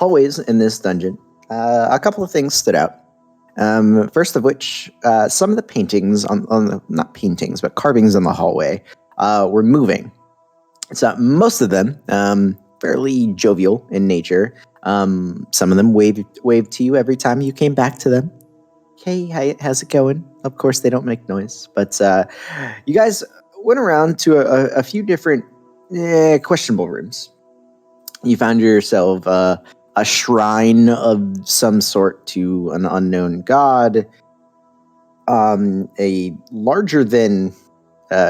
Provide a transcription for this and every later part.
hallways in this dungeon, a couple of things stood out. First of which, some of the paintings on the, not paintings, but carvings on the hallway were moving. So most of them fairly jovial in nature. Some of them waved to you every time you came back to them. Hey, how's it going? Of course, they don't make noise, but you guys went around to a few different questionable rooms. You found yourself a shrine of some sort to an unknown god. A larger than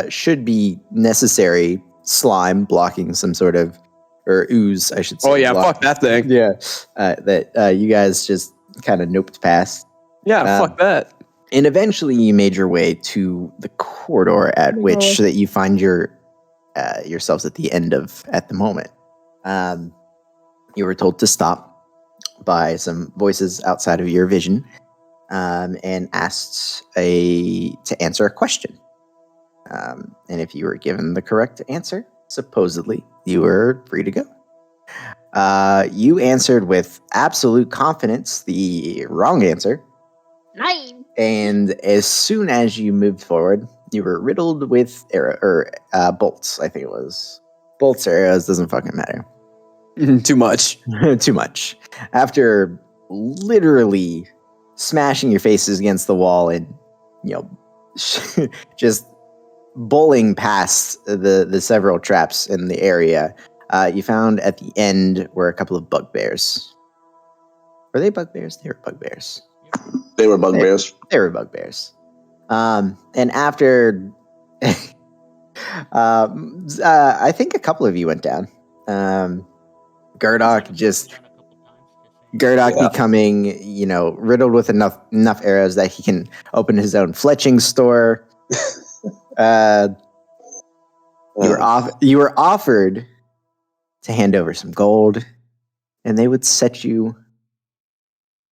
should be necessary slime blocking some sort of, or ooze, I should say. Oh yeah, fuck that thing. Yeah, that you guys just kind of noped past. Yeah, fuck that. And eventually you made your way to the corridor at which that you find yourselves at the end of at the moment. You were told to stop by some voices outside of your vision and asked to answer a question. And if you were given the correct answer, supposedly, you were free to go. You answered with absolute confidence the wrong answer. Nice. And as soon as you moved forward, you were riddled with bolts, I think it was. Bolts or arrows, doesn't fucking matter. Too much. Too much. After literally smashing your faces against the wall and, just bowling past the several traps in the area, you found at the end were a couple of bugbears. Were they bugbears? They were bugbears. They were bugbears. They were bugbears. And after, I think a couple of you went down. Gurdok becoming, riddled with enough arrows that he can open his own fletching store. You were offered to hand over some gold, and they would set you,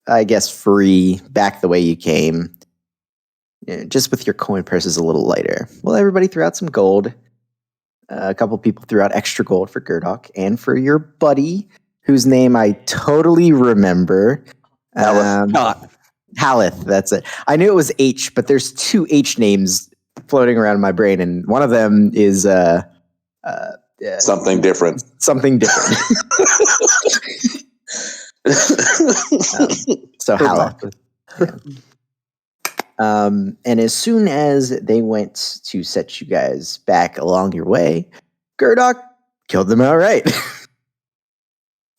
I guess, free back the way you came, just with your coin purses a little lighter. Well, everybody threw out some gold. A couple people threw out extra gold for Gurdok and for your buddy, whose name I totally remember. Haleth, that's it. I knew it was H, but there's two H names floating around in my brain, and one of them is something different. Something different. So Haleth. And as soon as they went to set you guys back along your way, Gurdok killed them outright.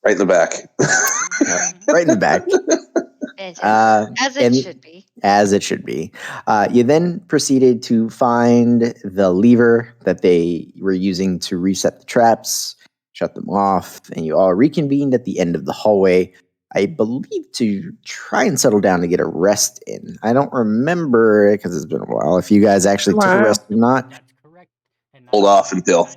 Right in the back. Right in the back. As it should be. As it should be. You then proceeded to find the lever that they were using to reset the traps, shut them off, and you all reconvened at the end of the hallway, I believe, to try and settle down to get a rest in. I don't remember, because it's been a while, if you guys actually took a rest or not. Hold off until.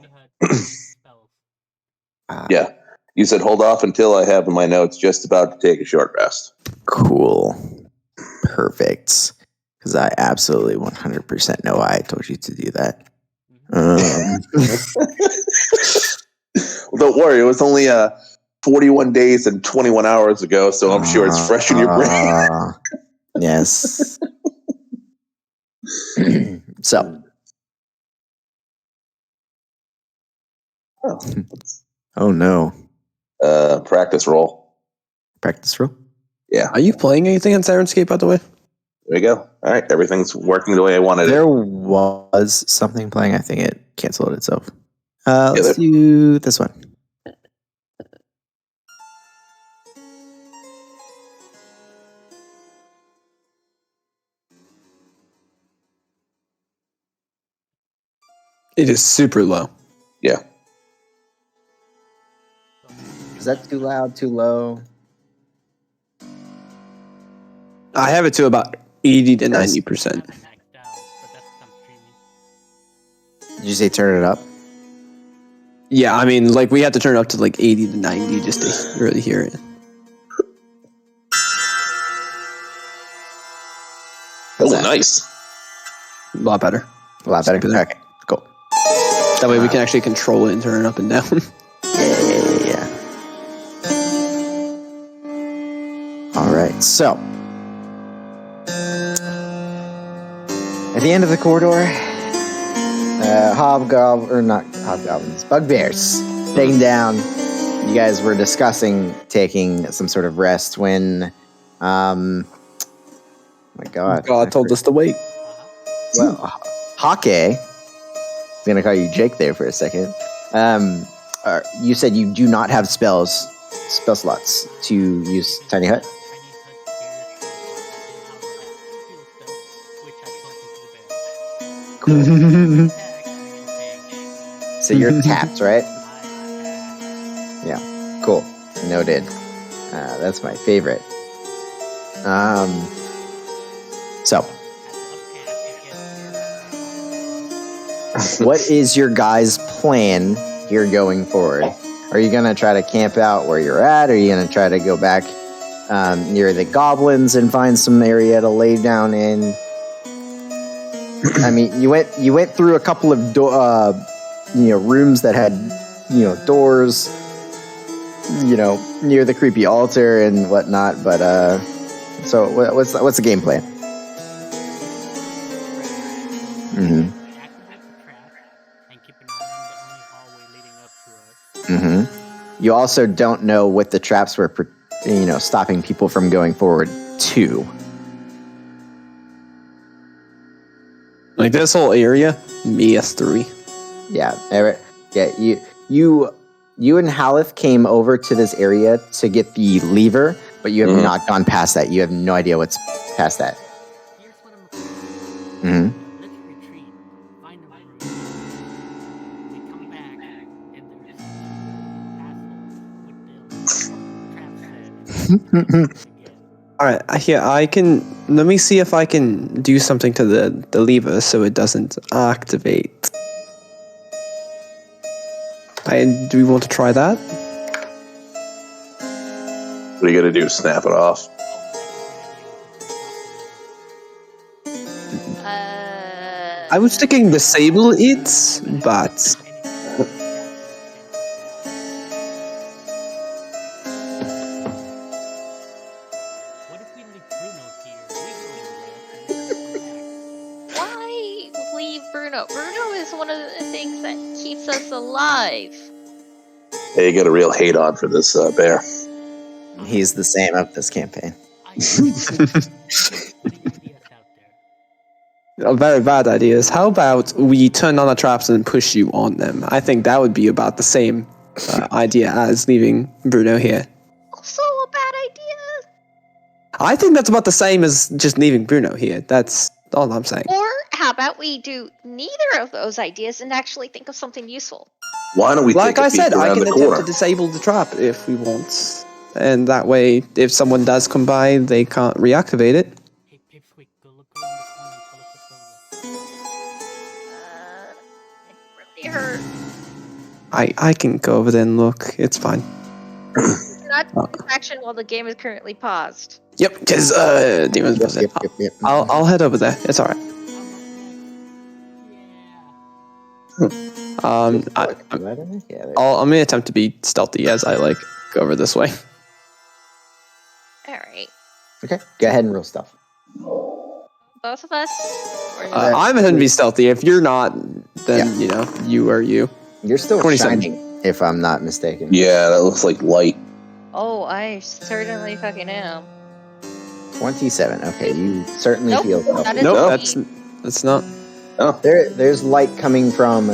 Yeah. You said hold off until I have in my notes just about to take a short rest. Cool. Perfect. Because I absolutely 100% know I told you to do that. Well, don't worry. It was only 41 days and 21 hours ago, so I'm sure it's fresh in your brain. Yes. So. Oh no. Practice roll. Practice roll? Yeah. Are you playing anything on Sirenscape, by the way? There we go. All right. Everything's working the way I wanted there it. Was something playing. I think it canceled itself. Let's do this one. It is super low. Yeah. Is that too loud, too low? I have it to about 80 to 90%. Did you say turn it up? Yeah, I mean, like, we have to turn it up to like 80 to 90 just to really hear it. Oh, nice. A lot better. A lot better. Okay, cool. That way we can actually control it and turn it up and down. Yeah. All right, so at the end of the corridor, bugbears taken down. You guys were discussing taking some sort of rest when, my God, God told us to wait. Well, Hake, I'm gonna call you Jake there for a second. You said you do not have spell slots to use Tiny Hut. Cool. So you're tapped, right? Yeah. Cool. Noted. That's my favorite. So, what is your guys' plan here going forward? Are you gonna try to camp out where you're at? Are you gonna try to go back near the goblins and find some area to lay down in? I mean, you went through a couple of rooms that had doors, near the creepy altar and whatnot. But so what's the game plan? Mm-hmm. Mm-hmm. You also don't know what the traps were, stopping people from going forward to. Like this whole area, mystery. Yeah, you and Haleth came over to this area to get the lever, but you have not gone past that. You have no idea what's past that. Mm-hmm. Let's retreat, find a room, we come back, and there's assholes with the traps again. All right, here I can. Let me see if I can do something to the lever so it doesn't activate. Do we want to try that? What are you gonna do? Snap it off? I was thinking disable it, but What if we leave Bruno here? Why leave Bruno? Bruno is one of the things that keeps us alive. Hey, you got a real hate on for this bear. He's the same up this campaign. very bad ideas. How about we turn on the traps and push you on them? I think that would be about the same idea as leaving Bruno here. Also a bad idea. I think that's about the same as just leaving Bruno here. That's all I'm saying. Or how about we do neither of those ideas and actually think of something useful? Why don't we Like take a I peek said, I around can the attempt corner? to disable the trap if we want. And that way, if someone does come by, they can't reactivate it. Hey, Pipsqueak, go look over in the corner and tell us what's over It really hurt. I can go over there and look. It's fine. Not action while the game is currently paused. Yep, because Demon's buzzing. Yep. I'll head over there. It's alright. I'm gonna attempt to be stealthy as I go over this way. Alright. Okay, go ahead and roll stuff. Both of us? Or just- I'm going to be stealthy. If you're not, then you are you. You're still 27. shining, if I'm not mistaken. Yeah, that looks like light. Oh, I certainly fucking am. 27. Okay, you certainly Nope, feel that is Nope, me. that's not. There's light coming from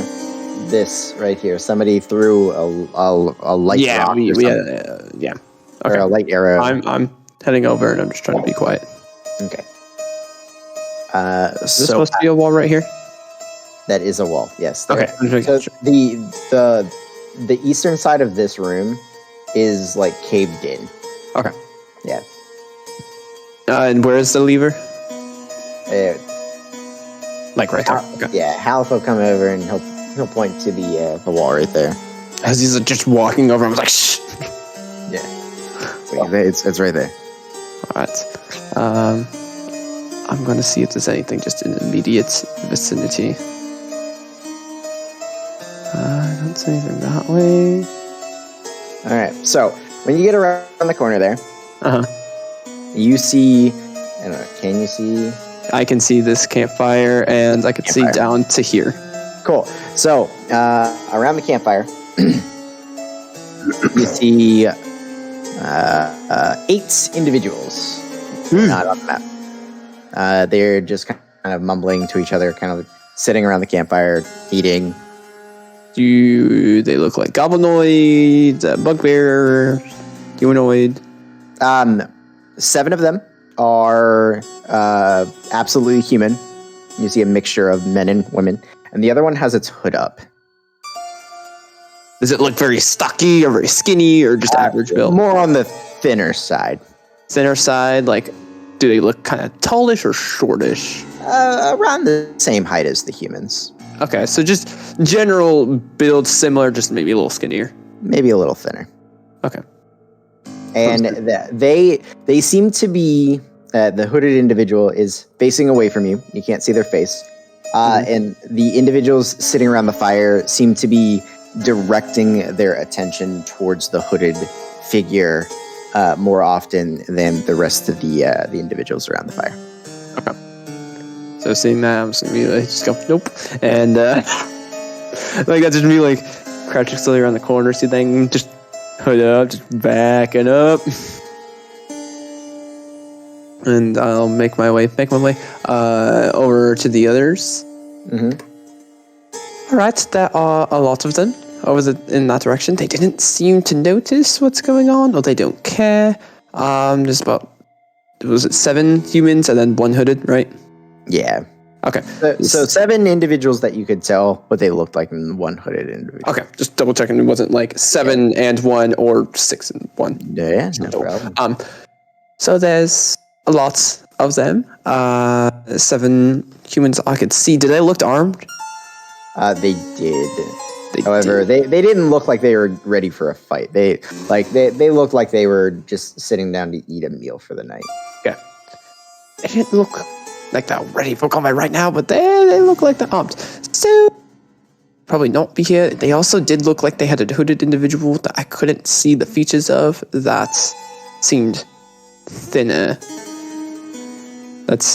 this right here. Somebody threw a light rock or something. Yeah. Or Okay. a light arrow. I'm heading over and I'm just trying to be quiet. Okay. Is this So supposed to be a wall right here? that is a wall. Yes. Okay. So the eastern side of this room is caved in. Okay. Yeah. And where is the lever? Right there. Okay. Yeah. Half will come over and he'll point to the wall right there. As he's just walking over, I was like, shh. Yeah. It's right there. All right. I'm going to see if there's anything just in the immediate vicinity. I don't see anything that way. All right. So when you get around the corner there, You see, I don't know, can you see? I can see this campfire, and I can see Campfire. down to here. Cool. So, around the campfire, you see 8 individuals not on the map. They're just kind of mumbling to each other, kind of sitting around the campfire, eating. Do they look like goblinoids, bugbear, humanoid? 7 of them are absolutely human. You see a mixture of men and women. And the other one has its hood up. Does it look very stocky or very skinny or just average build? More on the thinner side. Thinner side, like, do they look kind of tallish or shortish? Around the same height as the humans. Okay, so just general build similar, just maybe a little skinnier. Maybe a little thinner. Okay. And they seem to be, the hooded individual is facing away from you. You can't see their face. And the individuals sitting around the fire seem to be directing their attention towards the hooded figure more often than the rest of the individuals around the fire. Okay. So seeing that, I'm just gonna be like, just go, nope. And like that's just be like crouching slowly around the corner, see thing, just hood up, just backing up. And I'll make my way over to the others. Mm-hmm. All right, there are a lot of them over in that direction. They didn't seem to notice what's going on, or they don't care. There's about, was it 7 humans and then 1 hooded, right? Yeah. Okay. So 7 individuals that you could tell what they looked like, and 1 hooded individual. Okay, just double checking. It wasn't like 7 and 1 or 6 and 1. Yeah, no problem. So there's a lot of them. 7 humans I could see. Did they look armed? They did. However, they didn't look like they were ready for a fight. They looked like they were just sitting down to eat a meal for the night. Okay. They didn't look like they're ready for combat right now, but they look like they're armed. So probably not be here. They also did look like they had a hooded individual that I couldn't see the features of that seemed thinner.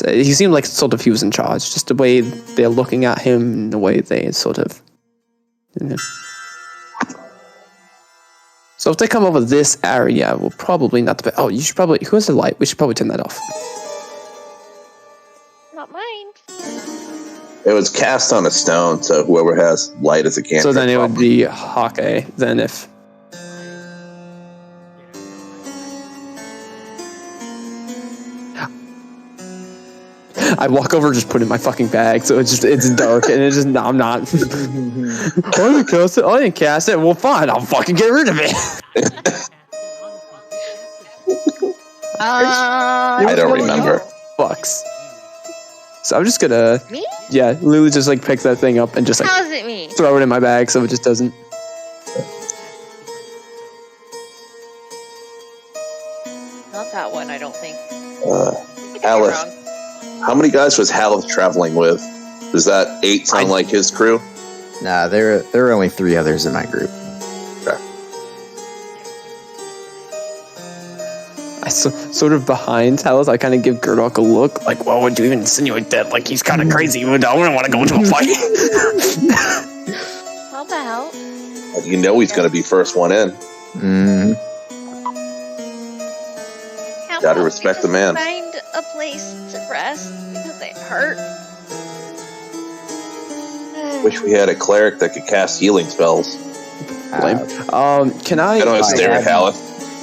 He seemed like sort of he was in charge. Just the way they're looking at him, and the way they sort of. So if they come over this area, we'll probably not. Oh, you should probably. Who has the light? We should probably turn that off. Not mine. It was cast on a stone, so whoever has light as a cantrip. So then it would be Hawkeye. Then if. I walk over, just put it in my fucking bag, so it's dark, and it's just, no, I'm not. I didn't cast it. Well, fine, I'll fucking get rid of it. I don't remember. Fucks. So I'm just gonna, Me? yeah, Lulu just like picks that thing up and just like How's it me? throw it in my bag, so it just doesn't. Not that one, I don't think. Alice. How many guys was Haleth traveling with? Does that 8 sound like his crew? Nah, there are only 3 others in my group. Okay. I sort of behind Talos, I kind of give Gurdok a look, like, well, would you even insinuate that? Like, he's kind of crazy, but I wouldn't want to go into a fight. How about? You know he's going to be first one in. Mm. How Gotta about respect we the man. just find a place to rest because it hurt. Wish we had a cleric that could cast healing spells. Lame. Can I? I don't have to stare at Haleth.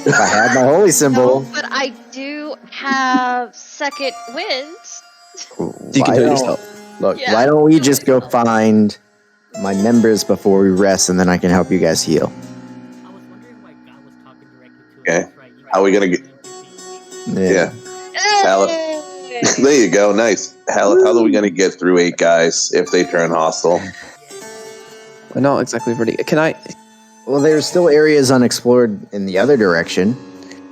If I had my holy symbol, No, but I do have second winds. You can why heal don't- yourself. Look, Yeah. why don't we just go find my members before we rest, and then I can help you guys heal. I was wondering why God was talking directly to Okay. us. Right? You How are we gonna get? Yeah. Haleth. There you go. Nice. Haleth, how are we going to get through 8 guys if they turn hostile? We're not exactly ready. Can I? Well, there's still areas unexplored in the other direction.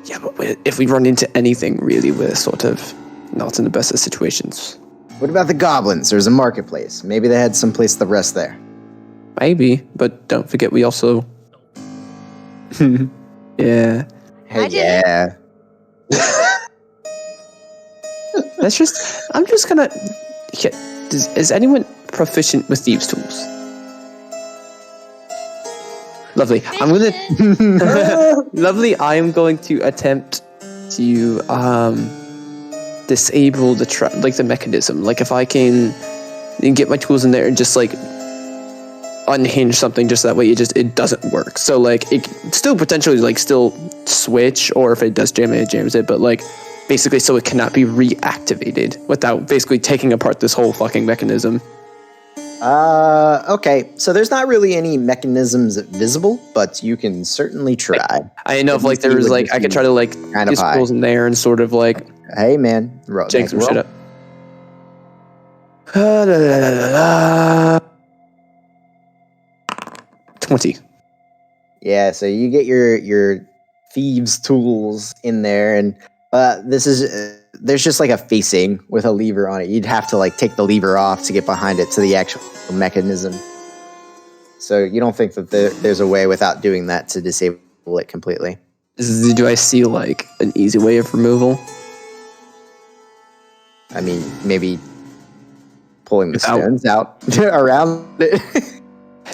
Yeah, but if we run into anything, really, we're sort of not in the best of situations. What about the goblins? There's a marketplace. Maybe they had some place to rest there. Maybe, but don't forget we also. Yeah. Hey, I did. yeah. I'm just gonna. Yeah, is anyone proficient with thieves' tools? Lovely. I'm gonna. Lovely. I am going to attempt to disable the mechanism. Like if I can get my tools in there and just like unhinge something, just that way it doesn't work. So like it still potentially like still switch, or if it does jam it jams it, but like basically so it cannot be reactivated without basically taking apart this whole fucking mechanism. Okay, so there's not really any mechanisms visible, but you can certainly try. I didn't know if like there was like I could try to like kind of get tools in there and sort of like hey man, jank some shit up. 20. Yeah, so you get your thieves' tools in there, and this is there's just like a facing with a lever on it. You'd have to like take the lever off to get behind it to the actual mechanism. So you don't think that there's a way without doing that to disable it completely? Do I see like an easy way of removal? I mean, maybe pulling the stones out around it.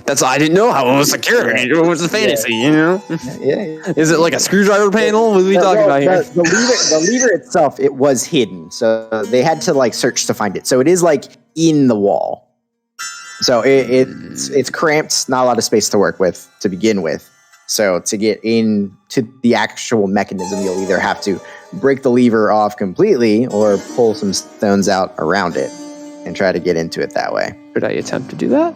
That's I didn't know how it was secured. It was a fantasy, you know. Yeah. Is it like a screwdriver panel? What are we talking about here? The lever itself, it was hidden, so they had to like search to find it. So it is like in the wall. So it's cramped, not a lot of space to work with to begin with. So to get into the actual mechanism, you'll either have to break the lever off completely or pull some stones out around it and try to get into it that way. Should I attempt to do that?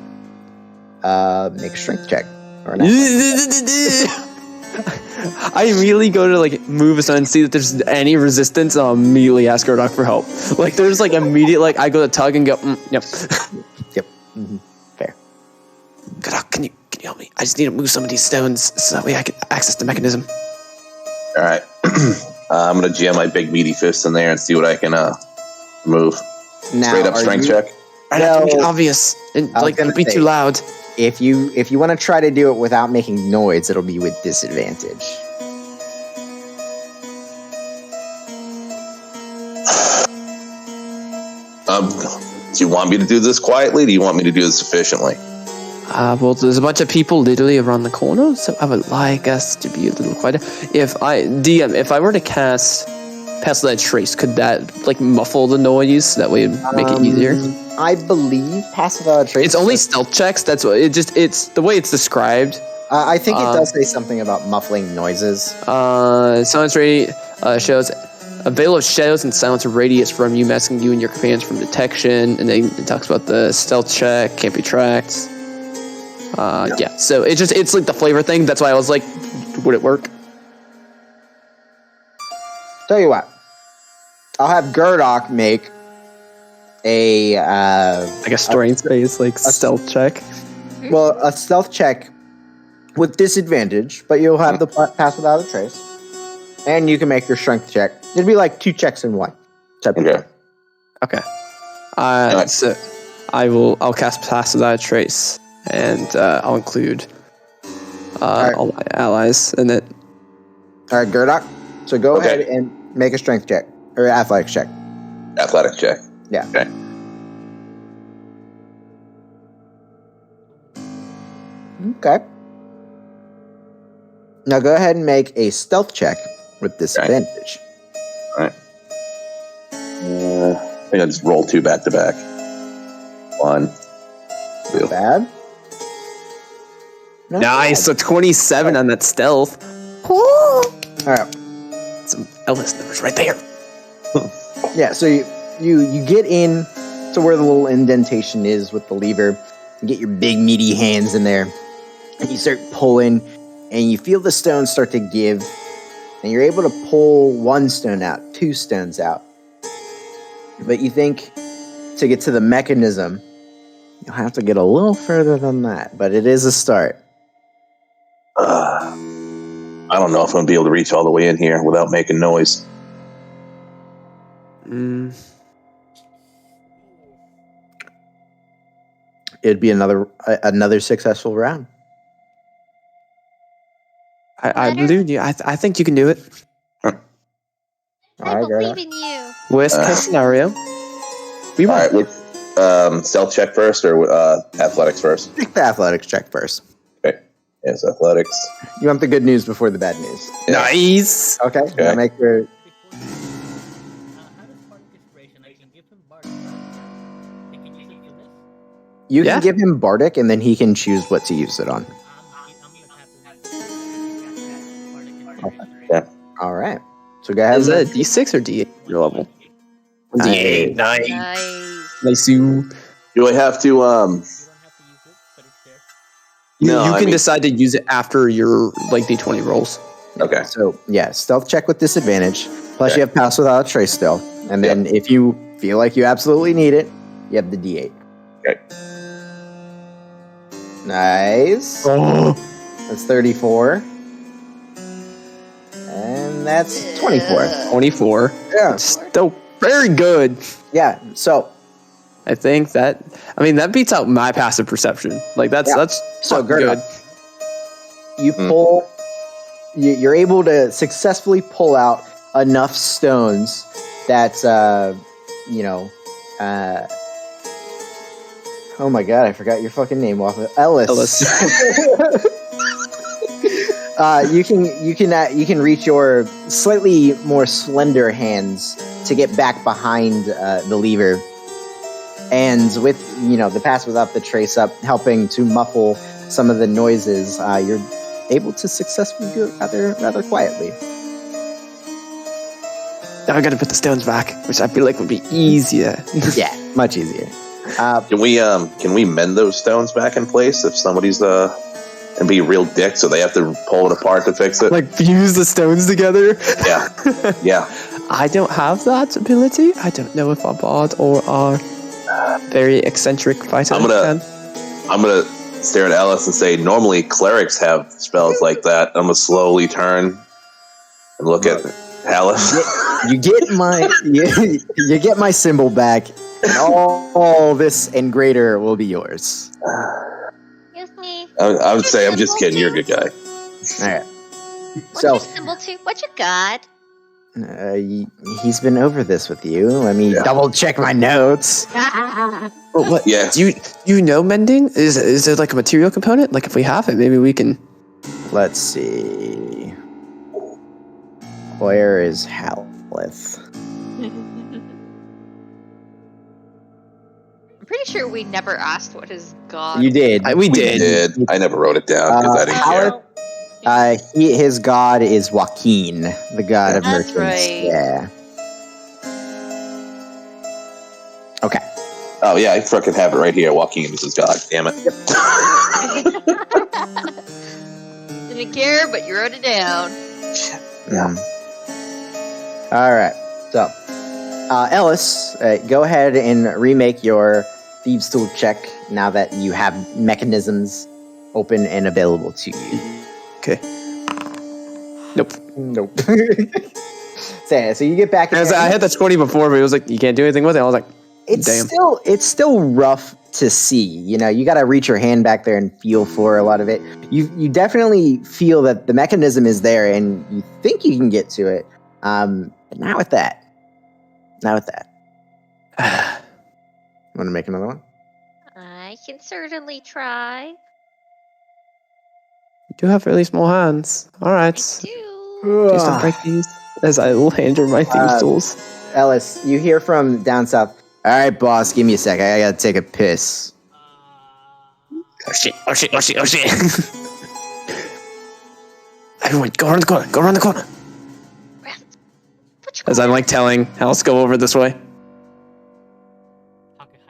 Make a strength check. Or an I immediately go to like move a stone and see that there's any resistance. I'll immediately ask Gurdok for help. Like there's like immediate like I go to tug and go. Yep. Yep. Mm-hmm. Fair. Gurdok, can you help me? I just need to move some of these stones so that way I can access the mechanism. All right. I'm gonna jam my big meaty fist in there and see what I can move. Now, straight up strength check. I'd have to make it obvious and like be too loud. If you want to try to do it without making noise, it'll be with disadvantage. Do you want me to do this quietly? Do you want me to do this efficiently? Well, there's a bunch of people literally around the corner, so I would like us to be a little quieter. If I were to cast Pass Without a Trace, could that like muffle the noise? That way it'd make it easier. I believe Pass Without a Trace. It's only stealth checks. That's what it's the way it's described. I think it does say something about muffling noises. Silence radius shows a veil of shadows and silence radius from you, masking you and your companions from detection. And then it talks about the stealth check can't be tracked. Yeah. So it's like the flavor thing. That's why I was like, would it work? Tell you what, I'll have Gurdok make a like a strength-based like stealth check. Well, a stealth check with disadvantage, but you'll have the Pass Without a Trace, and you can make your strength check. It'd be like 2 checks in one. Okay. Okay. So I'll cast Pass Without a Trace, and I'll include all my allies in it. All right, Gurdok. So go ahead and make a strength check or athletics check. Athletic check. Yeah. Okay. Okay. Now go ahead and make a stealth check with disadvantage. All right. I think I just roll 2 back to back. 1, 2. Bad. Not Nice. So 27 on that stealth. All right. Some Ellis numbers right there. Yeah. So you get in to where the little indentation is with the lever. You get your big meaty hands in there, and you start pulling, and you feel the stones start to give, and you're able to pull 1 stone out, 2 stones out. But you think to get to the mechanism, you'll have to get a little further than that. But it is a start. I don't know if I'm going to be able to reach all the way in here without making noise. It'd be another successful round. I believe in you. I think you can do it. I believe in you. Worst case scenario. We All won. right, stealth check first or athletics first? Take the athletics check first. Okay. Yes, athletics. You want the good news before the bad news. Yeah. Nice. Okay. Okay. Now make your. How does Bardic Inspiration? I can give him Bardic. He can use it for this. You Yeah. can give him Bardic, and then he can choose what to use it on. I'm gonna tap him. Bardic Inspiration. Yeah. All right. So go ahead. Is that a D6 or D8 your level? D8. Nice. Nice. Nice. You Do I have to? You don't have to use it, but it's there. No, I can mean- decide to use it after your like D20 rolls. Okay. So yeah, stealth check with disadvantage. Plus Okay. you have pass without a trace still, and then if you feel like you absolutely need it, you have the D8. Okay. Nice. Oh. That's 34. And that's 24. 24. Yeah. Still very good. Yeah. So I think that. I mean, that beats out my passive perception. Like that's Yeah. that's So, fucking Gerda, good. you pull. You're able to successfully pull out enough stones that oh my god, I forgot your fucking name, Waffle. Ellis. You can reach your slightly more slender hands to get back behind the lever, and with the pass without the trace up helping to muffle some of the noises, you're able to successfully do it rather quietly. Now I gotta put the stones back, which I feel like would be easier. Yeah, much easier. Can we mend those stones back in place if somebody's and be real dick, so they have to pull it apart to fix it? Like fuse the stones together. Yeah. Yeah. I don't have that ability. I don't know if our bard or our very eccentric fighter I'm gonna- can. I'm gonna stare at Alice and say, normally clerics have spells like that. I'm gonna slowly turn and look at Alice. You get my symbol back, and all this and greater will be yours. Excuse me. I would say, I'm just kidding. You're a good guy. All right. What's So your symbol too? What you got? he's been over this with you. Let me double check my notes. What? Yeah. Do you know mending? Is there like a material component? Like if we have it, maybe we can. Let's see. Where is Halith? I'm pretty sure we never asked what his god. You did. We did. I never wrote it down because I didn't care. His god is Joaquin, the god of That's merchants. right. Yeah. Okay. Oh yeah, I fucking have it right here. Joaquin is his god. Damn it. Didn't care, but you wrote it down. Yeah. All right. So, Ellis, go ahead and remake your Thieves' Tool check now that you have mechanisms open and available to you. Okay. Nope. Nope. So you get back. I had that 20 before, but it was like you can't do anything with it. I was like, damn. It's still rough to see. You got to reach your hand back there and feel for a lot of it. You definitely feel that the mechanism is there, and you think you can get to it. But not with that. Want to make another one? I can certainly try. You do have really small hands. All right. I do. Please don't break these. As I hand her my thieves' tools. Ellis, you hear from down south. All right, boss, give me a sec. I gotta take a piss. Oh shit! Everyone, go around the corner. As I'm like telling Alice, go over this way. Pocket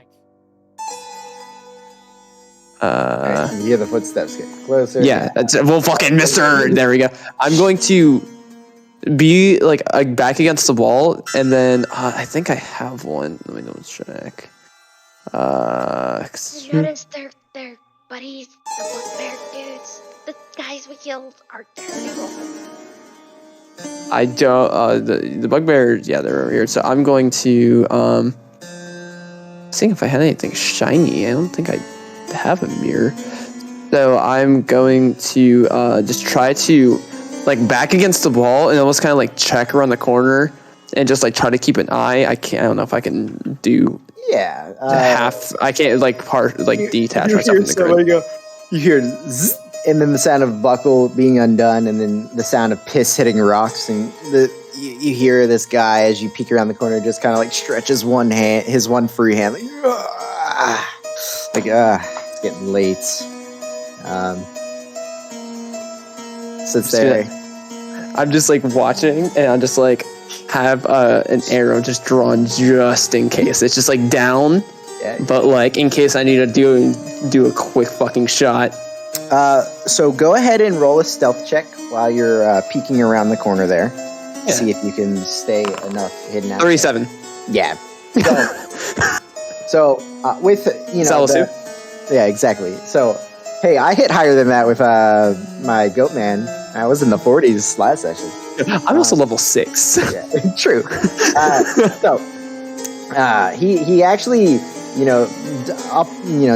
heights. You hear the footsteps get closer. Yeah, well, fucking Mister. There we go. I'm going to be like back against the wall, and then I think I have one. Let me double check. You notice they're buddies, the bugbear dudes. The guys we killed are their people. I don't. The bugbears, yeah, they're over here. So I'm going to seeing if I had anything shiny. I don't think I have a mirror. So I'm going to just try to like back against the wall and almost kind of like check around the corner and just like try to keep an eye. I don't know if I can do Yeah. half. I can't like detach myself from the grid. You hear zzz, and then the sound of buckle being undone, and then the sound of piss hitting rocks, and you hear this guy as you peek around the corner, just kind of like stretches one hand, his one free hand, it's getting late. Sits there. I'm just like watching, and I'm just like have an arrow just drawn just in case. It's just like down, but like in case I need to do a quick fucking shot. So go ahead and roll a stealth check while you're peeking around the corner there. Yeah. See if you can stay enough hidden out. 37. Yeah. So with yeah, exactly. So hey, I hit higher than that with my goat man. I was in the 40s last session. I'm also level 6. Yeah, true. He actually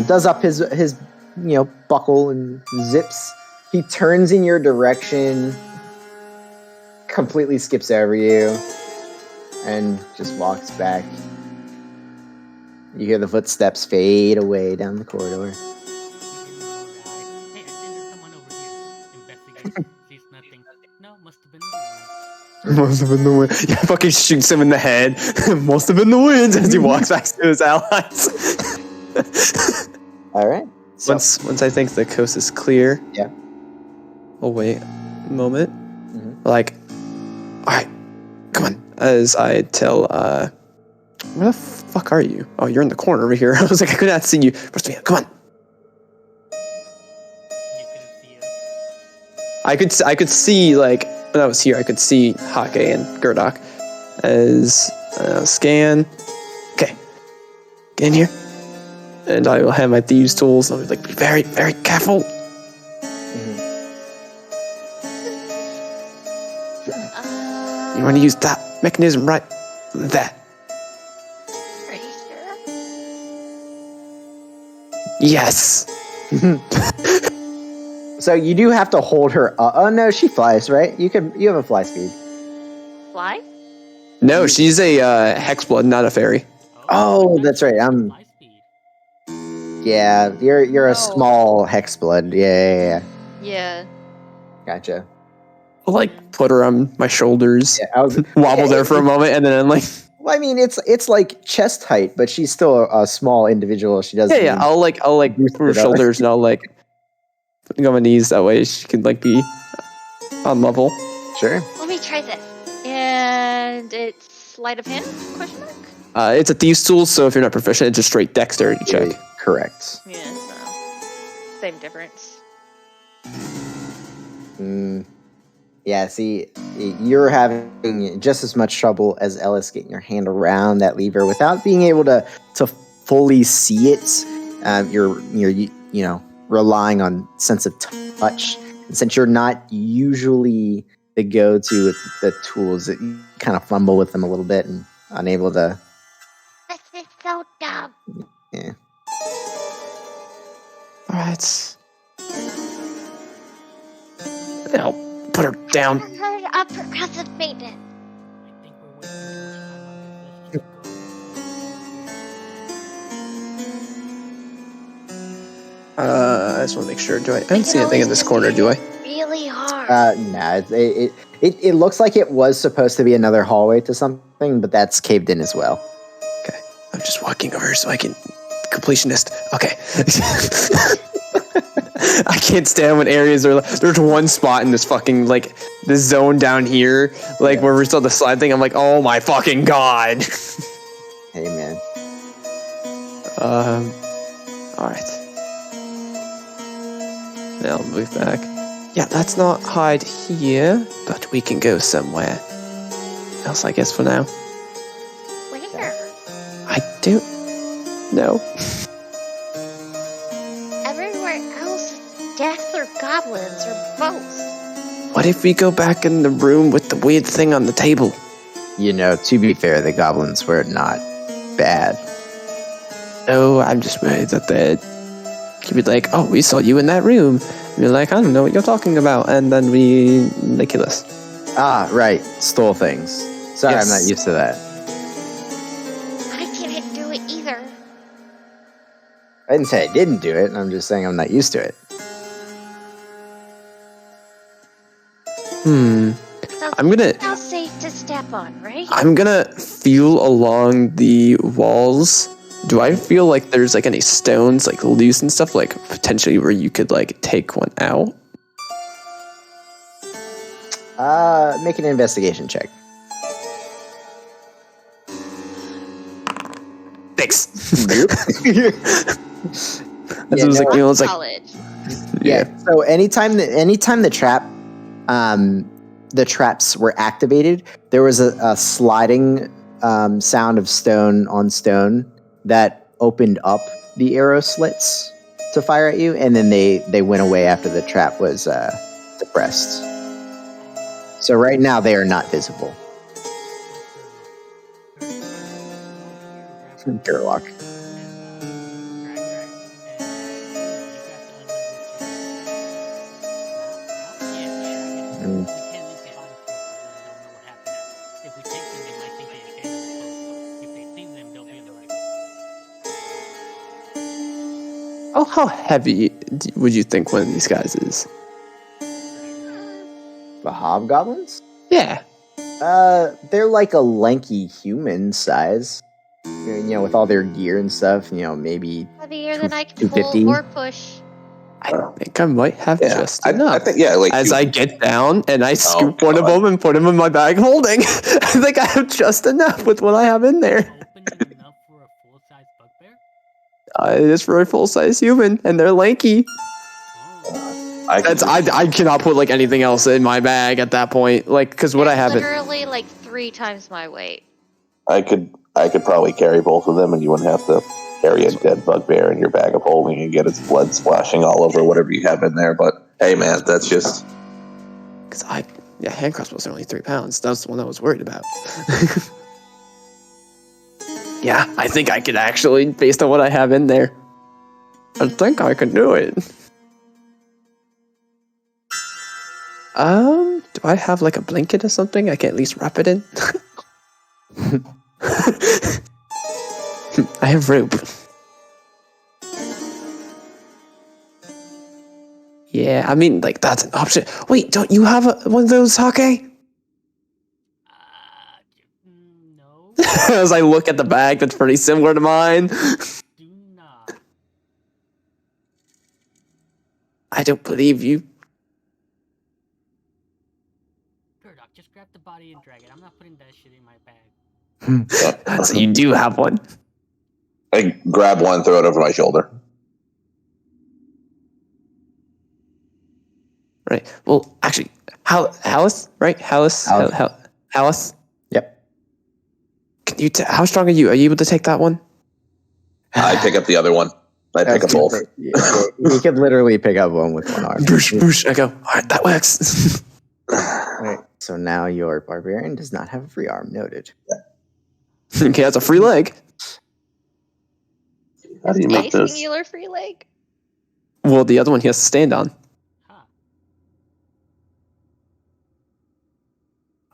does up his buckle and zips. He turns in your direction, completely skips over you, and just walks back. You hear the footsteps fade away down the corridor. Hey, I think there's someone over here. Investigation. Sees nothing. No, must have been the wind. Must have been the wind. Yeah, fucking shoots him in the head. Must have been the wind as he walks back to his allies. All right. So, Once I think the coast is clear. Yeah. Oh wait, a moment. Mhm. Like, all right, come on. As I tell, where the fuck are you? Oh, you're in the corner over here. I was like, I could not see you. Come on. You couldn't see us. I could see like when I was here. I could see Hake and Gurdok. As scan. Okay, get in here. And I will have my thieves' tools. I'll be like, be very, very careful. You want to use that mechanism right there. Are you sure? Yes. So you do have to hold her. Oh no, she flies, right? You have a fly speed. Fly? No, she's a hexblood, not a fairy. Oh, that's right. Fly speed. Yeah, you're a Oh. small hex blood. Yeah. Yeah. Gotcha. I'll like put her on my shoulders, Yeah, I was wobble there for a moment, and then I'm like, Well, I mean, it's like chest height, but she's still a small individual. She doesn't. yeah. I'll like Boost put her it up. shoulders, and I'll like put on my knees. That way she can like be on level. Sure. Let me try this. And it's sleight of hand? Question mark? It's a thieves' tool, so if you're not proficient, it's just straight dexterity check. Correct. Yeah, so same difference. Yeah. See, you're having just as much trouble as Ellis getting your hand around that lever without being able to fully see it. You're relying on sense of touch, and since you're not usually the go-to with the tools, that you kind of fumble with them a little bit and unable to. This is so dumb. Yeah. All right. I'll put her down. A progressive maintenance. I think we're wasting too much time on this. Let's just go. I just want to make sure. I don't see anything in this corner, do I? Really hard. Nah, it looks like it was supposed to be another hallway to something, but that's caved in as well. Okay. I'm just walking over so I can completionist. Okay. I can't stand when areas are there's one spot in this fucking like this zone down here, like where we saw the slide thing. I'm like, oh my fucking god. Hey man. All right. Now I'll move back. Yeah, let's not hide here, but we can go somewhere else, I guess, for now. Where? I don't know. Everywhere else is death or goblins or both. What if we go back in the room with the weird thing on the table? To be fair, the goblins were not bad. No, I'm just worried that they'd be like, oh, we saw you in that room. And you're like, I don't know what you're talking about. And then they kill us. Ah, right. Stole things. Sorry, I'm Yes. not used to that. I didn't do it either. I didn't say I didn't do it. I'm just saying I'm not used to it. So I'm gonna now safe to step on, right? I'm gonna feel along the walls. Do I feel like there's like any stones like loose and stuff, like potentially where you could like take one out? Make an investigation check. Thanks. That's Yeah, what it was no. like, you know, it's like College. yeah. So anytime the traps were activated, there was a sliding sound of stone on stone that opened up the arrow slits to fire at you, and then they went away after the trap was suppressed. So right now they are not visible. Gerlock. Oh, how heavy would you think one of these guys is? The hobgoblins? Yeah. They're like a lanky human size. You know, with all their gear and stuff. You know, maybe Heavier than I can 250. pull or push. I think I might have Yeah, just I enough. think like As I get down and I scoop one of God. them and put them in my bag holding, I think I have just enough with what I have in there. Open enough for a full-size bugbear? It is for a full-size human, and they're lanky. Oh. I cannot put like anything else in my bag at that point, like because what I have it. Literally like 3 times my weight. I could probably carry both of them, and you wouldn't have to carry a dead bugbear in your bag of holding and get its blood splashing all over whatever you have in there. But hey, man, that's just Because hand crossbows are only 3 pounds. That's the one I was worried about. Yeah, I think I could actually, based on what I have in there. I think I could do it. Do I have like a blanket or something? I can at least wrap it in. I have rope. Yeah, I mean, like, that's an option. Wait, don't you have one of those, Hake? No. As I look at the bag, that's pretty similar to mine. Do not. I don't believe you. Murdoch, just grab the body and drag it. I'm not putting that shit in my bag. So you do have one. I grab one, throw it over my shoulder. Right. Well, actually, Hallis, right? Hallis. Yep. Can you? How strong are you? Are you able to take that one? I pick up the other one. I pick up both. He could literally pick up one with one arm. Boosh, boosh. I go. All right, that works. Right. So now your barbarian does not have a free arm. Noted. Okay, that's a free leg. How do you A make this? singular free leg. Well, the other one he has to stand on. Huh.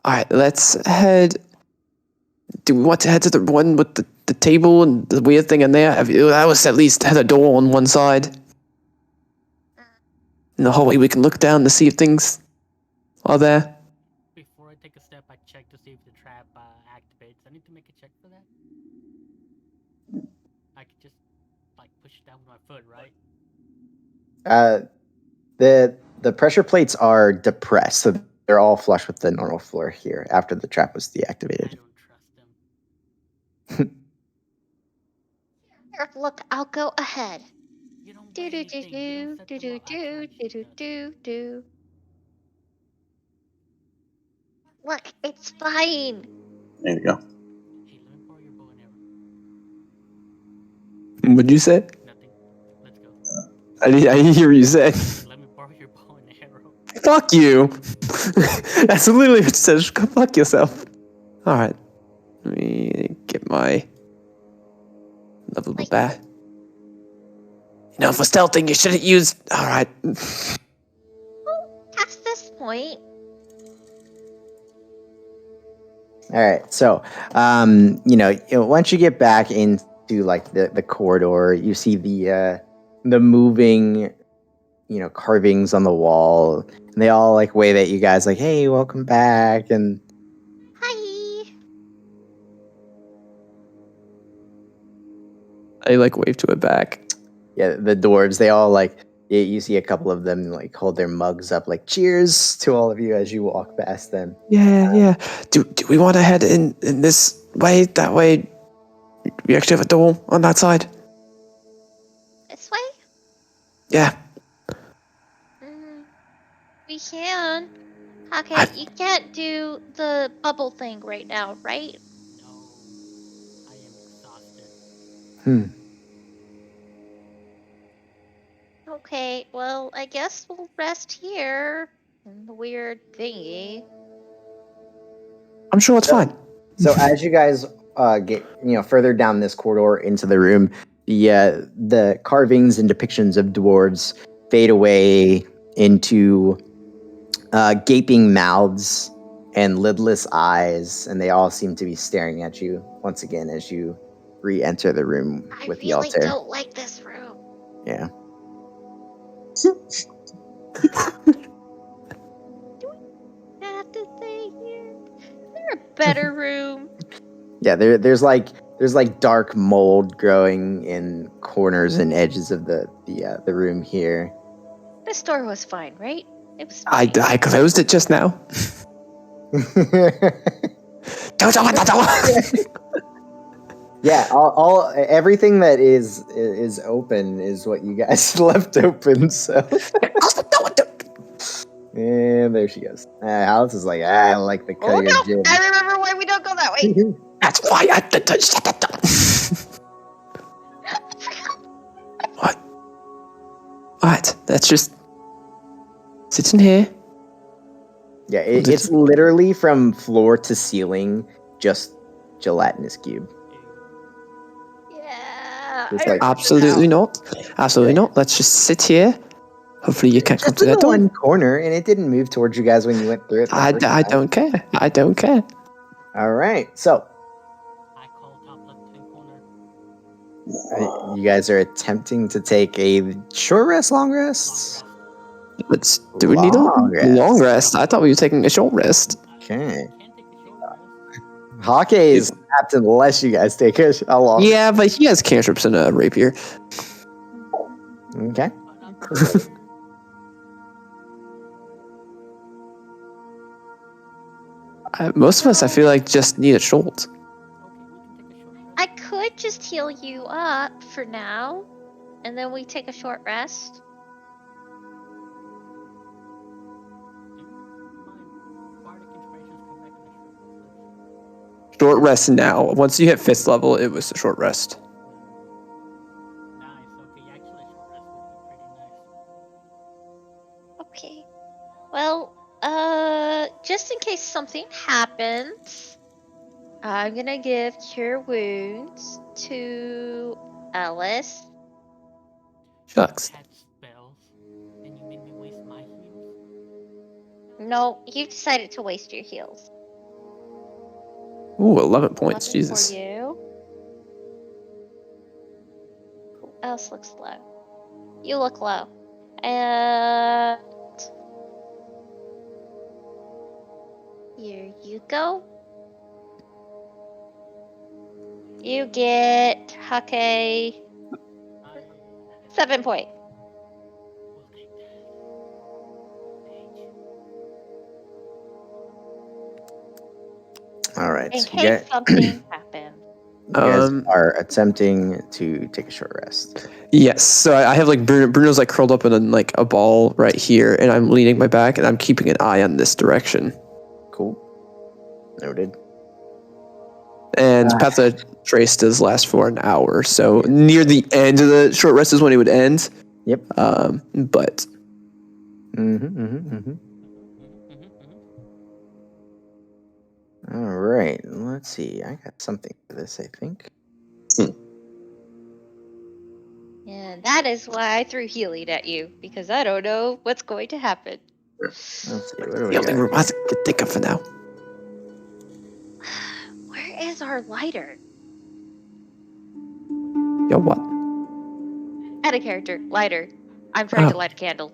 All right, let's head. Do we want to head to the one with the table and the weird thing in there? That was at least had a door on one side. In the hallway, we can look down to see if things are there. Before I take a step, I check to see if the trap activates. I need to make a check for that. I could just like push it down with my foot, right? The pressure plates are depressed, so they're all flush with the normal floor here after the trap was I deactivated. don't trust them. Here, look, I'll go ahead. You don't Do weigh do anything. You do don't set do them do up. I do told do you do that. do do. Look, it's fine. There you go. Hey, let me borrow your bow and arrow. What'd you say? Nothing. Let's go. I didn't hear what you say. Let me borrow your bow and arrow. Fuck you. That's literally what it says. Go fuck yourself. All right. Let me get my level back. You know, for stealthing, you shouldn't use. All right. Past this point, All right. So, once you get back into like the corridor, you see the moving, carvings on the wall, and they all like wave at you guys, like, "Hey, welcome back!" And Hi. I like wave to it back. yeah, the dwarves, they all like. You see a couple of them like hold their mugs up, like "Cheers" to all of you as you walk past them. Yeah. Do we want to head in this way? That way, we actually have a door on that side. This way? Yeah. We can. Okay, I- you can't do the bubble thing right now, right? No, I am exhausted. Okay, well, I guess we'll rest here in the weird thingy. I'm sure it's fine. So as you guys get further down this corridor into the room, the carvings and depictions of dwarves fade away into gaping mouths and lidless eyes, and they all seem to be staring at you once again as you re-enter the room with the I really altar. don't like this room. Yeah. I have to stay here. Is there a better room? Yeah, there's like dark mold growing in corners and edges of the room here. This door was fine, right? It was I closed it just now. Don't open that door. Yeah, all everything that is open is what you guys left open. So, and there she goes. Alice is like, I like the cut Oh of your no! jib. I remember why we don't go that way. That's why I shut that door. What? That's just sits in here. Yeah, it's literally from floor to ceiling, just gelatinous cube. Yeah. It's I like- Absolutely not. Absolutely not. Let's just sit here. Hopefully you can't come Just to in that the door. one corner, and it didn't move towards you guys when you went through it. I don't care. I don't care. All right, so I call top left-hand corner. you guys are attempting to take a short rest, long rest. Do we need a Long rest. long rest? I thought we were taking a short rest. Okay. Can't take a short rest. Hawkeye is capped unless you guys take a long. Yeah, but he has cantrips and a rapier. Okay. Most of us, I feel like, just need a short. Okay, we can take a short rest. I could just heal you up for now, and then we take a short rest. My bardic inspirations come back in a short rest. Short rest now. Once you hit 5th level, it was a short rest. Nice. Okay, actually, a short rest would be pretty nice. Okay. Well, just in case something happens, I'm gonna give Cure Wounds to Alice. Shucks. Had spells, and you made me waste my heals. No, you decided to waste your heals. Ooh, 11 points. 11 Jesus. For you. Who else looks low? You look low. And here you go. You get Hake 7 point. Will take that. All right. In So case something happens. you guys Um, are attempting to take a short rest. Yes. So I have like Bruno's like curled up in like a ball right here, and I'm leaning my back, and I'm keeping an eye on this direction. Cool. Noted. And Path of Trace does last for an hour, so near the end of the short rest is when it would end. Yep. But All right. Let's see. I got something for this, I think. And that is why I threw healing at you, because I don't know what's going to happen. Let's see. What do we the only got? room I could think of for now. is our lighter? Yo, what? Add a character. Lighter. I'm trying to light a candle.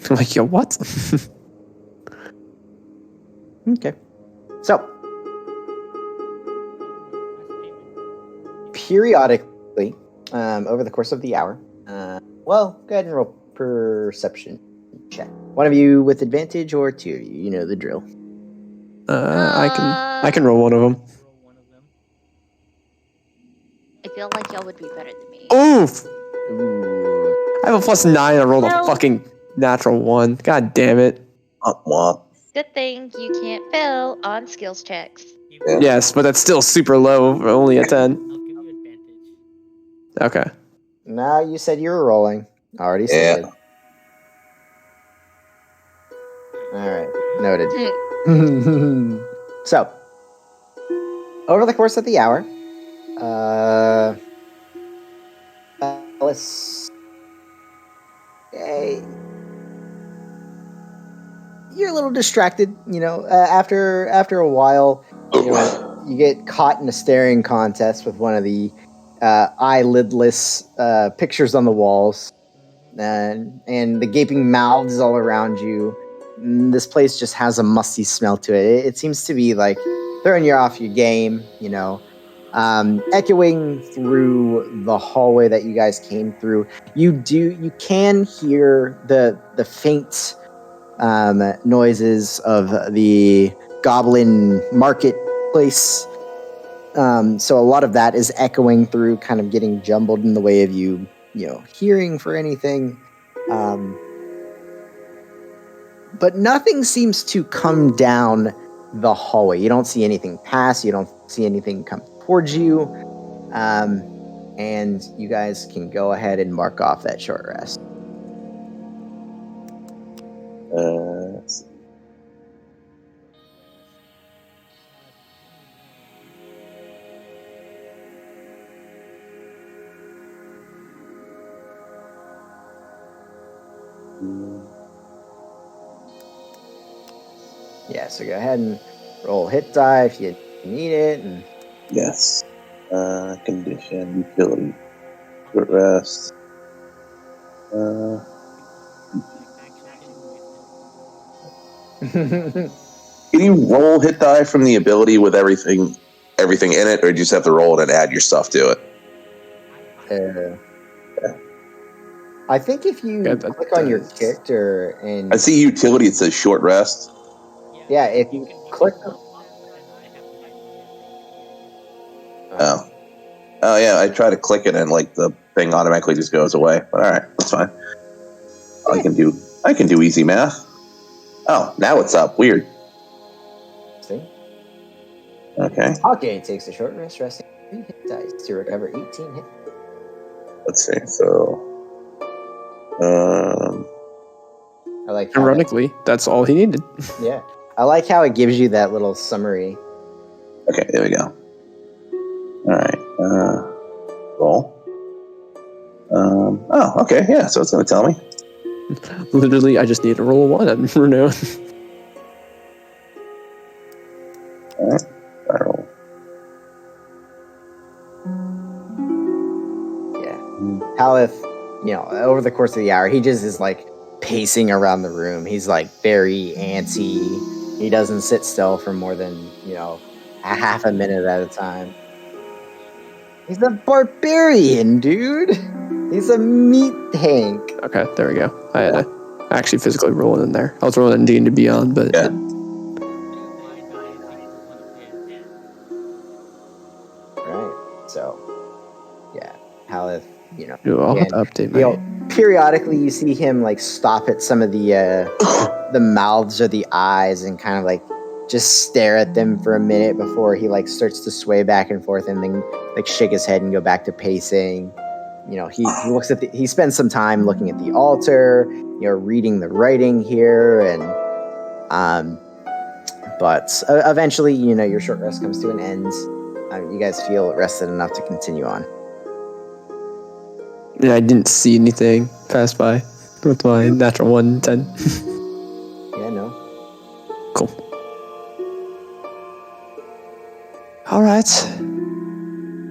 I'm like, yo, what? Okay. So, periodically, over the course of the hour, well, go ahead and roll perception check. One of you with advantage, or two of you. You know the drill. I can roll one of them. Roll one of them. I feel like y'all would be better than me. Oof! Ooh. I have a +9. I rolled No. a fucking natural 1. God damn it. Womp. Good thing you can't fail on skills checks. Yeah. Yes, but that's still super low. Only a 10. I'll give you advantage. Okay. Now you said you were rolling. Already Yeah. stated. All right. Noted. So, over the course of the hour, Alice, you're a little distracted. After a while, you get caught in a staring contest with one of the eyelidless pictures on the walls, and the gaping mouths all around you. This place just has a musty smell to it. It seems to be like throwing you off your game, echoing through the hallway that you guys came through. You can hear the faint noises of the goblin marketplace. So a lot of that is echoing through, kind of getting jumbled in the way of you hearing for anything. But nothing seems to come down the hallway. You don't see anything pass. You don't see anything come towards you. And you guys can go ahead and mark off that short rest. Let's see. Yeah, so go ahead and roll hit die if you need it. And Yes. Condition, utility, short rest. Can you roll hit die from the ability with everything in it, or do you just have to roll it and add your stuff to it? I think if you click on your character and I see utility, it says short rest. Yeah, if you click Oh yeah, I try to click it and like the thing automatically just goes away. But all right, that's fine. I can do easy math. Oh, now it's up. Weird. See? Okay. Okay, takes a short rest, resting 3 hit dice to recover 18 hit. Let's see. So, I like how Ironically, that's all he needed. Yeah. I like how it gives you that little summary. Okay, there we go. All right. Roll. Oh, okay. Yeah, so it's going to tell me. Literally, I just need to roll a 1 on Bruno. All right. I roll. Yeah. Haleth, over the course of the hour, he just is like pacing around the room. He's like very antsy. He doesn't sit still for more than, a half a minute at a time. He's a barbarian, dude. He's a meat tank. Okay, there we go. I had to actually physically roll it in there. I was rolling in D&D Beyond, but... Yeah. Right. So, yeah. Haleth, I'll have to update my... periodically you see him like stop at some of the mouths or the eyes and kind of like just stare at them for a minute before he like starts to sway back and forth and then like shake his head and go back to pacing. He looks at he spends some time looking at the altar, reading the writing here, and but eventually, your short rest comes to an end. You guys feel rested enough to continue on. Yeah, I didn't see anything pass by with my natural 110. Yeah, no. Cool. All right. So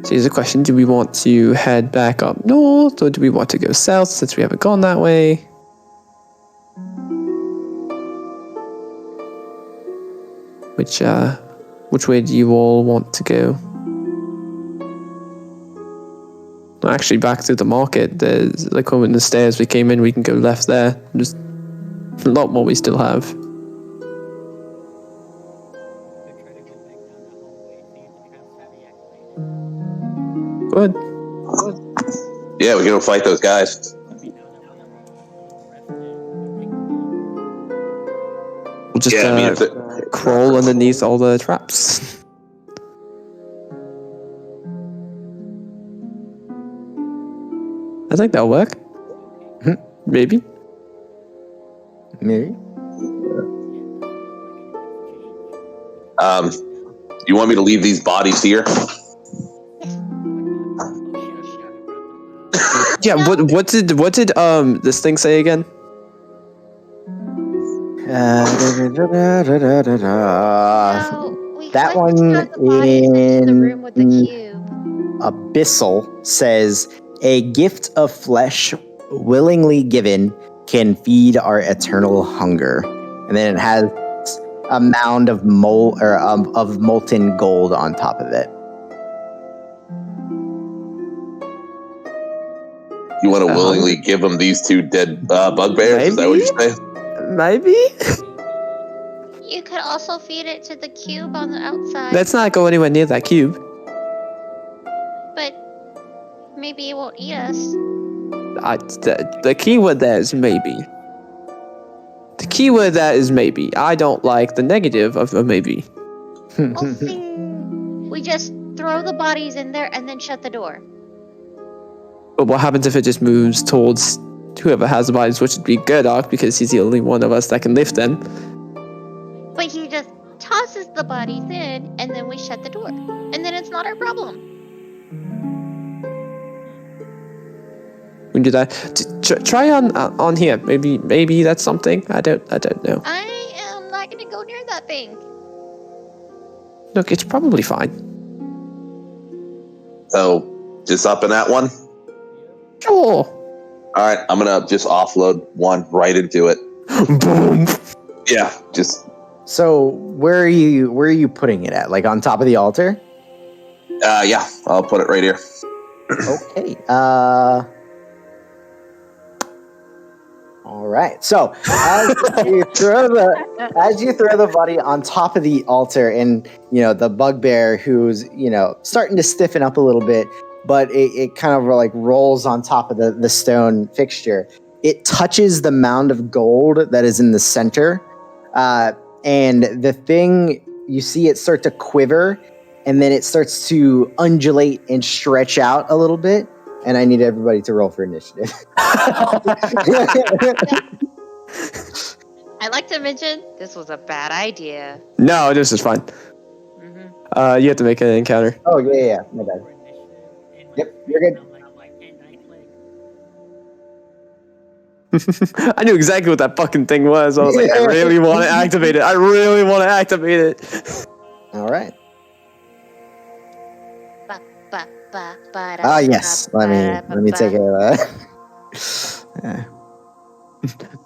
here's a question. Do we want to head back up north or do we want to go south since we haven't gone that way? Which way do you all want to go? Actually, back to the market. There's like when the stairs we came in, we can go left there. There's a lot more we still have. Could try to go back down the hallway, see if the traps have deactivated. Good. Yeah, we can go fight those guys. We'll just Yeah, I mean, crawl underneath all the traps. I think that'll work. Maybe. Maybe. You want me to leave these bodies here? Yeah. What did this thing say again? So we That couldn't one throw the bodies into the in- room with the cube. Abyssal says, a gift of flesh willingly given can feed our eternal hunger. And then it has a mound of molten gold on top of it. You want to willingly give them these two dead bugbears? Is that what you're saying? Maybe. You could also feed it to the cube on the outside, Let's not go anywhere near that cube. but maybe it won't eat us. The keyword there is maybe. The keyword there is maybe. I don't like the negative of a maybe. Well, see, we just throw the bodies in there and then shut the door. But what happens if it just moves towards whoever has the bodies, which would be Gerdok because he's the only one of us that can lift them? But he just tosses the bodies in and then we shut the door. And then it's not our problem. We can do that. Try on here. Maybe that's something. I don't know. I am not going to go near that thing. Look, it's probably fine. So, just up in that one? Sure. Alright, I'm gonna just offload one right into it. Boom. Yeah, just... So where are you putting it at? Like on top of the altar? yeah, I'll put it right here. Okay. All right. So as you throw the body on top of the altar, and the bugbear who's starting to stiffen up a little bit, but it kind of like rolls on top of the stone fixture. It touches the mound of gold that is in the center, and the thing, you see it start to quiver, and then it starts to undulate and stretch out a little bit. And I need everybody to roll for initiative. I'd like to mention this was a bad idea. No, this is fine. Mm-hmm. You have to make an encounter. Oh, yeah, my bad. Yep, you're good. I knew exactly what that fucking thing was. I was like, I really want to activate it. All right. Yes. Let me take care of that.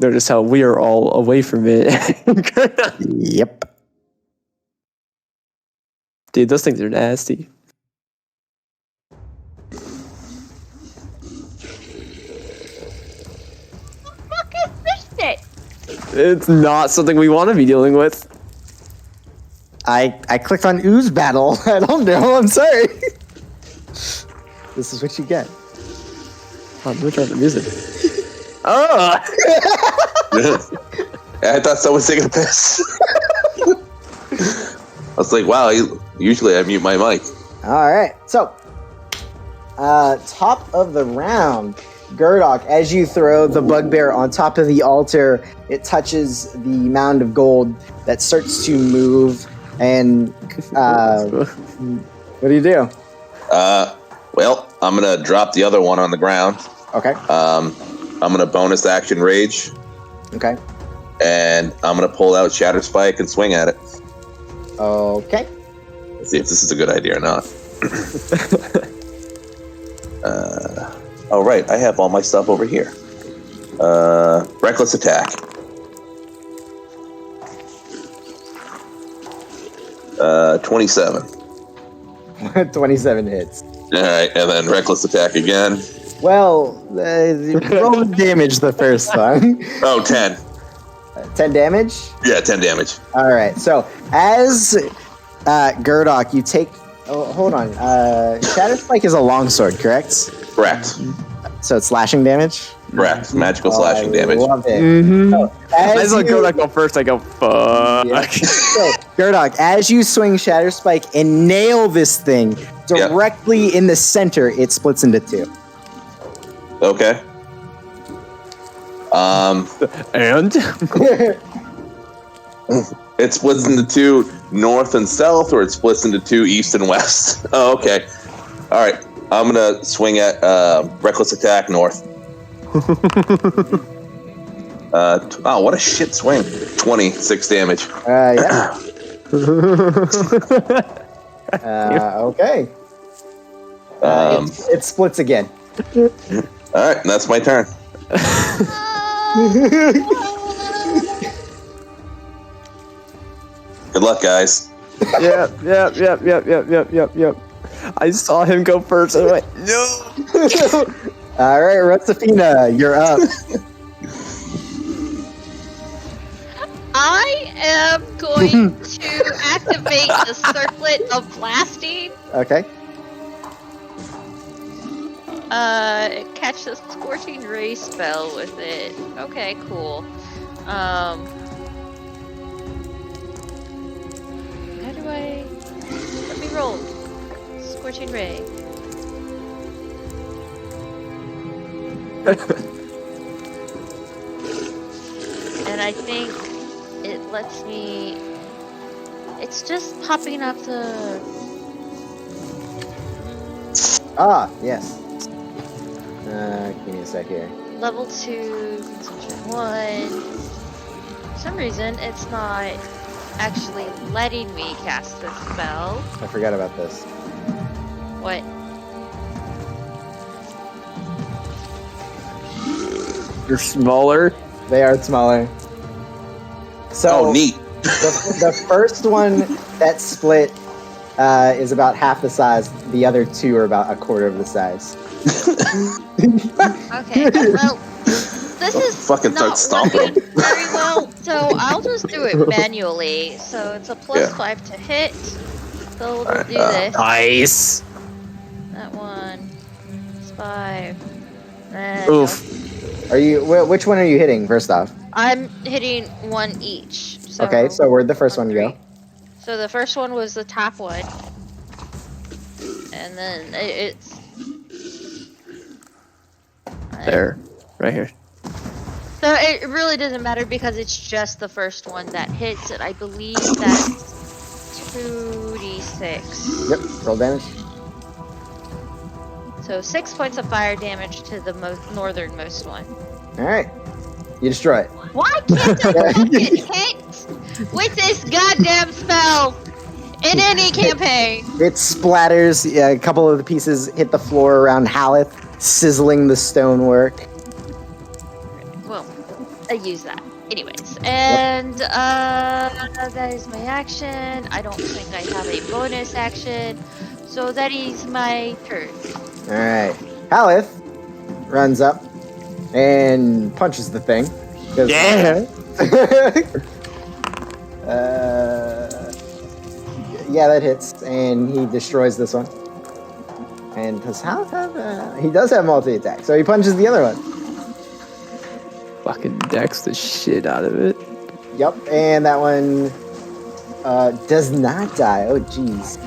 Notice how we are all away from it. Yep. Dude, those things are nasty. It's not something we want to be dealing with. I clicked on ooze battle. I don't know. I'm sorry. This is what you get. I'm gonna turn the music. Oh! I thought someone was taking a piss. I was like, wow, usually I mute my mic. All right. So, top of the round, Gerdok, as you throw the bugbear on top of the altar, it touches the mound of gold that starts to move. And what do you do? Well, I'm gonna drop the other one on the ground. Okay. I'm gonna bonus action rage. Okay. And I'm gonna pull out Shatter Spike and swing at it. Okay. Let's see if this is a good idea or not. Oh, right. I have all my stuff over here. Reckless attack. 27. 27 hits. All right, and then reckless attack again. Well, roll the damage the first time. Oh, 10. 10 damage? Yeah, 10 damage. All right. So as Gurdok, you take. Oh, hold on. Shadow Spike is a longsword, correct? Correct. So it's slashing damage. Correct. Magical slashing damage. Love it. Mm-hmm. So, I just let Gurdok go first. I go, fuck. Yeah. So, Gurdok, as you swing Shatter Spike and nail this thing directly in the center, it splits into two. Okay. And? It splits into two north and south, or it splits into two east and west? Oh, okay. All right. I'm going to swing at reckless attack north. Oh, what a shit swing. 26 damage. Yeah. Okay. It splits again. All right, that's my turn. Good luck, guys. Yep. I saw him go first. And I went, no. All right, Rosefina, you're up. I am going to activate the circlet of blasting. Okay. Catch the scorching ray spell with it. Okay, cool. How do I... Let me roll. Scorching ray. And I think it lets me... It's just popping up the... Ah, yes. Give me a sec here. Level 2, consumption 1. For some reason, it's not actually letting me cast this spell. I forgot about this. What? You're smaller. They are smaller. So Oh, neat. the first one that split is about half the size. The other two are about a quarter of the size. Okay, well, this is Fucking not start stomping. working very well, so I'll just do it manually. So it's a +5 to hit. So we'll do this. Nice. That one. It's 5. And Oof. Are you? Which one are you hitting? First off. I'm hitting one each. So Okay, so where'd the first one go? So the first one was the top one. And then it's... There. Right here. So it really doesn't matter because it's just the first one that hits, and I believe that's 2d6. Yep. Roll damage. So 6 points of fire damage to the northernmost one. All right. You destroy it. Why can't I fucking hit with this goddamn spell in any campaign? It splatters. A couple of the pieces hit the floor around Haleth, sizzling the stonework. Well, I use that. Anyways, and that is my action. I don't think I have a bonus action, so that is my turn. All right. Haleth runs up and punches the thing. Yeah. Yeah, that hits, and he destroys this one. And does Haleth have? He does have multi-attack, so he punches the other one. Fucking decks the shit out of it. Yep, and that one does not die. Oh, jeez.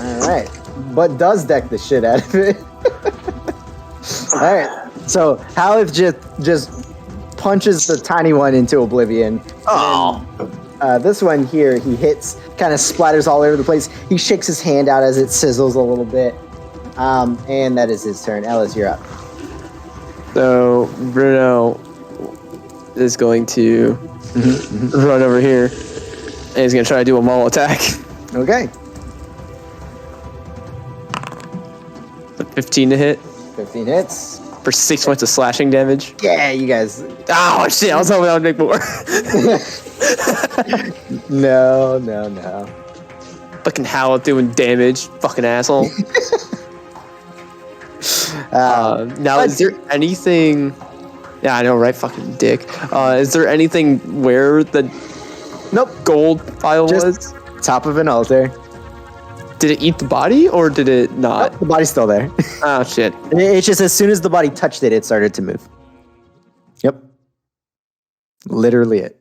All right, but does deck the shit out of it. All right, so Haleth just punches the tiny one into oblivion. Oh. This one here, he hits, kind of splatters all over the place. He shakes his hand out as it sizzles a little bit. And that is his turn. Ellis, you're up. So Bruno is going to run over here, and he's going to try to do a maul attack. Okay. 15 to hit 15 hits. for 6 points of slashing damage. Yeah, you guys. Oh shit! I was hoping that would make more. No. Fucking Howl doing damage. Fucking asshole. Now, is there anything? Yeah, I know, right? Fucking dick. Is there anything where the gold pile Just was? top of an altar. Did it eat the body or did it not? Oh, the body's still there. Oh shit! It's just as soon as the body touched it, it started to move. Yep. Literally it.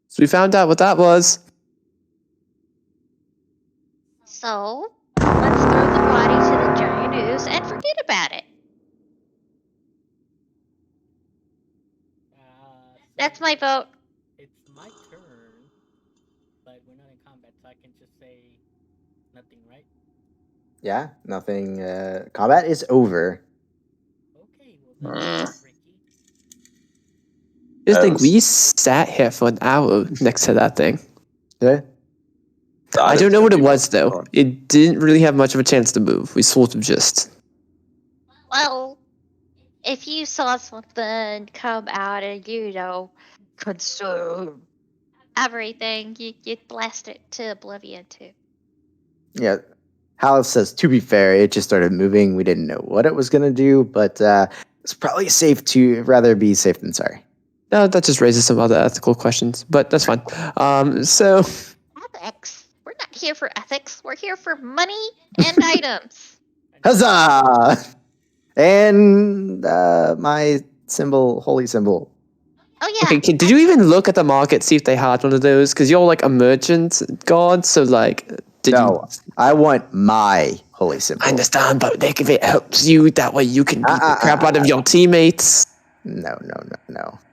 So we found out what that was. So, let's throw the body to the giant ooze and forget about it. That's my vote. It's my turn, but we're not in combat, so I can just say nothing, right? Yeah, nothing. Combat is over. Okay, well, that's Ricky. Just think we sat here for an hour next to that thing. Yeah. I don't know what it was though. It didn't really have much of a chance to move. We sort of just. Well, if you saw something come out and, consume everything, you'd blast it to oblivion too. Yeah. Halif says, to be fair, it just started moving. We didn't know what it was going to do, but it's probably safe to rather be safe than sorry. No, that just raises some other ethical questions, but that's fine. So. Ethics? We're not here for ethics. We're here for money and items. Huzzah! And my symbol, holy symbol. Oh yeah. Okay, did you even look at the market, see if they had one of those? Because you're like a merchant god, so like, No, I want my holy symbol. I understand, but like, if it helps you, that way you can beat the crap out of your teammates. No.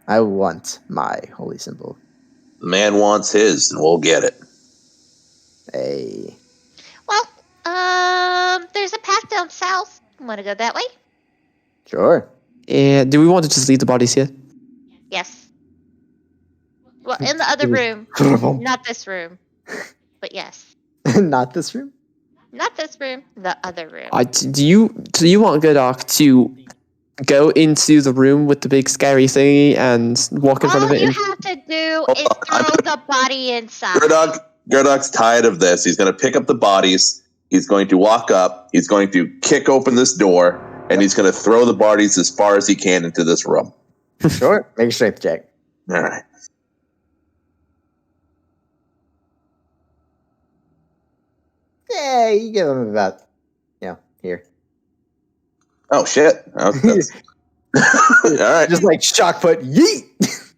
I want my holy symbol. The man wants his, and we'll get it. Hey. Well, there's a path down south. Want to go that way? Sure. And do we want to just leave the bodies here? Yes. Well, in the other room. Not this room. But yes. Not this room? Not this room. The other room. Do you want Godak to go into the room with the big scary thingy and walk in front of it? All you have to do is throw the body inside. Gerdok's tired of this. He's going to pick up the bodies. He's going to walk up. He's going to kick open this door, and he's going to throw the bodies as far as he can into this room. Sure. Make a strength check. All right. Yeah, you give him about, here. Oh, shit. All right. Just like shock put, yeet!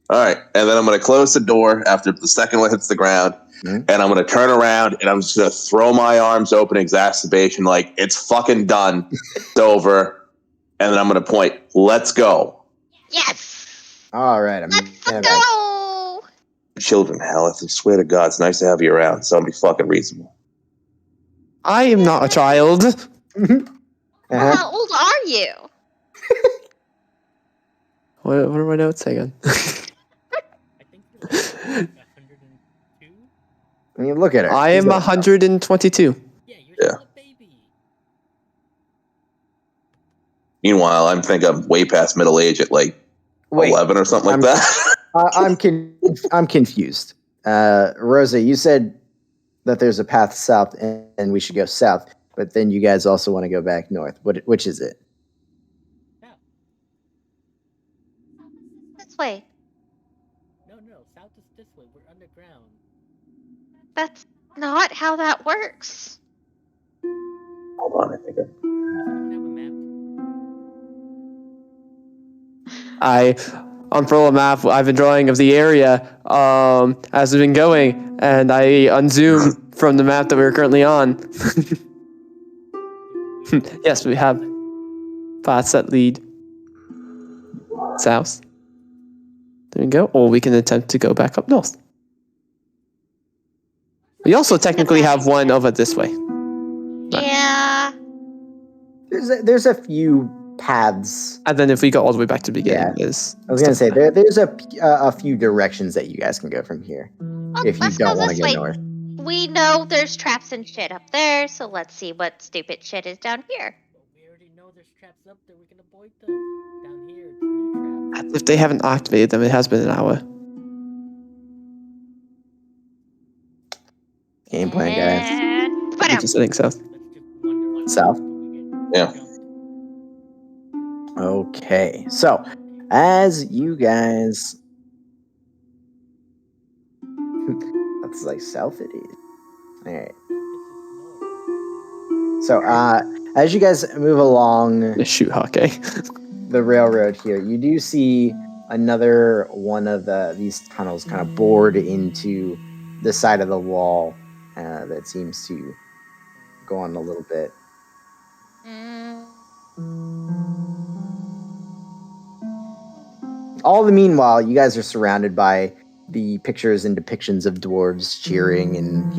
All right. And then I'm going to close the door after the second one hits the ground. Mm-hmm. And I'm going to turn around and I'm just going to throw my arms open, exacerbation, like it's fucking done. It's over. And then I'm going to point, let's go. Yes. All right. Let's go. Children, Halith, I swear to God, it's nice to have you around. Somebody fucking reasonable. I am not a child. How old are you? What are my notes again? I think you're like 102. I mean, look at her. I am 122. Yeah, you're still a baby. Meanwhile, I think I'm way past middle age at like 11 or something like that. I'm confused. Rosa, you said that there's a path south and we should go south, but then you guys also want to go back north. Which is it? This way. No, south is this way. We're underground. That's not how that works. Hold on, I think. Does anyone have a map? I unfurl a map I've been drawing of the area as we've been going, and I unzoom from the map that we're currently on. Yes, we have paths that lead south. There we go. Or we can attempt to go back up north. We also technically have one over this way. Yeah. There's a few paths. And then if we go all the way back to the beginning, I was going to say, there's a few directions that you guys can go from here. Well, if you don't want to go way. north. we know there's traps and shit up there, so let's see what stupid shit is down here. But we already know there's traps up there. We can avoid them. Down here, it's new traps. If they haven't activated them, it has been an hour. Game plan, guys. And I'm just heading south. Let's just wander South? until we get Yeah. Okay, so as you guys, that's like south it is. All right. So as you guys move along Shoot Hawkeye. the railroad here, you do see another one of these tunnels kind of bored into the side of the wall that seems to go on a little bit. All the meanwhile, you guys are surrounded by the pictures and depictions of dwarves cheering and,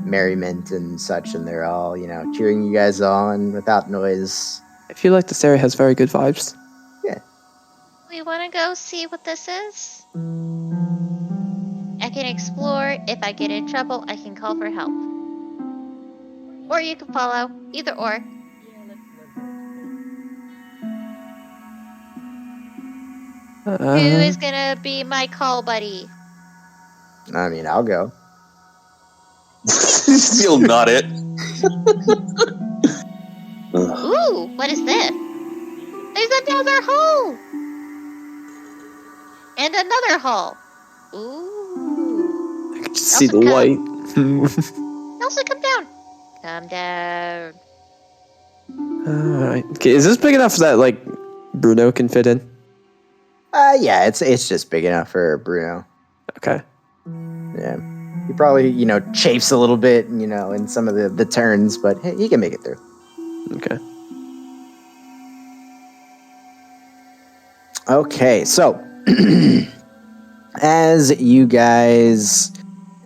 merriment and such, and they're all, cheering you guys on without noise. I feel like this area has very good vibes. we want to go see what this is. I can explore. If I get in trouble, I can call for help. Or you can follow. Either or. Yeah, let's Who is gonna be my call buddy? I mean, I'll go. You'll nut it. Ooh, what is this? There's another hole! And another hole. Ooh. I can just see the Nelson, light. Nelson, come down. Come down. Alright. Okay, is this big enough that, Bruno can fit in? Yeah, it's just big enough for Bruno. Okay. Yeah. He probably, chafes a little bit, in some of the turns, but hey, he can make it through. Okay. Okay, so as you guys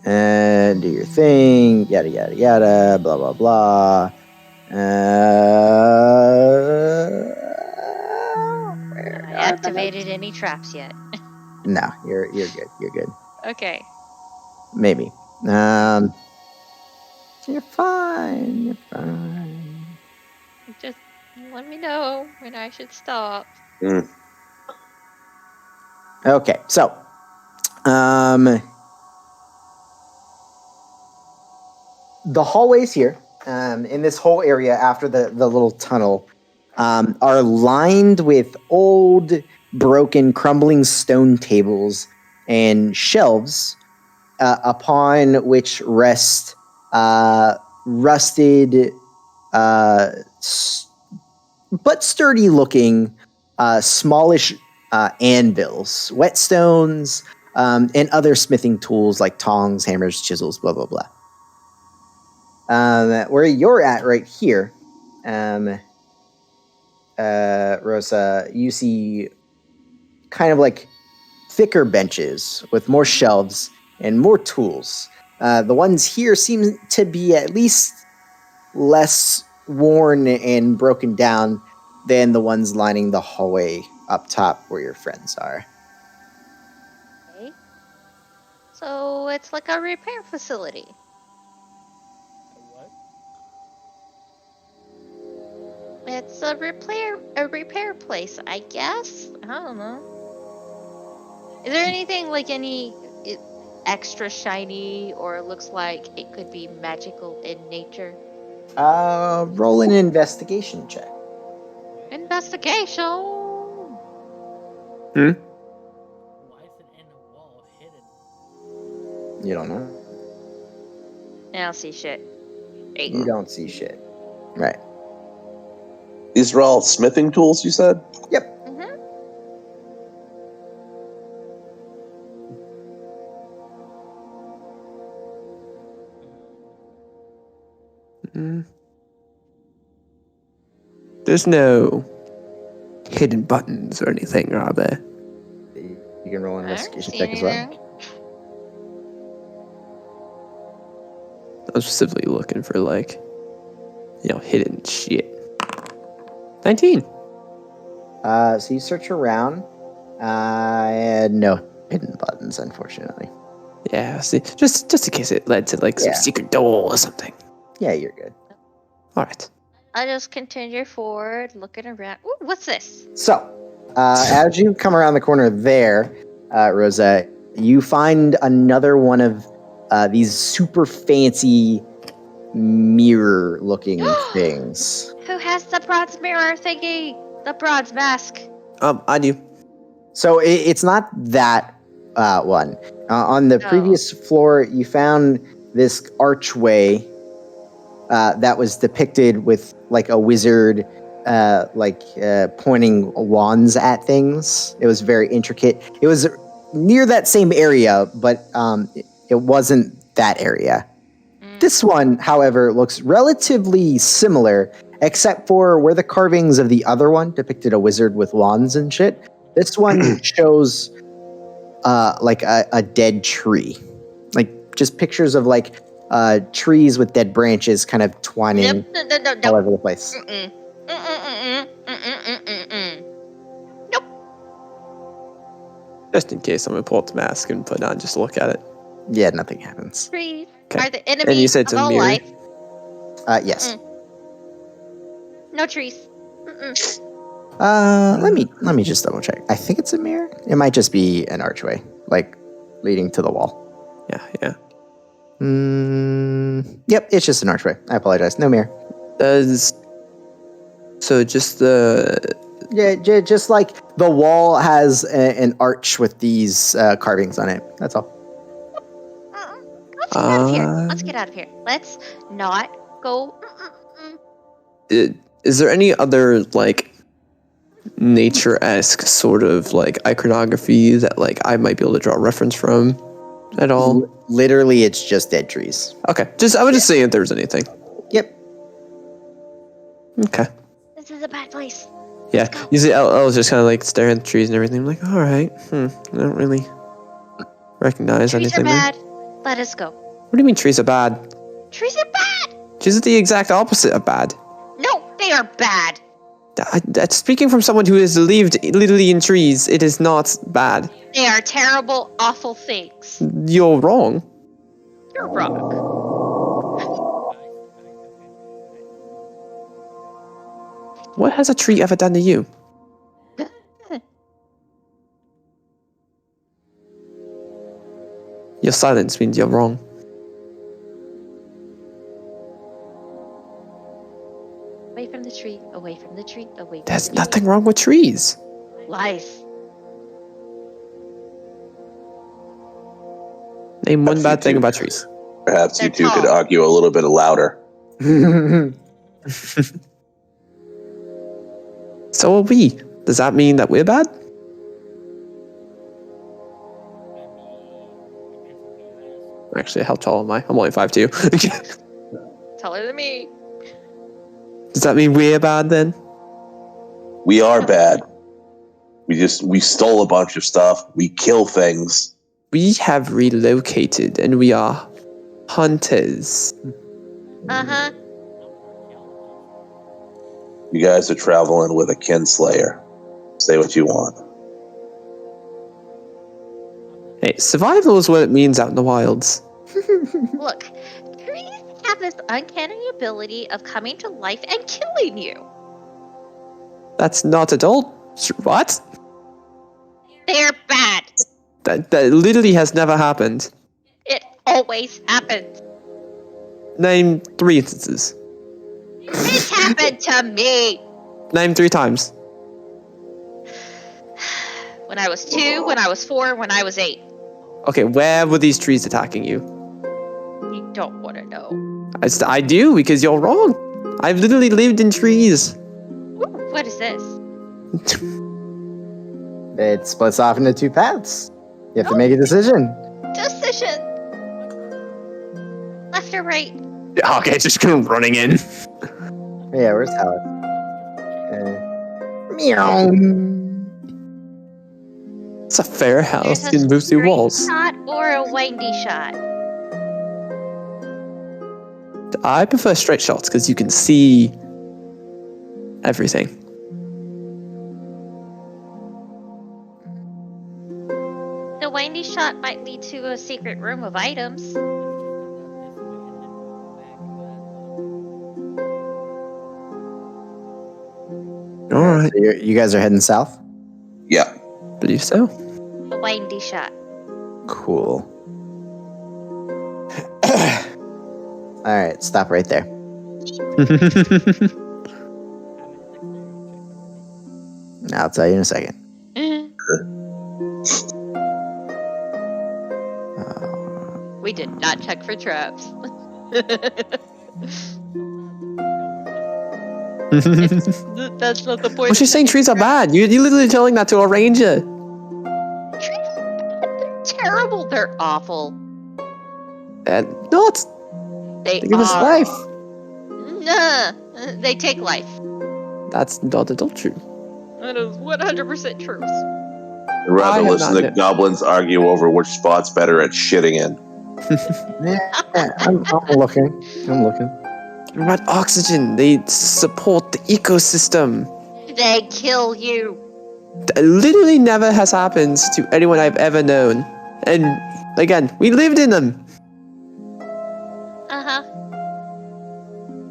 do your thing, yada yada yada, blah blah blah. Have I activated any traps yet? No, you're good. You're good. Okay. Maybe. You're fine. You're fine. Just let me know when I should stop. Okay, so the hallways here, in this whole area after the little tunnel, are lined with old, broken, crumbling stone tables and shelves upon which rest rusted but sturdy-looking smallish anvils, whetstones, and other smithing tools like tongs, hammers, chisels, blah, blah, blah. Where you're at right here, Rosa, you see kind of like thicker benches with more shelves and more tools. The ones here seem to be at least less worn and broken down than the ones lining the hallway up top where your friends are. Okay. So it's like a repair facility. What? It's a repair place, I guess. I don't know. Is there anything extra shiny or looks like it could be magical in nature? Roll an investigation check. Investigation. Why is it in a wall hidden? You don't know. I don't see shit. 8. You don't see shit. Right. These are all smithing tools, you said? Yep. There's no hidden buttons or anything, are there? You can roll an I don't investigation see check as well. anything. I'm specifically looking for hidden shit. 19. So you search around. And no hidden buttons, unfortunately. Yeah, see, just in case it led to like some Yeah. secret door or something. Yeah, you're good. All right. I just continue forward, looking around. Ooh, what's this? So, as you come around the corner there, Rosa, you find another one of these super fancy mirror-looking things. Who has the bronze mirror thingy? The bronze mask. I do. So it's not that one. On the previous floor, you found this archway that was depicted with like a wizard, pointing wands at things. It was very intricate. It was near that same area, but it wasn't that area. This one, however, looks relatively similar, except for where the carvings of the other one depicted a wizard with wands and shit. This one shows like a dead tree. Like just pictures of like trees with dead branches kind of twining all over the place. Nope. Just in case, I'm gonna pull up the mask and put it on just to look at it. Yeah, nothing happens. Trees Okay. are the And you enemies said it's of a all mirror? life. Yes. No trees. Let me just double check. I think it's a mirror. It might just be an archway, like leading to the wall. Yeah. Yep, it's just an archway. I apologize. No mirror. So just the Yeah, just like the wall has an arch with these carvings on it. That's all. Let's get out of here. Let's get out of here. Let's not go. is there any other like nature-esque sort of like iconography that like I might be able to draw a reference from at all? Literally, it's just dead trees. Okay, I was just saying if there's anything. Yep. Okay. This is a bad place. Yeah, you see, I was just kind of like staring at the trees and everything. I'm like, all right, I don't really recognize Trees are anything. bad. Let us go. What do you mean trees are bad? Trees are bad. Trees are the exact opposite of bad. No, they are bad. Speaking from someone who has lived literally in trees, it is not bad. They are terrible, awful things. You're wrong. You're wrong. What has a tree ever done to you? Your silence means you're wrong. Away from the tree, away from the tree, away from There's the nothing wrong with trees. tree. Lies. Name one That's bad thing YouTube. about trees. Perhaps They're you two could tall. argue a little bit louder. So are we. Does that mean that we're bad? Actually, how tall am I? I'm only 5'2". Taller than me. Does that mean we're bad then? We are bad. We stole a bunch of stuff. We kill things. We have relocated and we are hunters. Uh-huh. You guys are traveling with a kinslayer. Say what you want. Hey, survival is what it means out in the wilds. Look, trees have this uncanny ability of coming to life and killing you. That's not at all. What? They're bad. That literally has never happened. It always happens. Name 3 instances. It happened to me. Name 3 times. When I was 2, when I was 4, when I was 8. Okay, where were these trees attacking you? You don't want to know. I do, because you're wrong. I've literally lived in trees. Ooh, what is this? It splits off into 2 paths. You have to make a decision. Decision. Left or right? Okay, just kind of running in. Yeah, where's Howard? Meow. It's a fair house. There's You can move through straight walls. shot or a windy shot. I prefer straight shots because you can see everything. The windy shot thought might lead to a secret room of items. All right. So you guys are heading south? Yeah. Believe so. A windy shot. Cool. All right, stop right there. I'll tell you in a second. We did not check for traps. That's not the point. Well, she's saying trees are bad. You're literally telling that to a ranger. Terrible. They're awful. Not. They They give us are. life. Nah, they take life. That's not at all true. That is 100% truth. I'd I rather have listen not to kn- goblins argue over which spot's better at shitting in. I'm looking. I'm looking. Red oxygen. They support the ecosystem. They kill you. That literally never has happened to anyone I've ever known. And again, we lived in them. Uh-huh.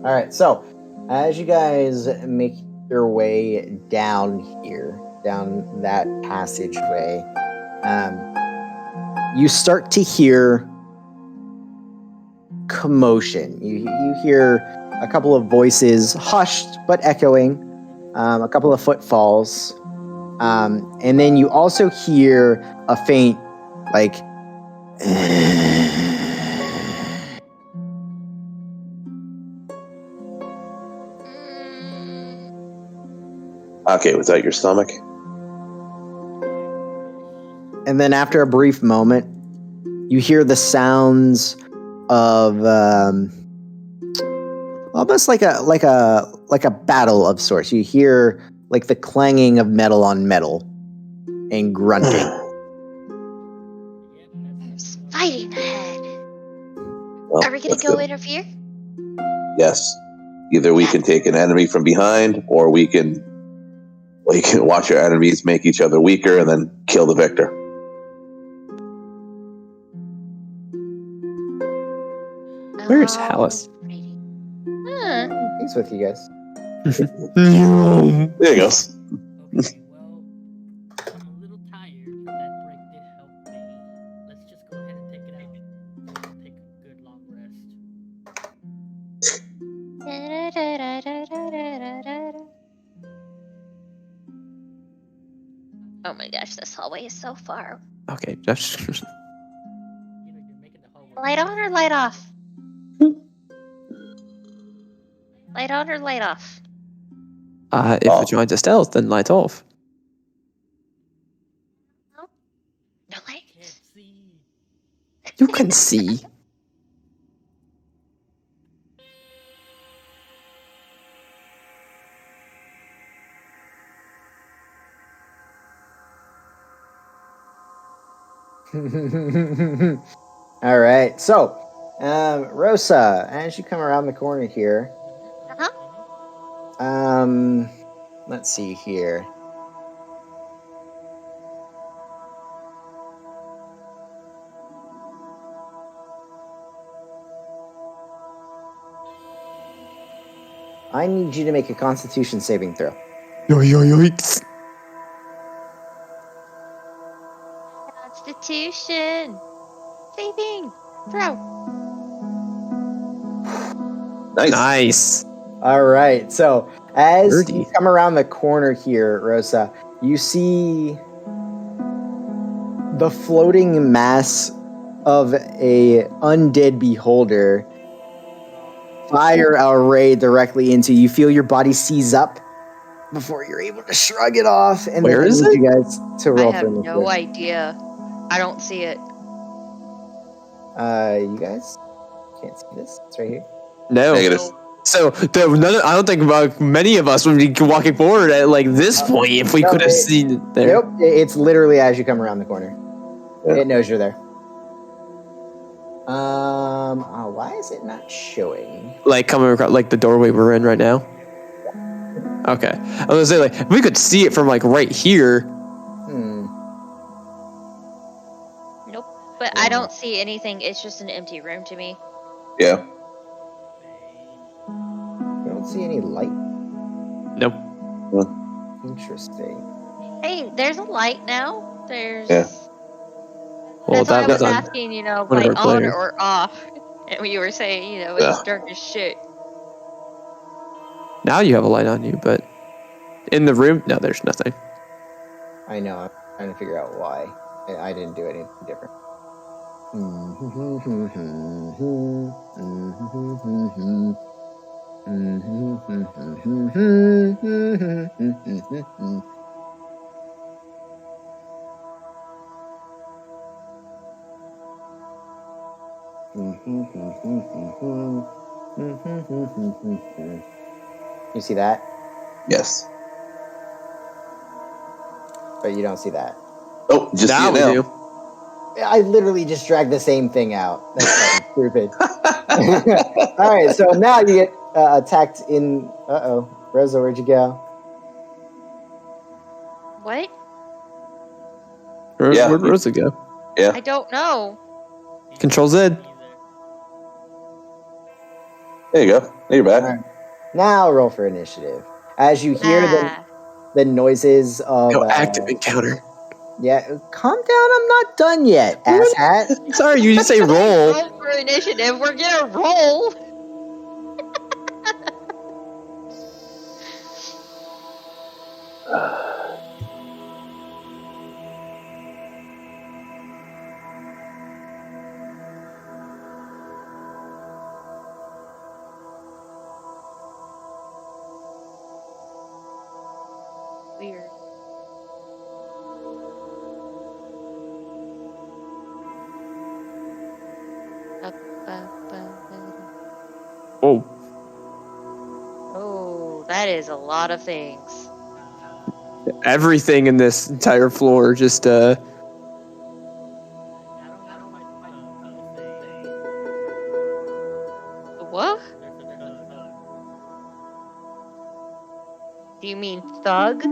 All right, so as you guys make your way down here, down that passageway, you start to hear commotion. You hear a couple of voices, hushed but echoing, a couple of footfalls, and then you also hear a faint, like, Okay, was that your stomach? and then after a brief moment, you hear the sounds of almost like a battle of sorts. You hear like the clanging of metal on metal and grunting. There's fighting ahead. Well, Are we gonna let's go interfere? Yes. Either we can take an enemy from behind, or we can watch our enemies make each other weaker and then kill the victor. Where is Hallis? Huh. He's with you guys. There you go. Okay, well, I'm a little tired, but that break did help me. Let's just go ahead and take it out. Take a good long rest. Oh my gosh, this hallway is so far. Okay, just You know, you're making the whole world. Light on or light off? Light on or light off? if we're trying to stealth, then light off. No light? Can't see. You can see. All right, so Rosa, as you come around the corner here, let's see here. I need you to make a Constitution saving throw. Yoikes. Constitution. Saving. Throw. Nice. All right, so as Birdie. you come around the corner here, Rosa, you see the floating mass of a undead beholder fire a ray directly into you. Feel your body seize up before you're able to shrug it off. And Where then is I need it? you guys to I roll have for no initiative. idea. I don't see it. You guys can't see this. It's right here. No. Negative. So I don't think many of us would be walking forward at like this point if we no, could have seen it there. Nope, it's literally as you come around the corner. Yeah. It knows you're there. Why is it not showing? Like coming across like the doorway we're in right now. Okay, I was gonna say like if we could see it from like right here. Hmm. Nope. But I don't see anything. It's just an empty room to me. Yeah. I don't see any light. Nope. Interesting. Hey, there's a light now. There's. Yeah. Well, That's why I that was was on asking, one of light our on players. or off. And you were saying, it's Yeah. dark as shit. Now you have a light on you, but in the room, no, there's nothing. I know. I'm trying to figure out why. I didn't do anything different. You see that? Yes. But you don't see that. Oh, just Now see we it now. do. I literally just dragged the same thing out. That's fucking stupid. All right, so now you get attacked in. Rosa, where'd you go? What? Where'd Yeah. Rosa go? Yeah. I don't know. Control Z. There you go. Now you're back. All right. Now roll for initiative. As you hear the noises of. Go active encounter. Yeah, calm down. I'm not done yet, asshat. Sorry, you just say roll. Roll for initiative. We're gonna roll. Weird. Oh, Oh, that is a lot of things. everything in this entire floor just What? Do you mean thug?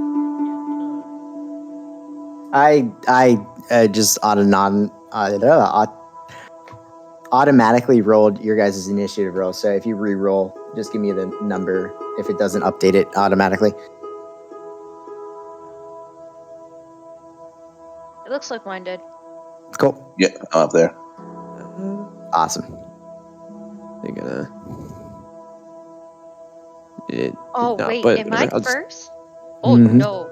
I just automatically rolled your guys' initiative roll. So if you re-roll, just give me the number if it doesn't update it automatically. It looks like mine did. Cool. Yeah, I'm up there. Awesome. You're gonna. Oh, no, wait, but am I I'll just- first? Oh, Mhm. no.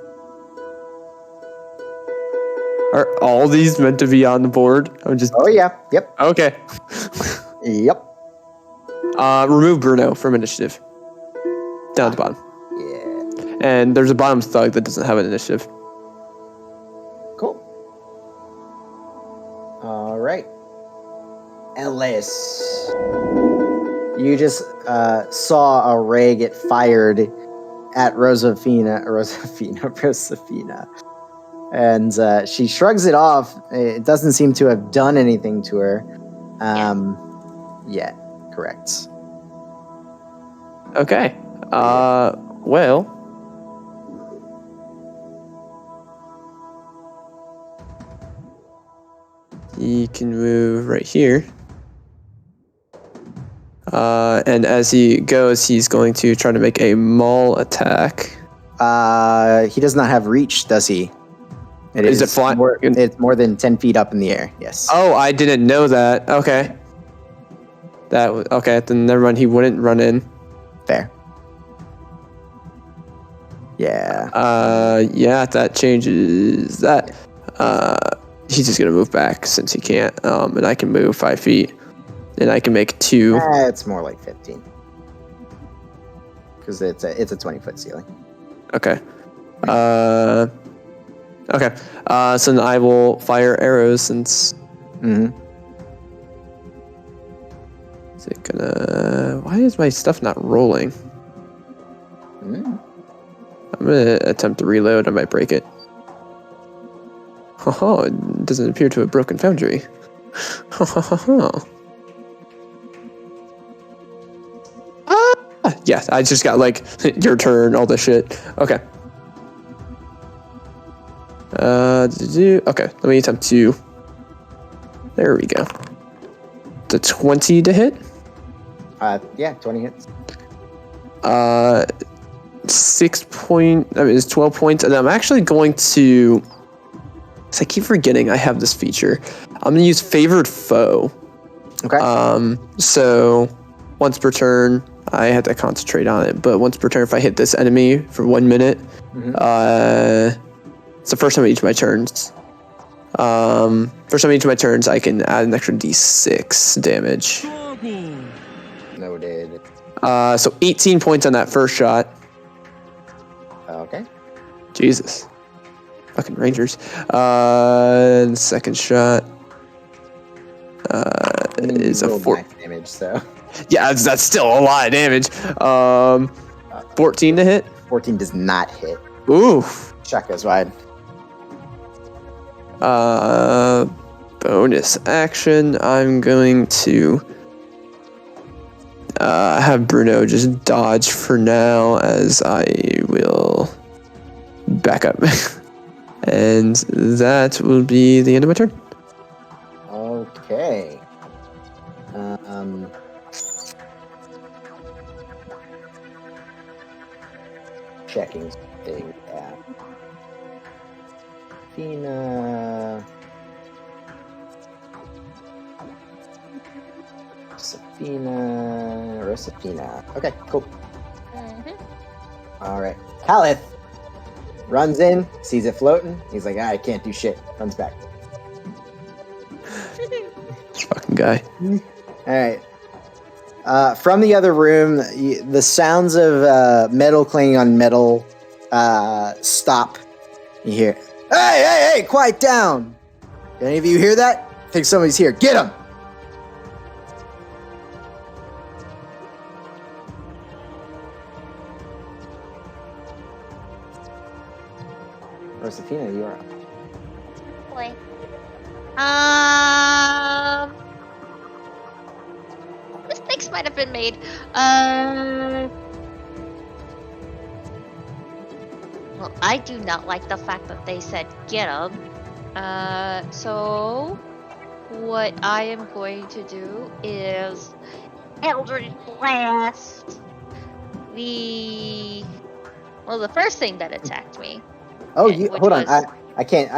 Are all these meant to be on the board? I'm just. Oh yeah. Yep. Okay. Yep. Remove Bruno from initiative. Down at the bottom. Yeah. And there's a bottom thug that doesn't have an initiative. Cool. All right. Ellis, you just saw a ray get fired at Rosafina, and she shrugs it off. It doesn't seem to have done anything to her. Yet, correct. Okay. Well. He can move right here. And as he goes, he's going to try to make a maul attack. He does not have reach, does he? Is it flying? It's more than 10 feet up in the air. Yes. Oh, I didn't know that. Okay. Okay. Then never mind. He wouldn't run in. Fair. Yeah. Yeah. That changes that. He's just gonna move back since he can't. And I can move 5 feet, and I can make 2. It's more like 15 because it's a 20-foot ceiling. Okay. Okay. So then I will fire arrows since. Mm-hmm. Is it gonna? Why is my stuff not rolling? Mm. I'm gonna attempt to reload. I might break it. Oh, it doesn't appear to have broken Foundry. Yeah, I just got like your turn, all this shit. Okay. Okay, let me attempt to There we go. The 20 to hit. Yeah, 20 hits. 6 point. I mean, it's 12 points, and I'm actually going to. I keep forgetting I have this feature. I'm gonna use favored foe. Okay. So once per turn, I had to concentrate on it. But once per turn, if I hit this enemy for 1 minute, it's the first time each of my turns. First time each of my turns, I can add an extra d6 damage. Noted. So 18 points on that first shot. Okay. Jesus. Fucking Rangers. Second shot is a 4 damage, so. Yeah, that's still a lot of damage. 14 to hit. 14 does not hit. Oof. Shot goes wide. Bonus action. I'm going to have Bruno just dodge for now, as I will back up. And that will be the end of my turn. Okay. Checking thing. Yeah. Rosafina. Okay, cool. All right. Calith runs in, sees it floating. He's like, I can't do shit. Runs back. This fucking guy. All right. From the other room, the sounds of metal clanging on metal stop. You hear, hey, quiet down. Did any of you hear that? I think somebody's here. Get him! Rosafina, you are up. Boy. Mistakes might have been made. Well, I do not like the fact that they said get 'em. So what I am going to do is Eldritch Blast the first thing that attacked me. Oh, hold on. I can't.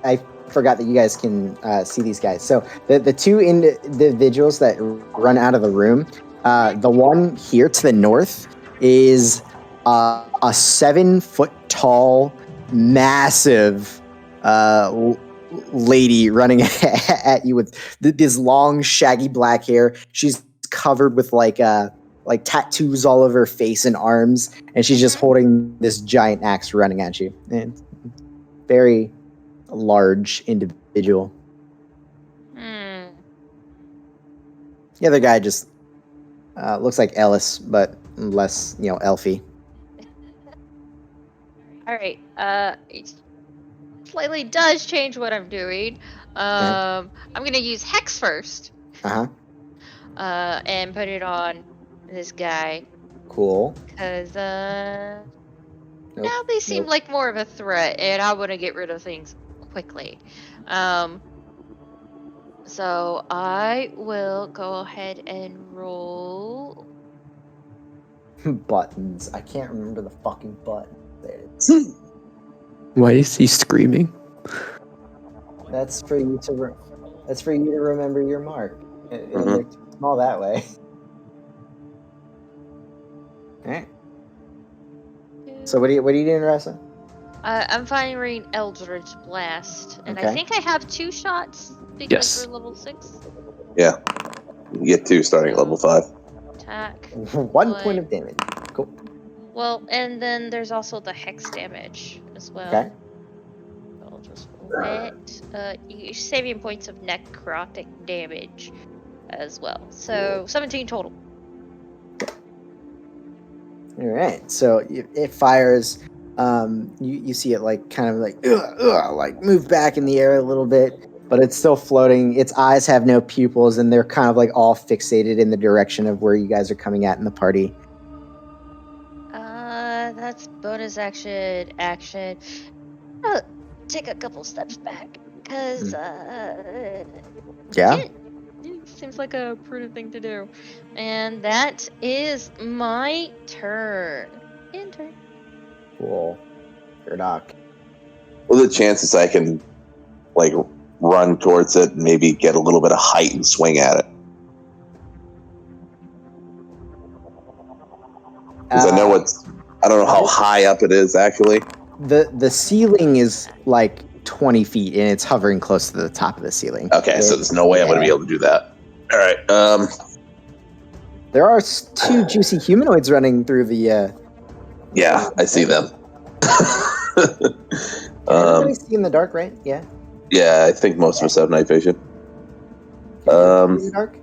I forgot that you guys can see these guys. So the two individuals that run out of the room, the one here to the north is a 7 foot tall, massive lady running at you with this long, shaggy black hair. She's covered with like tattoos all over her face and arms, and she's just holding this giant axe running at you. And very large individual. The other guy just looks like Ellis, but less, elfy. All right. It slightly does change what I'm doing. I'm gonna use Hex first. And put it on this guy. Cool. Because now they seem like more of a threat, and I want to get rid of things quickly. So I will go ahead and roll. Buttons. I can't remember the fucking button. Why is he screaming? That's for you to remember your mark. They're too small that way. All right. So what are you doing, Ressa? I'm firing Eldritch Blast, and Okay. I think I have 2 shots because we're level 6. Yeah, you get 2 starting at level 5. Attack. 1 point of damage. Cool. Well, and then there's also the hex damage as well. Okay. I'll just roll it. You're saving points of necrotic damage as well. So 17 total. All right. So it fires. You see it like kind of like move back in the air a little bit, but it's still floating. Its eyes have no pupils, and they're kind of like all fixated in the direction of where you guys are coming at in the party. That's bonus action. Take a couple steps back. Because, Yeah. it seems like a prudent thing to do. And that is my turn. Turn. Cool. Gurdok. What are the chances I can, like, run towards it and maybe get a little bit of height and swing at it? Because I know I don't know how high up it is, actually. The ceiling is like 20 feet, and it's hovering close to the top of the ceiling. Okay, so there's no way I'm going to be able to do that. All right. There are two juicy humanoids running through the... Yeah, I see them. Everybody see in the dark, right? Yeah. Yeah, I think most of us have night vision. In the dark?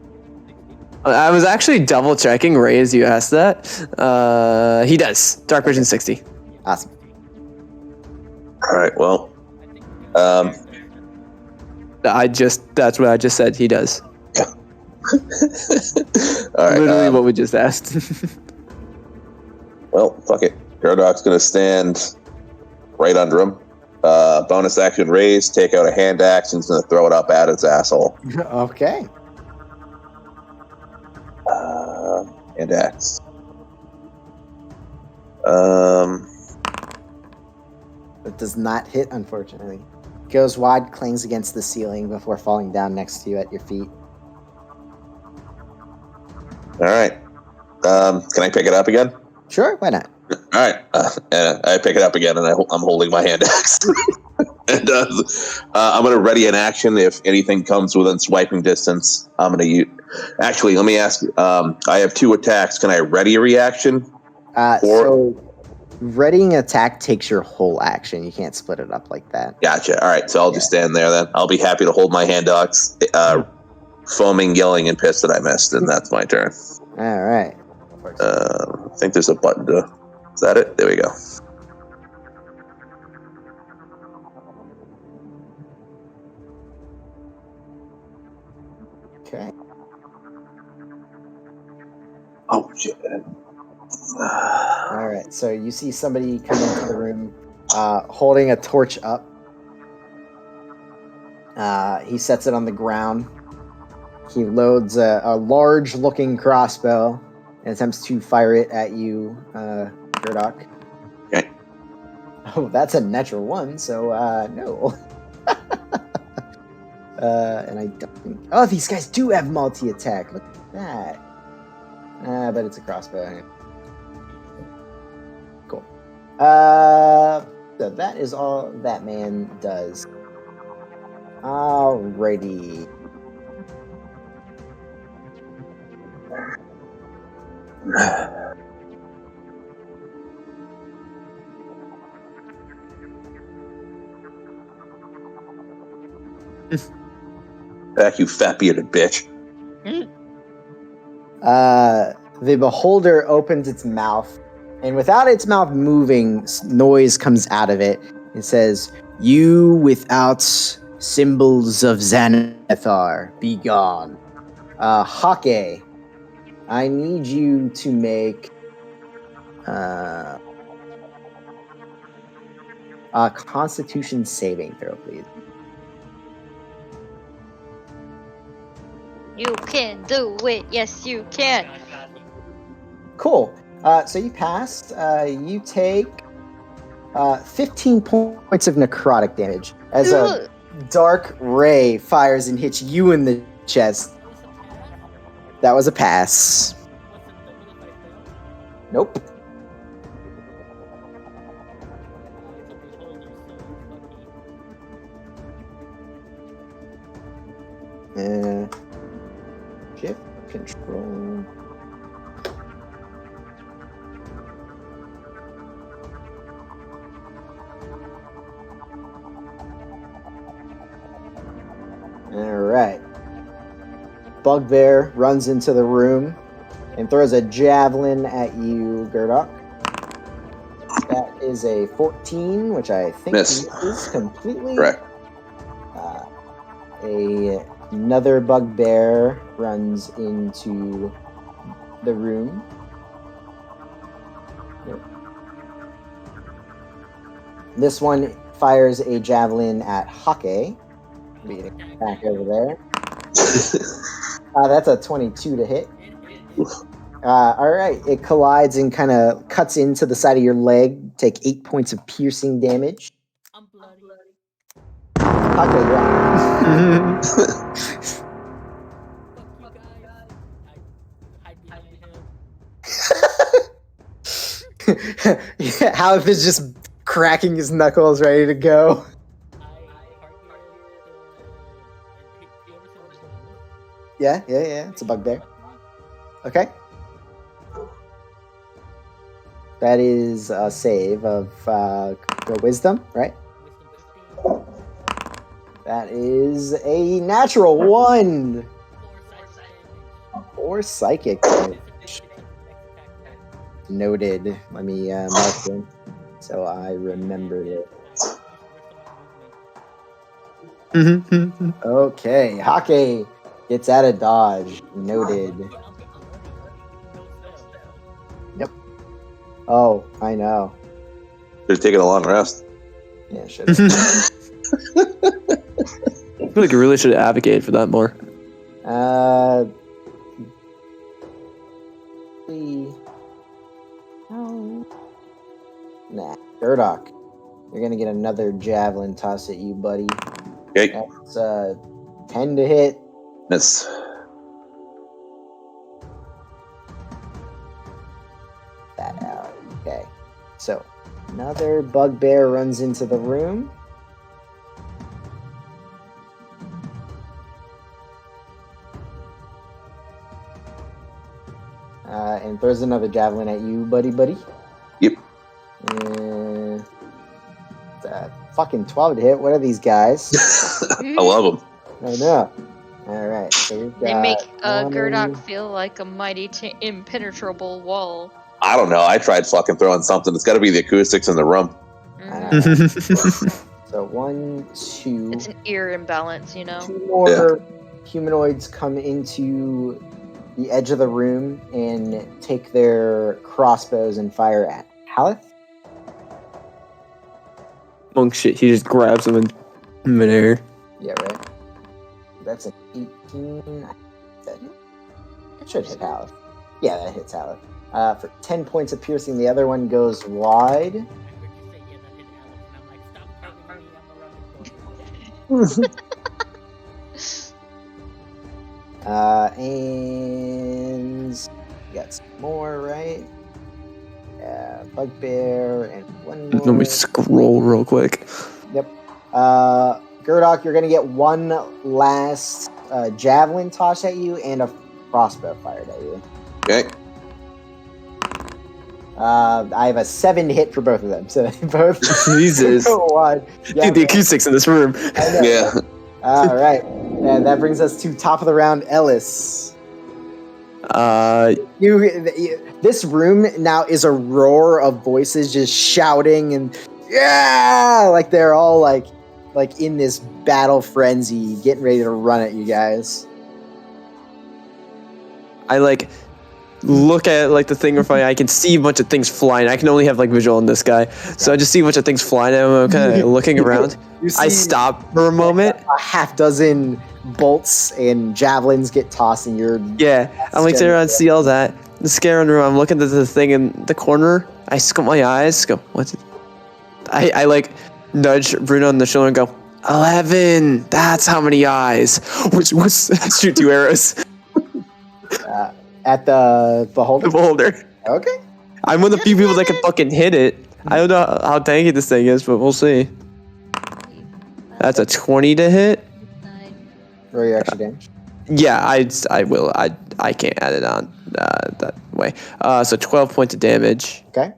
I was actually double checking, Ray, as you asked that. He does. Dark vision 60. Awesome. All right, well. That's what I just said. He does. All right. Literally what we just asked. Well, fuck it. Gurdok's going to stand right under him. Bonus action raise, take out a hand axe, and he's going to throw it up at its asshole. Okay. Hand axe. It does not hit, unfortunately. Goes wide, clings against the ceiling before falling down next to you at your feet. All right. Can I pick it up again? Sure, why not? All right. And I pick it up again, and I'm holding my hand axe. And I'm going to ready an action if anything comes within swiping distance. I'm going to use... Actually, let me ask you. I have 2 attacks. Can I ready a reaction? So readying attack takes your whole action. You can't split it up like that. Gotcha. All right, so I'll just stand there then. I'll be happy to hold my hand axe, foaming, yelling, and pissed that I missed, and that's my turn. All right. I think there's a button to... Is that it? There we go. Okay. Oh, shit. All right, so you see somebody come into the room holding a torch up. He sets it on the ground. He loads a large-looking crossbow and attempts to fire it at you, Gurdok. Okay. Oh, that's a natural 1, so no. And I don't think... Oh, these guys do have multi-attack. Look at that. But it's a crossbow. Cool. So that is all that man does. Alrighty. Back, you fat bearded bitch. The beholder opens its mouth, and without its mouth moving, noise comes out of it. It says, "You without symbols of Xanathar, be gone." Hake, I need you to make a Constitution saving throw, please. You can do it. Yes, you can. Cool. So you passed. You take 15 points of necrotic damage as a dark ray fires and hits you in the chest. That was a pass. Nope. Shift control. All right. Bugbear runs into the room and throws a javelin at you, Gurdok. That is a 14, which I think is completely. Correct. Another bugbear runs into the room. Yep. This one fires a javelin at Hake. Beating back over there. That's a 22 to hit. All right, it collides and kind of cuts into the side of your leg. Take 8 points of piercing damage. I'm bloody. Okay, yeah. Fuck you guys. I hide behind him. Yeah, Halif is just cracking his knuckles, ready to go. I target the whoever's in the room. Yeah. It's a bugbear. Okay. That is a save of wisdom, right? Wisdom 15. That is a natural 1 4 psychic damage. or psychic damage. Disadvantage on the next attack. Noted. Let me mark them so I remembered it. Okay, Hake gets out of dodge. Noted. Yep. Oh, I know. Just taking a long rest. Yeah, should I feel like you really should advocate for that more. Nah, Gurdok, you're gonna get another javelin toss at you, buddy. Okay. That's 10 to hit. Miss. That out. Okay. So another bugbear runs into the room. And throws another javelin at you, buddy. Yep. And fucking 12 to hit. What are these guys? I love them. I know. All right. So we've They got make one- Gurdok feel like a mighty impenetrable wall. I don't know. I tried fucking throwing something. It's got to be the acoustics in the room. Mhm. So 1, 2. It's an ear imbalance, you know? 2 more humanoids come into the edge of the room and take their crossbows and fire at Halith. Monk shit, he just grabs him in midair. Yeah, right. That's an 18. That should hit Halith. Yeah, that hits Halith. For 10 points of piercing, the other one goes wide. I heard you say, yeah, that hit Alex, and I'm like, stop targeting me, I'm around the corner. And we got some more, right? Bugbear and one more. Let me scroll real quick. Yep. Gurdok, you're gonna get one last javelin toss at you and a crossbow fired at you. Okay. I have a 7 hit for both of them, so they both Jesus. go wide. Yeah, Dude, the acoustics in this room. I know. Yeah. All right, and that brings us to top of the round, Ellis. This room now is a roar of voices just shouting and yeah, like they're all like in this battle frenzy, getting ready to run at you guys. I look at the thing if I can see a bunch of things flying. I can only have visual on this guy, so I just see a bunch of things flying at him. I'm kind of looking around. I stop for a moment. A half dozen bolts and javelins get tossed, and you're I'm sitting around, see all that. The scaring room. I'm looking at the thing in the corner. I squint my eyes. Go, what's it? I nudge Bruno on the shoulder and go, 11. That's how many eyes. Which shoot 2 arrows. at the beholder. The beholder. Okay. I'm one of the few people that can fucking hit it. I don't know how tanky this thing is, but we'll see. That's a 20 to hit. Roll your extra damage. Yeah, I will. I can't add it on that way. So 12 points of damage. Okay.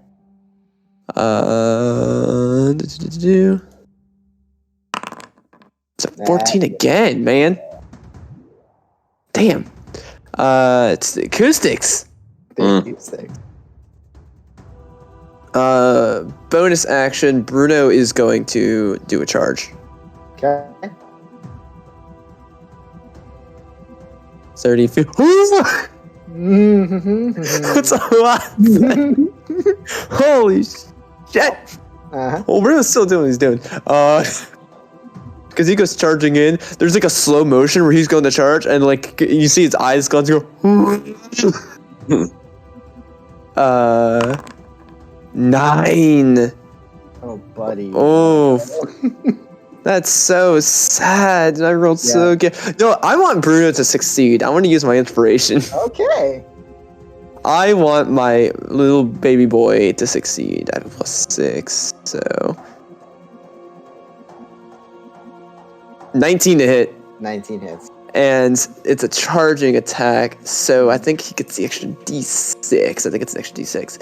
So 14 again, man. Damn. It's the acoustics. Bonus action. Bruno is going to do a charge. Okay. 30 feet. What's a lot? Holy shit. Uh-huh. Well, Bruno's still doing what he's doing. because he goes charging in. There's like a slow motion where he's going to charge, and like you see his eyes go. 9. Oh, buddy. Oh, that's so sad. I rolled so good. No, I want Bruno to succeed. I want to use my inspiration. Okay. I want my little baby boy to succeed. I have a +6, so 19 to hit. 19 hits. And it's a charging attack, so I think he gets the extra D6. I think it's an extra D6.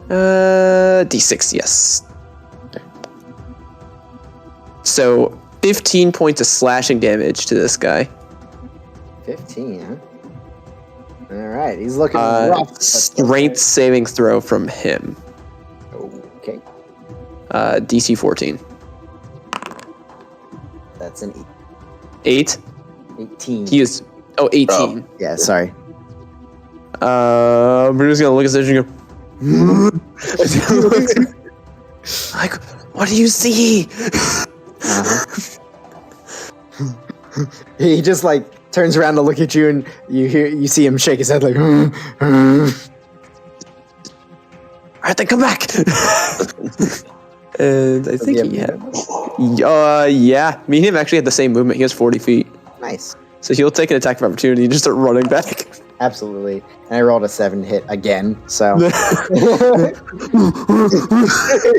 D6, yes. So 15 points of slashing damage to this guy. 15, huh? Alright, he's looking rough. but- Strength saving throw from him. Okay, DC 14. that's an 8. 18. He is. Oh, 18. Yeah, sorry. Bruno's gonna look at this and go. Like, what do you see? He just like turns around to look at you, and you see him shake his head like. Alright, then come back. And I think he had. Yeah. Me and him actually had the same movement. He has 40 feet. Nice. So he'll take an attack of opportunity and just start running back. Absolutely. And I rolled a 7 hit again, so.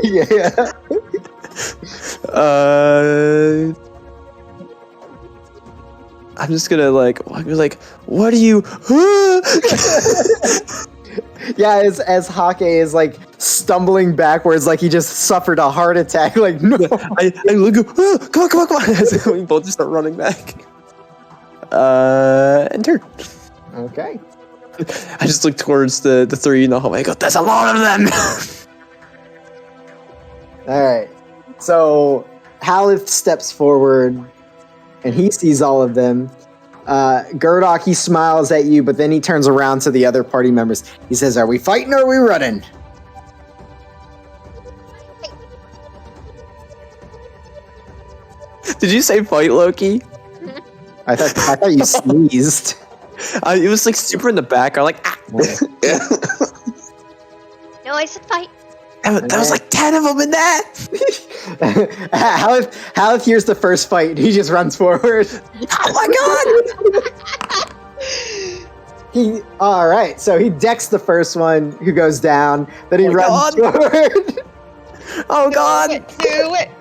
Yeah. I'm just gonna I'll be like, what are you? Yeah, as Hake is like stumbling backwards, like he just suffered a heart attack. Like, no. I look, come on. As we both just start running back. And turn. Okay. I just look towards the 3 in the hallway. I go, there's a lot of them. All right. So Halith steps forward, and he sees all of them. Gurdok, he smiles at you, but then he turns around to the other party members. He says, "Are we fighting or are we running?" Did you say fight, Loki? I thought you sneezed. It was like super in the back. I'm like, ah. No, I said fight. That was like 10 of them in that. Halith hears the first fight, and he just runs forward. Oh my god! All right, so he decks the first one who goes down. Then he runs forward. Oh god! Do it!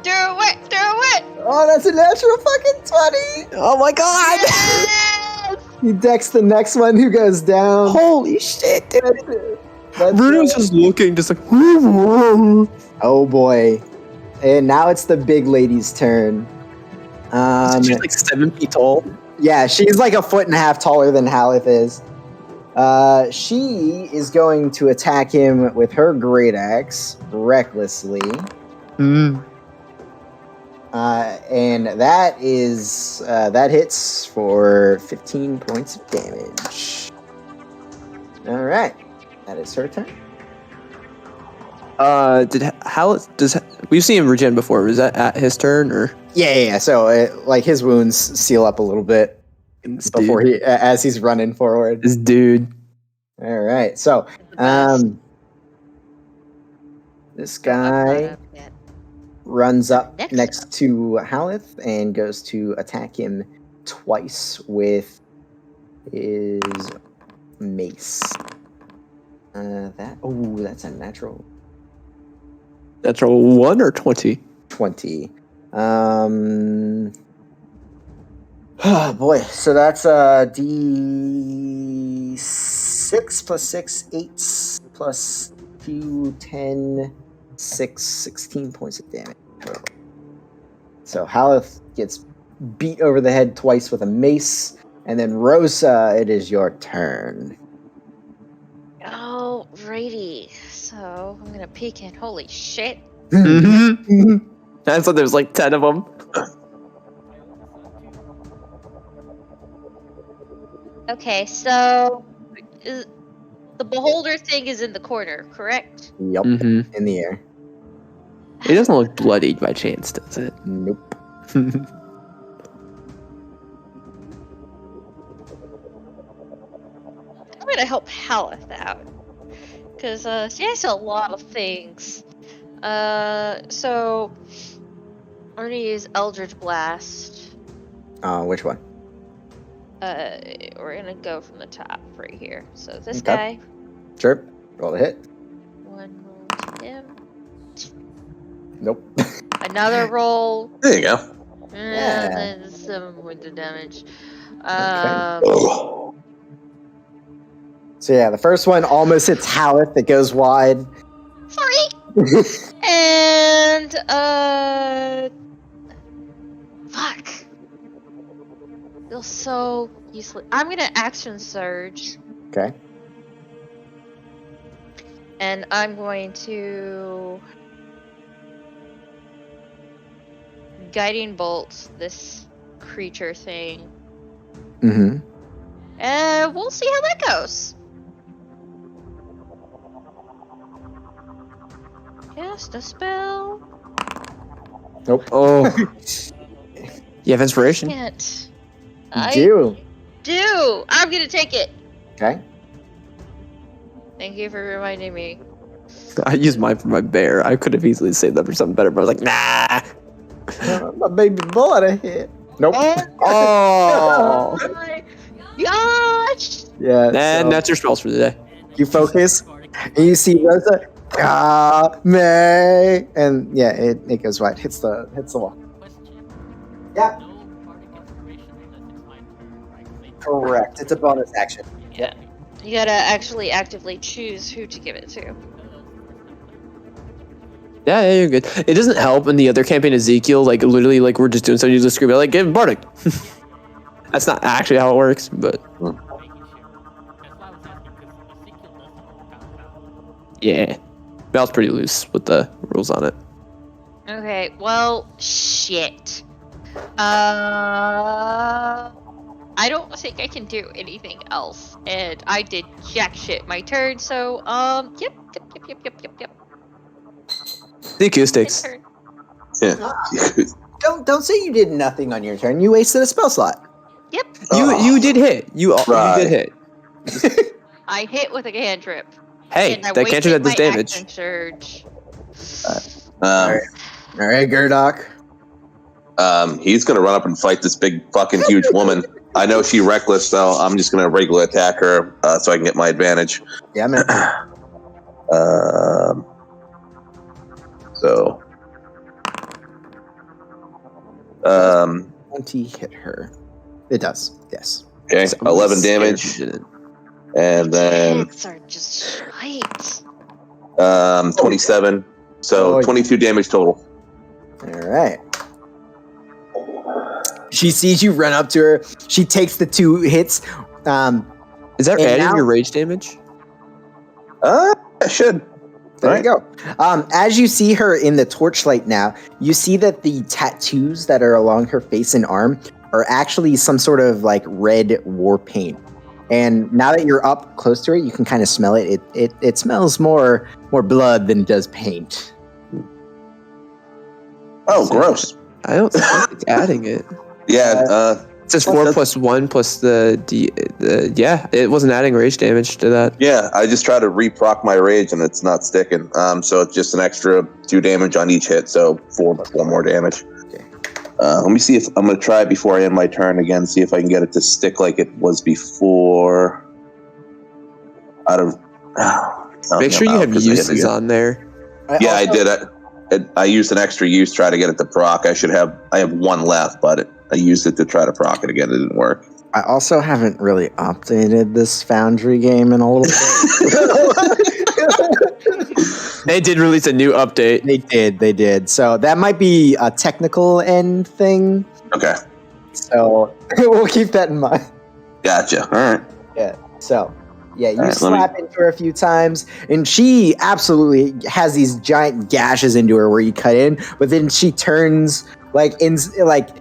Oh, that's a natural fucking 20. Oh my god! Yes! He decks the next one who goes down. Holy shit, dude! That's Bruno's just looking, just like, whoa. Oh boy. And now it's the big lady's turn. She's like 7 feet tall. Yeah, she's like 1.5 feet taller than Halith is. She is going to attack him with her great axe recklessly. And that is that hits for 15 points of damage. All right. That is her turn. We've seen him regen before? Was that at his turn or? Yeah. So like his wounds seal up a little bit before as he's running forward. This dude. All right. So this guy runs up next to Halith and goes to attack him twice with his mace. That's a natural. Natural 1 or 20? 20. Oh boy. So that's a D6 plus 6, 8 plus 2, 10, 6, 16 points of damage. So Halith gets beat over the head twice with a mace, and then Rosa, it is your turn. Alrighty, so I'm gonna peek in. Holy shit! I thought there was like 10 of them. Okay, so the beholder thing is in the corner, correct? Yep, in the air. It doesn't look bloodied by chance, does it? Nope. I'm gonna help Haleth out. Because she has a lot of things. So I'm gonna use Eldritch Blast. Which one? We're gonna go from the top right here. So this Okay. guy. Sure. Roll the hit. One roll to him. Nope. Another roll. There you go. Yeah. And then 7 points of damage. Oh. So yeah, the first one almost hits Haleth. It goes wide. Sorry. And fuck. Feels so useless. I'm gonna action surge, Okay. and I'm going to guiding bolt this creature thing, Mm-hmm. and we'll see how that goes. Cast a spell. Nope. Oh. You have inspiration? Can't. Do. Do. I'm gonna take it. Okay. Thank you for reminding me. I used mine for my bear. I could have easily saved that for something better, but I was like, nah. My baby bullet a hit. Nope. Oh. Oh my gosh! Yeah. And so that's your spells for the day. you focus, and you see Rosa. May. And yeah, it goes wide. Hits the wall. Question. Yeah. No bardic inspiration unless it's my turn, right? Correct. It's a bonus action. Yeah. You gotta actually actively choose who to give it to. Yeah, you're good. It doesn't help in the other campaign, Ezekiel, like literally like we're just doing something, you just scream like, give him bardic. That's not actually how it works, but Making sure. That's why I was asking, because Ezekiel doesn't talk about. yeah. Val's pretty loose with the rules on it. Okay, well, shit. I don't think I can do anything else, and I did jack shit my turn. So, yep. The acoustics. Turn. Yeah. Don't say you did nothing on your turn. You wasted a spell slot. Yep, You did hit. You Right. did hit. I hit with a cantrip. Hey, and I that cantrip wasted that does my damage. action surge. All right, Gurdock. He's gonna run up and fight this big fucking huge woman. I know she's reckless, so I'm just gonna regular attack her so I can get my advantage. Yeah, man. So 20 hit her. It does. Yes. okay, So I'm 11 scared damage, you didn't. and then Hits are just shite. 27. So Oh, 22 damage total. All right. She sees you run up to her. She takes the 2 hits. Is that And adding now- your rage damage? I should. There Right. you go. As you see her in the torchlight now, you see that the tattoos that are along her face and arm are actually some sort of like red war paint. And now that you're up close to it, you can kind of smell it. It smells more blood than it does paint. Oh, gross. I don't think it's adding it. Yeah. It says 4 plus 1 plus the yeah, it wasn't adding rage damage to that. Yeah. I just try to reproc my rage, and it's not sticking. So it's just an extra 2 damage on each hit. So 4 more damage. Okay. Let me see if I'm gonna try it before I end my turn again. See if I can get it to stick like it was before. Make sure you have uses on there. Yeah, I did it. I used an extra use to try to get it to proc. I have 1 left, but I used it to try to proc it again. It didn't work. I also haven't really updated this Foundry game in a little bit. They did release a new update. They did. So that might be a technical end thing. Okay, So we'll keep that in mind. gotcha. All right. Yeah. So, yeah, you All right, let me- slap into her a few times, and she absolutely has these giant gashes into her where you cut in. But then she turns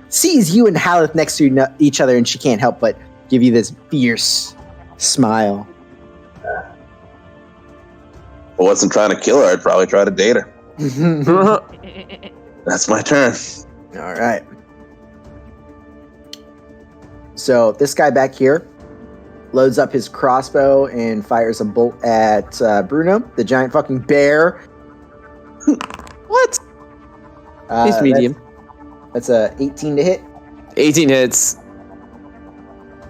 sees you and Haleth next to each other, and she can't help but give you this fierce smile. I wasn't trying to kill her. I'd probably try to date her. That's my turn. All right. So this guy back here loads up his crossbow and fires a bolt at Bruno, the giant fucking bear. What? He's medium. That's a 18 to hit. 18 hits.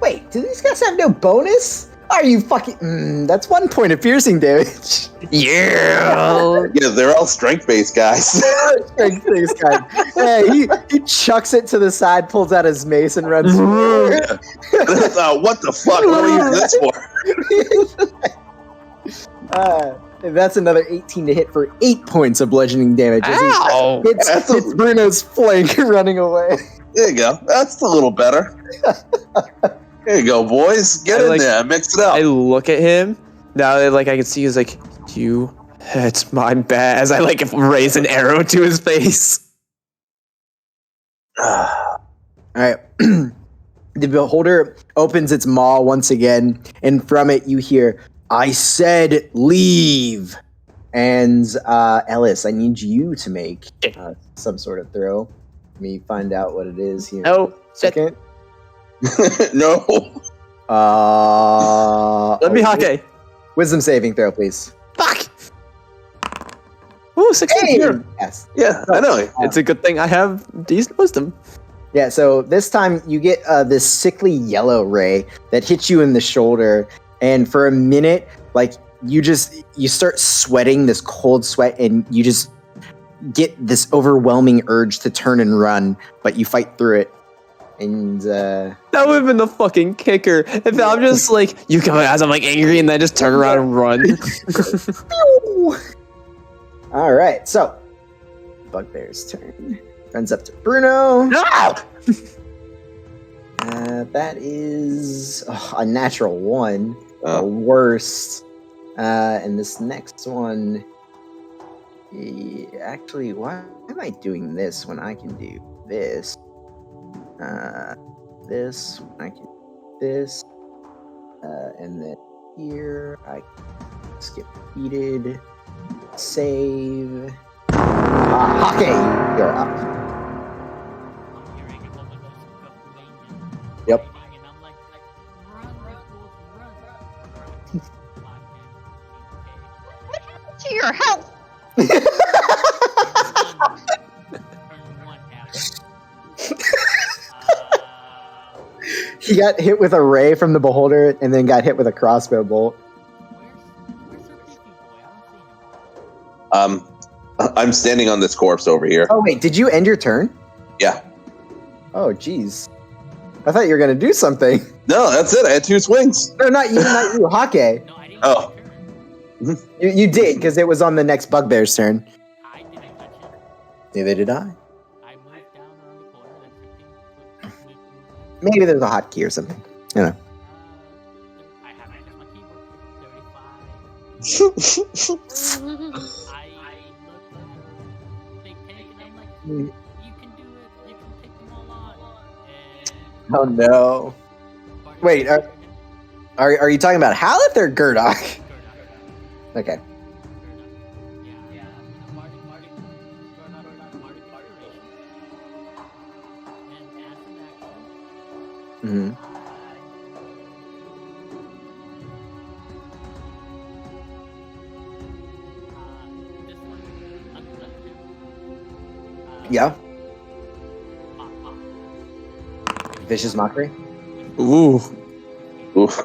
Wait, do these guys have no bonus? Are you fucking... that's 1 point of piercing damage. Yeah. Yeah, they're all strength-based guys. Strength-based guy. Hey, he chucks it to the side, pulls out his mace, and runs. What the fuck? What are you using this for? That's another 18 to hit for 8 points of bludgeoning damage. As Ow! he hits Bruno's flank, running away. There you go. That's a little better. There you go, boys. Get in there. Mix it up. I look at him. Now that I can see he's like, it's my bad. As I raise an arrow to his face. All right. The beholder opens its maw once again, and from it you hear, "I said leave." And Ellis, I need you to make some sort of throw. Let me find out what it is here. Oh, second. No. Let me hockey. Wisdom saving throw, please. Fuck. Ooh, 16. Hey! Yes. Yeah, I know. It's a good thing I have decent wisdom. Yeah, so this time you get this sickly yellow ray that hits you in the shoulder, and for a minute, you start sweating this cold sweat, and you just get this overwhelming urge to turn and run, but you fight through it. And that would have been the fucking kicker. If I'm just you come as I'm angry, and then I just turn around and run. All right, so Bugbear's turn. Runs up to Bruno. No! That is a natural 1. Oh. The worst. And this next one... Actually, why am I doing this when I can do this? This, I can do this. And then here, I can skip repeated. Save. Hockey, you're up. I'm hearing a whole bunch of stuff going Yep. and I'm like, run, What happened to your health? Turn 1 happened. He got hit with a ray from the beholder and then got hit with a crossbow bolt. Where's the creepy boy? I don't see him. I'm standing on this corpse over here. Oh, wait, did you end your turn? Yeah. Oh, jeez. I thought you were going to do something. No, that's it. I had 2 swings. No, not you, Hockey. No, I didn't Oh. turn. You did, because it was on the next Bugbear's turn. I didn't touch it. Neither did I. I moved down around the corner and 15 Maybe there's a hotkey or something. I haven't touched my keyboard. 35. I looked at her big tank and I'm like, you can do it. You can take them all on. And Oh, no. Wait, are you talking about Haleth or Gurdok? Okay. Yeah. Marty. And as an action, Mm-hmm. this one, unproductive. Yeah. Pop. Vicious Mockery. Ooh. Oof.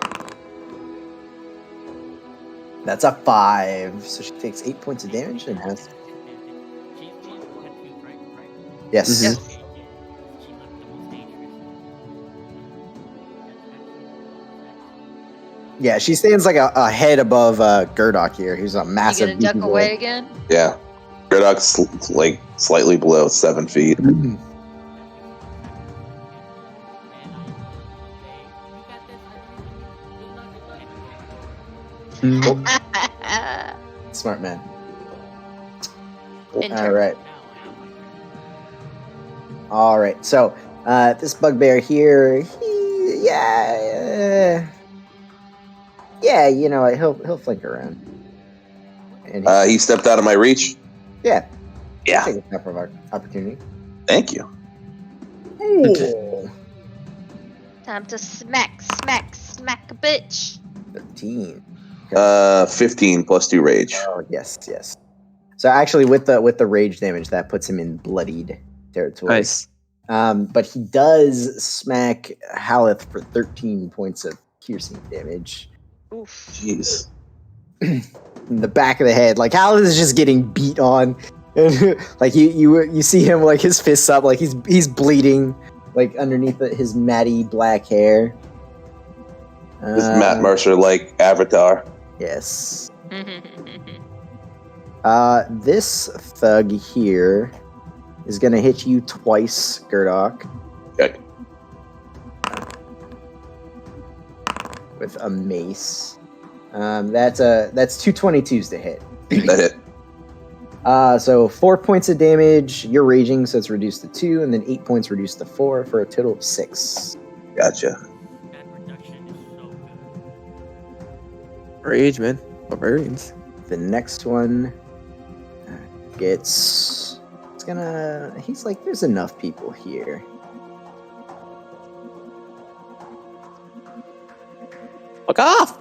That's a 5. So she takes 8 points of damage and has... Yes. Mhm. Yes. She looked the most dangerous. Yeah, she stands like a head above Gurdok here, who's a You massive... gonna duck beefy boy. away again? Yeah. Griddock's slightly below 7 feet. Mhm. Smart man. Intern. All right. So this bugbear here, yeah, you know, he'll flank around. And He stepped out of my reach. Yeah. Yeah. Take a snap of our opportunity. Thank you. Ooh. Time to smack a bitch. 13. 15 plus 2 rage. Oh, yes. So actually, with the rage damage, that puts him in bloodied territory. Nice. But he does smack Haleth for 13 points of piercing damage. Oof. Jeez. In the back of the head. Like, Haleth is just getting beat on. Like, you see him, like, his fists up, like, he's bleeding, like, underneath his matty black hair. This is Matt Mercer, like Avatar. Yes. This thug here is going to hit you twice, Gerdok. Okay. With a mace. That's 222s to hit. That hit. So 4 points of damage. You're raging, so it's reduced to 2, and then 8 points reduced to 4 for a total of 6. Gotcha. That reduction is so good. Rage, man. Barbarians. The next one gets. He's like, there's enough people here. Fuck off!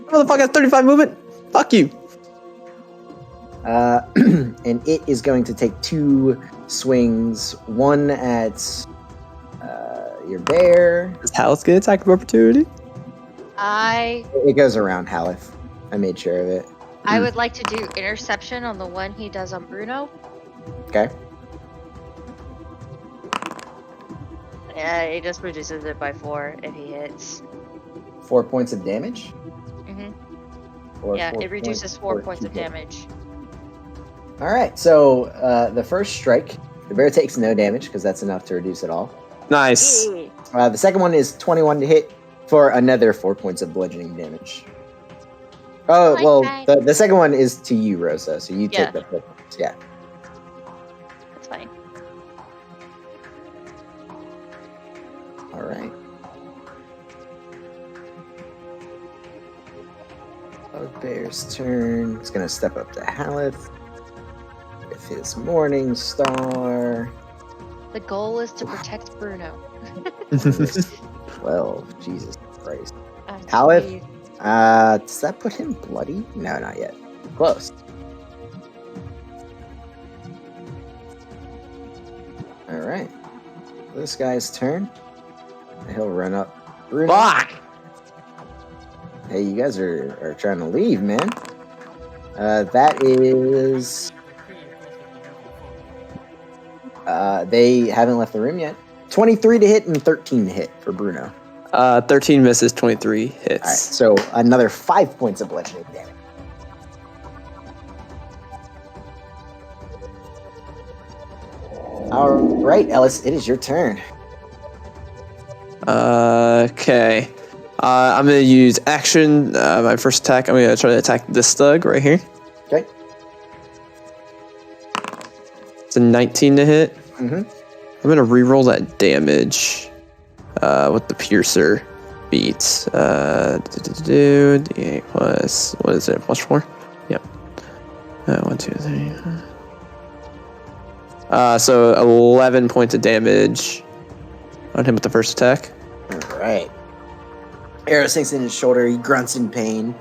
Motherfucker has 35 movement. Fuck you. And it is going to take 2 swings. One at your bear. Is Hal's get attack of opportunity? It goes around Haleth. I made sure of it. I would like to do interception on the one he does on Bruno. Okay. Yeah, it just reduces it by 4 if he hits. 4 points of damage? Mhm. Or Yeah, 4 it reduces 4 or points of 2 hit? damage. Alright, so the first strike, the bear takes no damage because that's enough to reduce it all. Nice. The second one is 21 to hit for another 4 points of bludgeoning damage. Oh, well, the second one is to you, Rosa, so you Yeah. take the 4 points. Yeah. That's fine. Alright. Bear's turn. It's going to step up to Haleth with his Morning Star. The goal is to protect Bruno. 12. Jesus Christ. That's Haleth? weird. Does that put him bloody? No, not yet. Close. Alright. This guy's turn. He'll run up. Bruno. Fuck! Hey, you guys are trying to leave, man. That is... they haven't left the room yet. 23 to hit and 13 to hit for Bruno. 13 misses, 23 hits. Alright, so another 5 points of bludgeoning damage. Alright, Ellis, it is your turn. Okay. I'm gonna use action. My first attack. I'm gonna try to attack this thug right here. Okay. It's a 19 to hit. Mm-hmm. I'm gonna reroll that damage with the piercer beats. D8 plus, what is it? Plus 4? Yep. 1, 2, 3. So 11 points of damage on him with the first attack. Alright. Arrow sinks in his shoulder. He grunts in pain.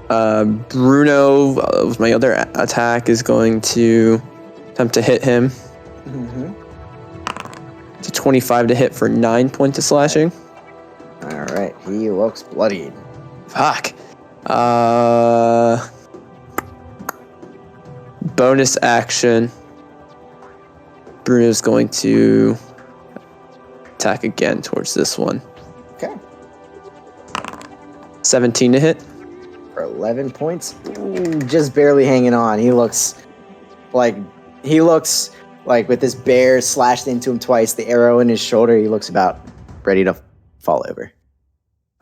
Bruno, with my other attack, is going to attempt to hit him. Mm-hmm. It's a 25 to hit for 9 points of slashing. Alright, he looks bloodied. Fuck. Bonus action. Bruno's going to attack again towards this one. Okay. 17 to hit. For 11 points. Ooh, just barely hanging on. He looks like with this bear slashed into him twice, the arrow in his shoulder, he looks about ready to fall over.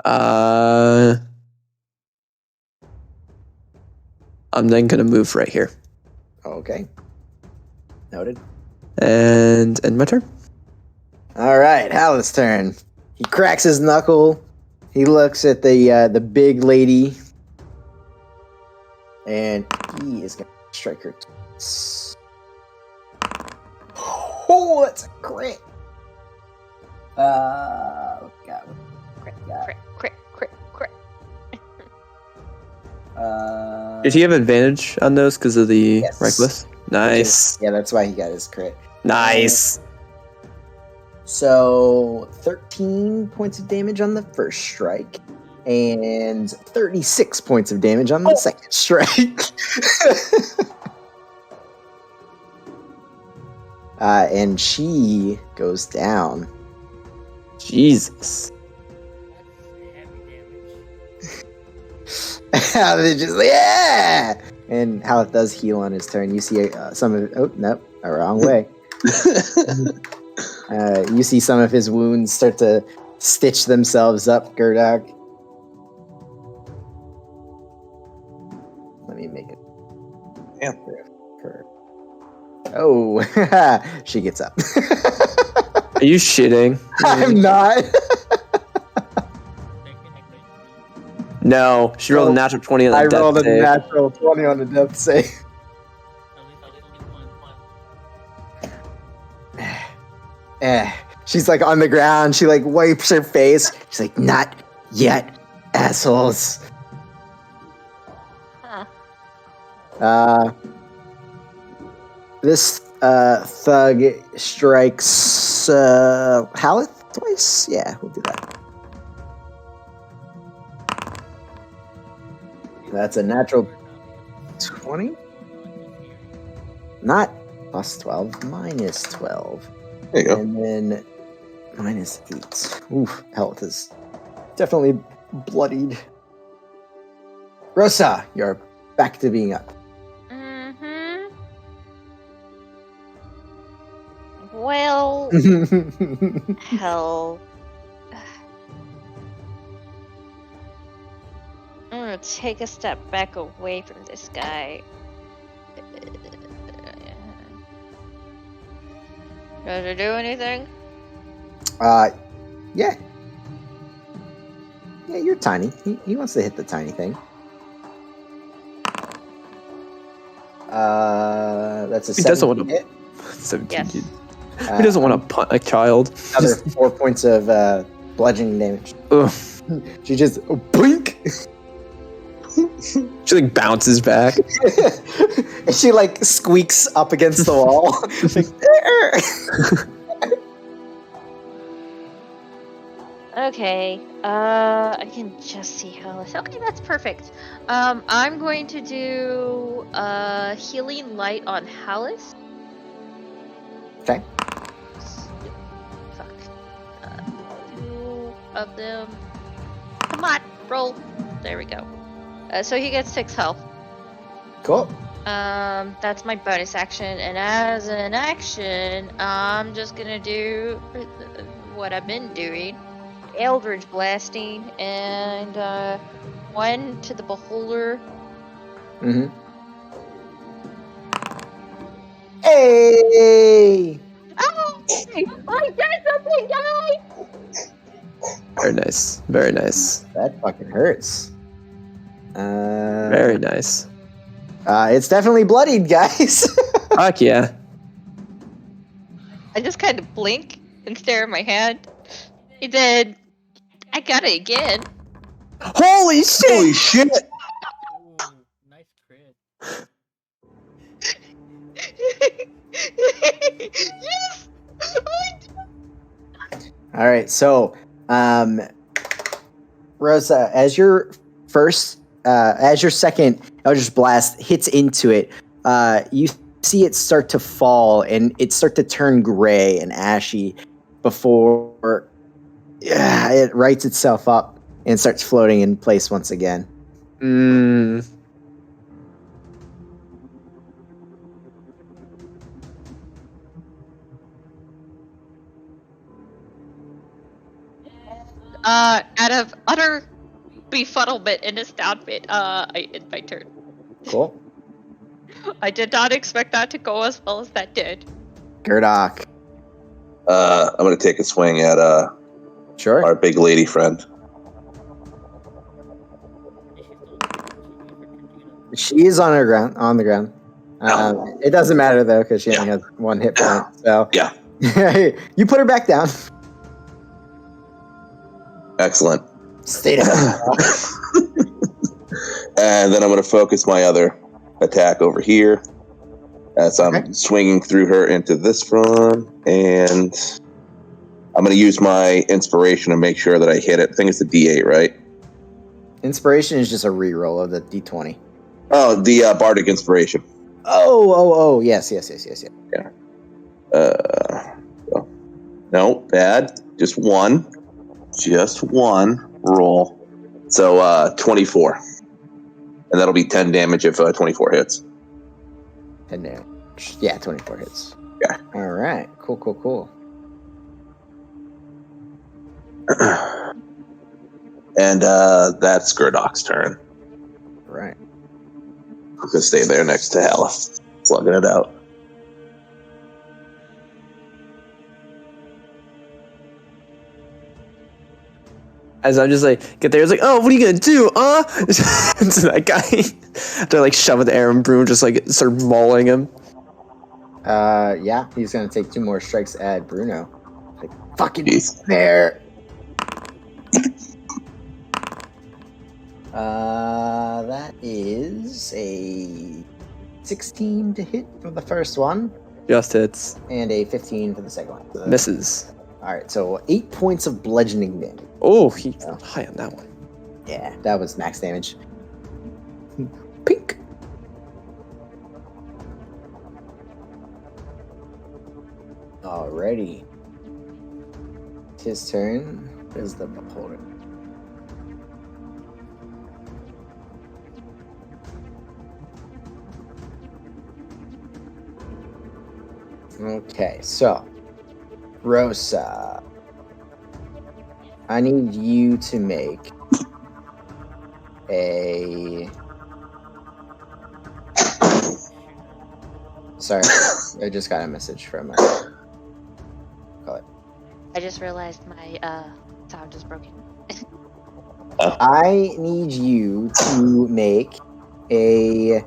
I'm then gonna move right here. Okay. Noted. And end my turn. Alright, Hal's turn. He cracks his knuckle. He looks at the big lady. And he is going to strike her twice. Oh, that's a crit. God. Crit, Yeah. crit. Did he have advantage on those because of the Yes. reckless? Nice. Yeah, that's why he got his crit. Nice. So 13 points of damage on the first strike, and 36 points of damage on the second strike. And she goes down. Jesus. That's heavy damage. They're just like, yeah! And Haleth does heal on his turn. You see some of it. Oh, no, wrong way. You see some of his wounds start to stitch themselves up, Gerdog. Let me make it. Damn. Her. Oh, she gets up. Are you shitting? I'm not. No, she rolled a natural 20 on the I death rolled a save. natural 20 on the death save. At least only one. She's like on the ground. She like wipes her face. She's like, not yet, assholes. Huh. This thug strikes Haleth twice. Yeah, we'll do that. That's a natural 20. Not plus 12, minus 12. There you go. And then minus 8. Oof, Health is definitely bloodied. Rosa, you're back to being up. Mm-hmm. Well, hell. I'm gonna take a step back away from this guy. Does it do anything? Yeah. Yeah, you're tiny. He wants to hit the tiny thing. That's a He doesn't 17 want to- hit. 17. Yes. Dude. He doesn't want to punt a child. Another 4 points of bludgeoning damage. Ugh. She just blink. She like bounces back. And she like squeaks up against the wall. Okay. I can just see how. Okay, that's perfect. I'm going to do healing light on Hallis. Okay. Fuck. Two of them. Come on, roll. There we go. So he gets 6 health. Cool. That's my bonus action, and as an action, I'm just gonna do what I've been doing. Eldritch blasting, and 1 to the beholder. Mm-hmm. Hey! Oh! I did something, guys! Very nice. Very nice. That fucking hurts. Very nice. It's definitely bloodied, guys. Fuck yeah. I just kind of blink and stare at my hand. He did. I got it again. Holy shit! Holy shit! Ooh, nice crit. Yes! I did. All right, so Rosa, as your second Eldritch Blast hits into it, you see it start to fall and it start to turn gray and ashy before it rights itself up and starts floating in place once again. Mm. Out of utter befuddlement and astoundment, I end my turn. Cool. I did not expect that to go as well as that did. Gerdok. I'm gonna take a swing at Sure. our big lady friend. Is she still She is on the ground. It doesn't matter though because she only has 1 hit point. So Yeah. You put her back down. Excellent. Stay down. And then I'm going to focus my other attack over here as I'm swinging through her into this front, and I'm going to use my inspiration to make sure that I hit it. I think it's a D8, right? Inspiration is just a reroll of the D20. Oh, the Bardic Inspiration. Oh, yes. Yeah. No, bad. Just one roll. So 24. And that'll be 10 damage if 24 hits. 10 damage. Yeah, 24 hits. Yeah. All right. Cool. And that's Gurdok's turn. Right. I'm going to stay there next to Hella, slugging it out. As I'm just like, get there, it's like, oh, what are you gonna do, to that guy. They're like shoving the air and Bruno just like start mauling him. Yeah, he's gonna take 2 more strikes at Bruno. Like, fucking there. That is a 16 to hit for the first one. Just hits. And a 15 for the second one. So Misses. Alright, so 8 points of bludgeoning damage. Oh, he's high on that one. Yeah, that was max damage. Pink. Alrighty. It's his turn. Is the beholder. Okay, so Rosa, I need you to make a. Sorry, I just got a message from. Call it. I just realized my sound is broken. I need you to make a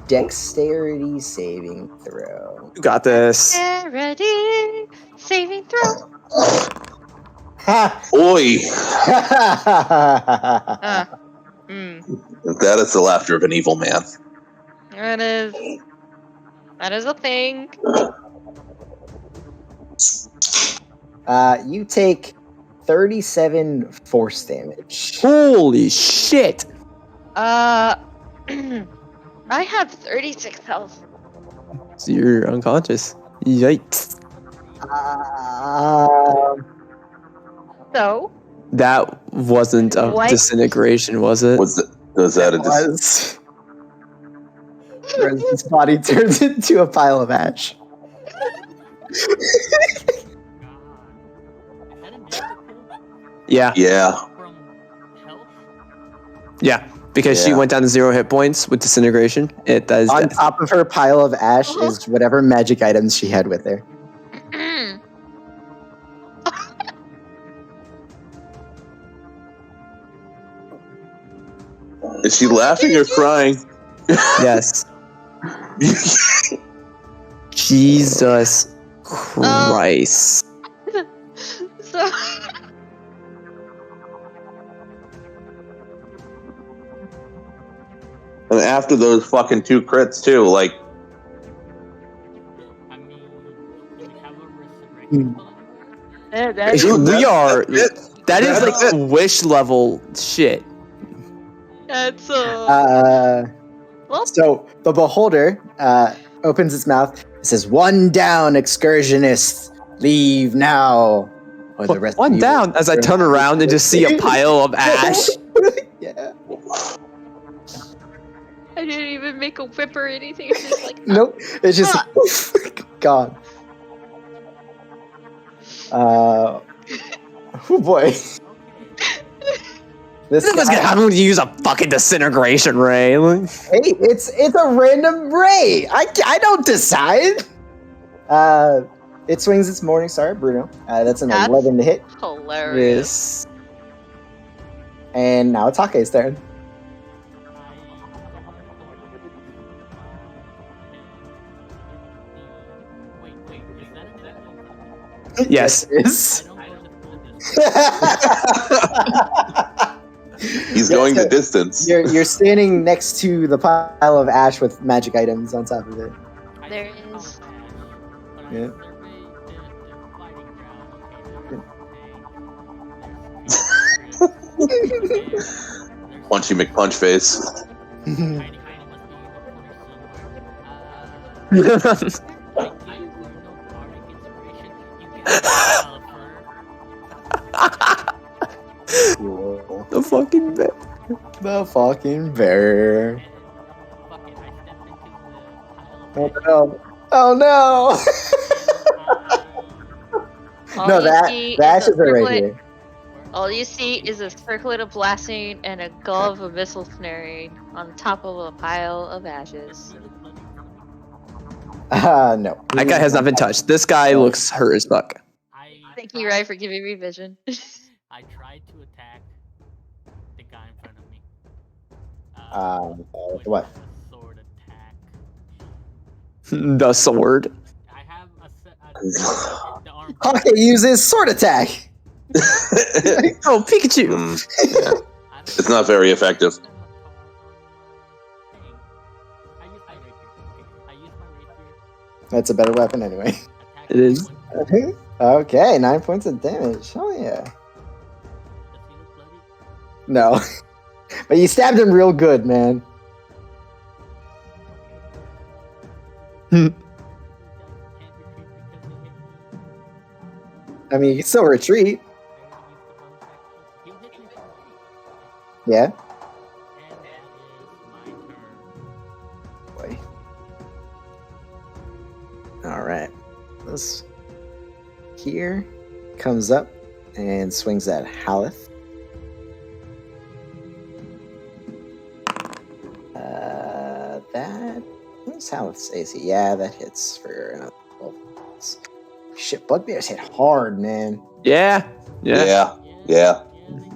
dexterity saving throw. You got this. Dexterity saving throw. Ha! Oi! That is the laughter of an evil man. That is a thing. You take 37 force damage. Holy shit! I have 36 health. So you're unconscious. Yikes. So? That wasn't a What? disintegration, was it? Was that a Was. His body turns into a pile of ash. Yeah. From health? Yeah. Because she Yeah. went down to 0 hit points with disintegration. It does. On top of her pile of ash is whatever magic items she had with her. Is she laughing or crying? Yes. Jesus Christ. So And after those fucking 2 crits too, like I mean, do we have a resurrection that's Dude, We are. that's That is That's like wish level shit. well, So the beholder opens its mouth. It says, "One down, excursionists. Leave now." Or the rest of One you down will- as I turn around and just see a pile of ash. Yeah. I didn't even make a whip or anything. It's just like Nope. It's just gone. Oh boy. This This was guy- gonna happen when you use a fucking disintegration ray. Like, Hey, it's a random ray. I don't decide. It swings its morning star at Bruno. That's an That's 11 to hit. hilarious. Yes. And now it's Hake's turn. Yes. It I is. don't go the full distance. He's Yeah, going so the distance. you're standing next to the pile of ash with magic items on top of it. I There see the is- pile of ash, but I Yeah. survey the fighting ground. Okay, there's tank, there's there's Punchy McPunch face. Tiny Hana must be in the corner somewhere. I give Bruno bardic inspiration. You get a pile of fur. Cool. The fucking bit. The fucking bear. And fuck it, I step into the pile of Oh ashes. no! Oh no! All No, you that see the is a ashes are right circlet- here. All you see is a circlet of blasting and a gull of abyssal snaring on top of a pile of ashes. No. That guy has not been touched. This guy looks hurt as fuck. Thank you, Rai, for giving me vision. I tried to attack the guy in front of me. With with what? a sword attack. The sword. I have the arm. Hawkeye uses sword attack. Oh, Pikachu. Mm, I don't it's not very effective. I use my rapier. Okay, I use my rapier. That's a better weapon anyway. Attack It is. one. Okay, 9 points of damage. Oh yeah. Does he look bloody? No. But you stabbed him real good, man. Hmm. Can't retreat because he hit me. I mean, you can still retreat. I already used the bonus action. He'll hit me for retreat. Yeah. And that is my turn. Boy. All right. This here comes up and swings at Haleth. That what's Haleth's AC? Yeah, that hits for another 12 points. Shit, bugbears hit hard, man. Yeah. Yeah. Yeah. Yeah, they do.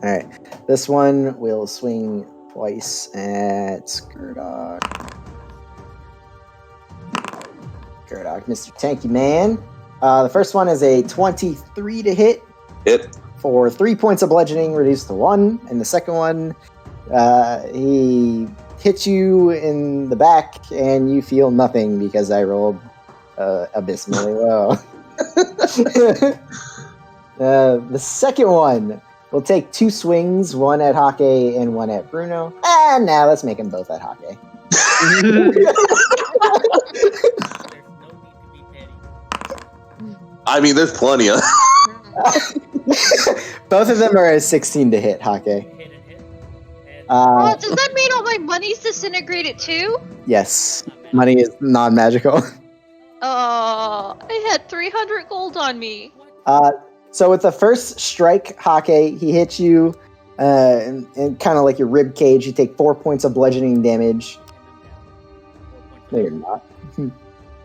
All right, this one will swing twice at Skurdok. Skurdok, Mr. Tanky Man. The first one is a 23 to hit Hit. for 3 points of bludgeoning, reduced to 1. And the second one, he hits you in the back, and you feel nothing because I rolled abysmally low. The second one will take 2 swings, one at Hake and one at Bruno. And now let's make them both at Hake. There's no need to be petty. I mean, there's plenty of. Both of them are a 16 to hit, Hake. Hit and hit. And Oh, does that mean all my money's disintegrated too? Yes, money is non-magical. Oh, I had 300 gold on me. So with the first strike, Hake, he hits you and kind of like your rib cage. You take 4 points of bludgeoning damage. No, you're not.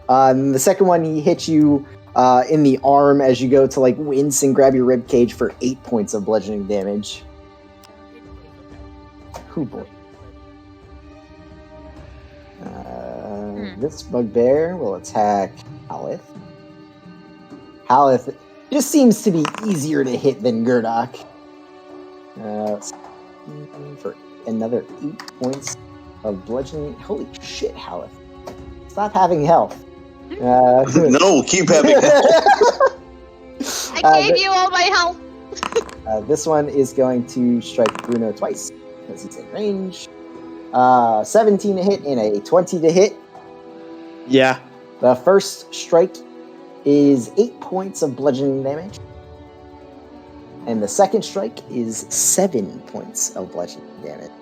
And the second one, he hits you in the arm as you go to like wince and grab your rib cage for 8 points of bludgeoning damage. Oh boy. This bugbear will attack Haleth. Haleth just seems to be easier to hit than Gurdok. For another 8 points of bludgeoning. Holy shit, Haleth. Stop having health. No, keep having. I gave you all my health. This one is going to strike Bruno twice because he's in range. 17 to hit and a 20 to hit. Yeah. The first strike is 8 points of bludgeoning damage. And the second strike is 7 points of bludgeoning damage.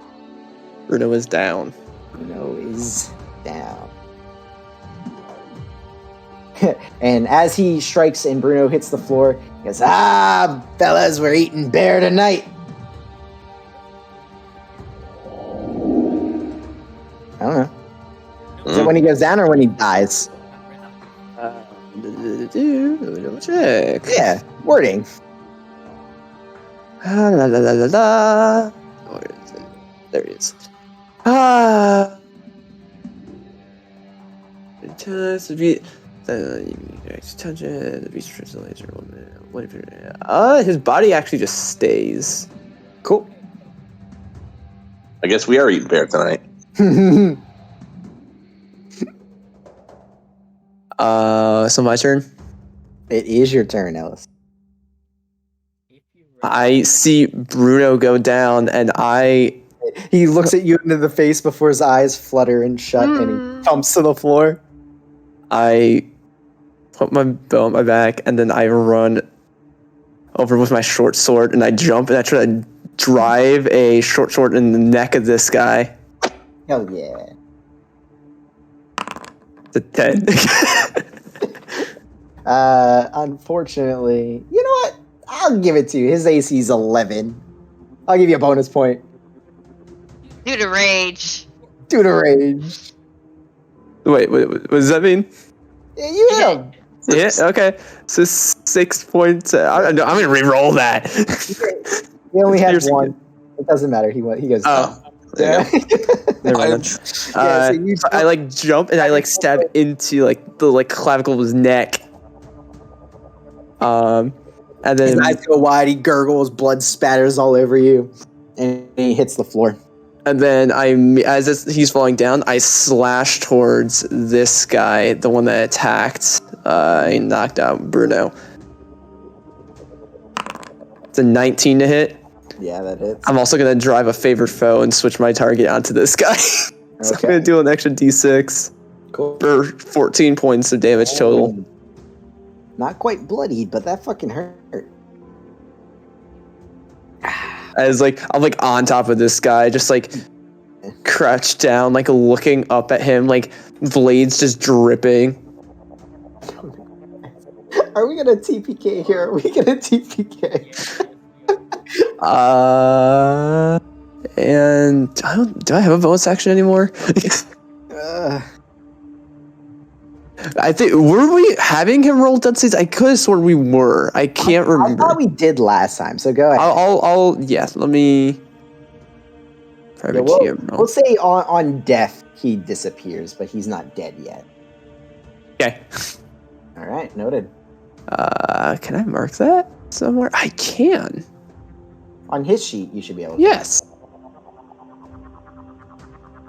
Bruno is down. Bruno is down. And as he strikes and Bruno hits the floor, he goes, "Ah, fellas, we're eating bear tonight." I don't know. Is it when he goes down or when he dies? Double check. Yeah, wording. La la la la la. Where is it? There it is. Touch it. The beast laser. His body actually just stays. Cool. I guess we are eating bear tonight. So my turn. It is your turn, Ellis. I see Bruno go down, and He looks at you into the face before his eyes flutter and shut, and he thumps to the floor. I put my bow on my back, and then I run over with my short sword, and I jump, and I try to drive a short sword in the neck of this guy. Hell yeah. It's a 10. Unfortunately, you know what? I'll give it to you. His AC is 11. I'll give you a bonus point. Due to rage. Due to rage. Wait, what does that mean? Yeah, you hit him. Yeah, okay. So 6 points. I'm going to re-roll that. He only had one. It doesn't matter. He goes. Oh. Yeah. Never mind. So I like jump and I like stab into like the like clavicle of his neck. And then his eyes go wide. He gurgles. Blood spatters all over you, and he hits the floor. And then he's falling down, I slash towards this guy, the one that attacked. He knocked out Bruno. It's a 19 to hit. Yeah, that hits. I'm also going to drive a favored foe and switch my target onto this guy. So I'm going to do an extra d6. Cool. For 14 points of damage total. Not quite bloodied, but that fucking hurt. As like I'm like on top of this guy, just like crouched down, like looking up at him, like blades just dripping. Are we gonna TPK here? Are we gonna TPK? And do I have a bonus action anymore? I think were we having him roll death saves? I could have sworn we were. I can't remember. I thought we did last time. So go ahead. I'll yes. Let me. We'll say on death he disappears, but he's not dead yet. Okay. All right, noted. Can I mark that somewhere? I can. On his sheet, you should be able to. Yes.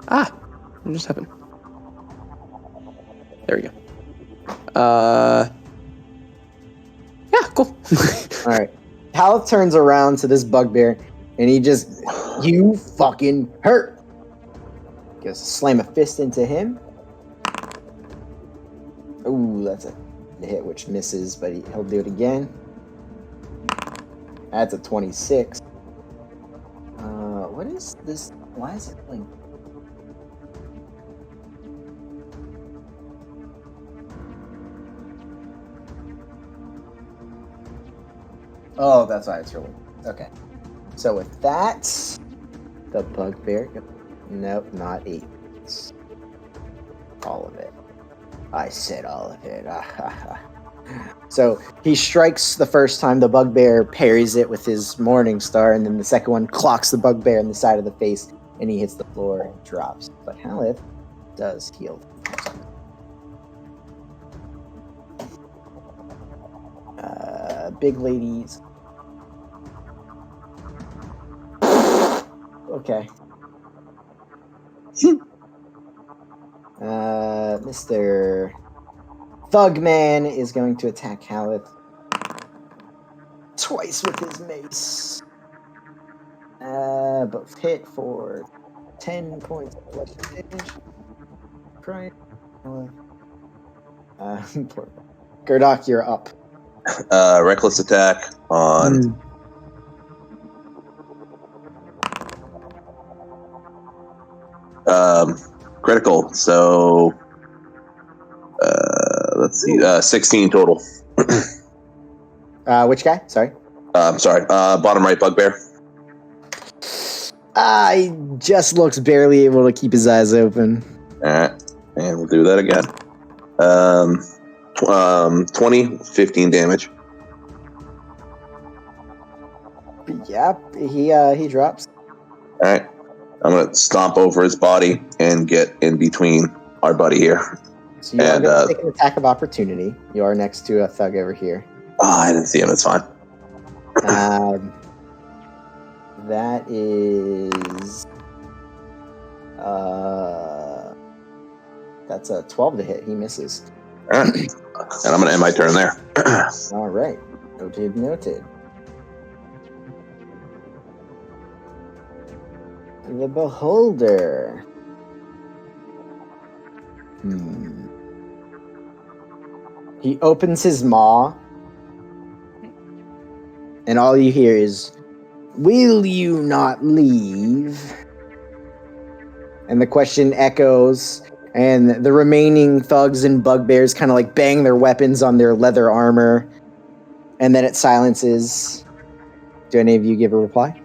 What just happened? There we go. Yeah, cool. All right. Hal turns around to this bugbear, and he just, you fucking hurt. Goes to slam a fist into him. Ooh, that's a hit, which misses, but he'll do it again. That's a 26. What is this? Why is it like... Oh, that's why it's really... Okay. So with that, the bugbear... Nope, not 8. It's all of it. I said all of it. So he strikes the first time. The bugbear parries it with his Morning Star, and then the second one clocks the bugbear in the side of the face, and he hits the floor and drops. But Halith does heal. Big ladies. Okay. Mr. Thugman is going to attack Halith twice with his mace. Both hit for 10 points of blood damage. Right. Gurdok, you're up. Reckless attack on. Critical. So let's see. 16 total. Which guy? Sorry. I'm sorry. Bottom right bugbear. He just looks barely able to keep his eyes open. All right, and we'll do that again. 20, 15 damage. Yep, he drops. All right, I'm gonna stomp over his body and get in between our buddy here. So you are going to take an attack of opportunity. You are next to a thug over here. Oh, I didn't see him. It's fine. That is... that's a 12 to hit. He misses. All right. And I'm going to end my turn there. All right. Noted. The Beholder. He opens his maw, and all you hear is, "Will you not leave?" And the question echoes, and the remaining thugs and bugbears kind of like bang their weapons on their leather armor, and then it silences. Do any of you give a reply?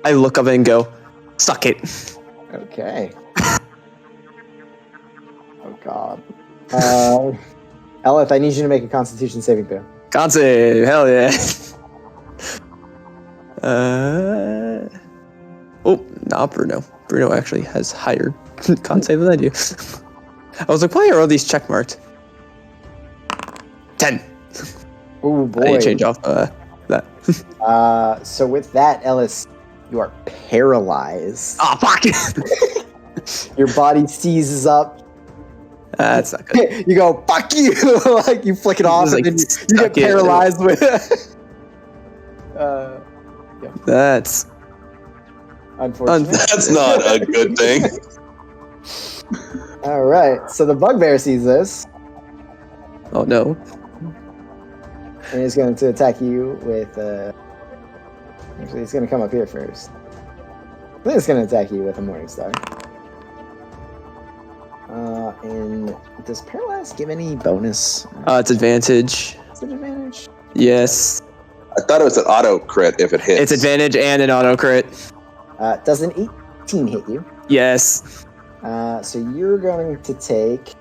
I look up and go, suck it. Okay. Oh, God. Elith, I need you to make a Constitution saving throw. Con save, hell yeah. Not Bruno. Bruno actually has higher con save than I do. I was like, why are all these check marked? 10. Oh boy. I need to change off that. So with that, Ellis, you are paralyzed. Oh, fuck! Your body seizes up. That's not good. You go, fuck you! Like, you flick it off, Like, and then you get paralyzed with it. That's unfortunate. That's not a good thing. All right, so the bugbear sees this, oh no. and he's going to attack you with. Actually, he's going to come up here first. I think he's going to attack you with a Morningstar. And does paralyze give any bonus? It's advantage. Is it advantage? Yes. I thought it was an auto crit if it hits. It's advantage and an auto crit. Does an 18 hit you? Yes. So you're going to take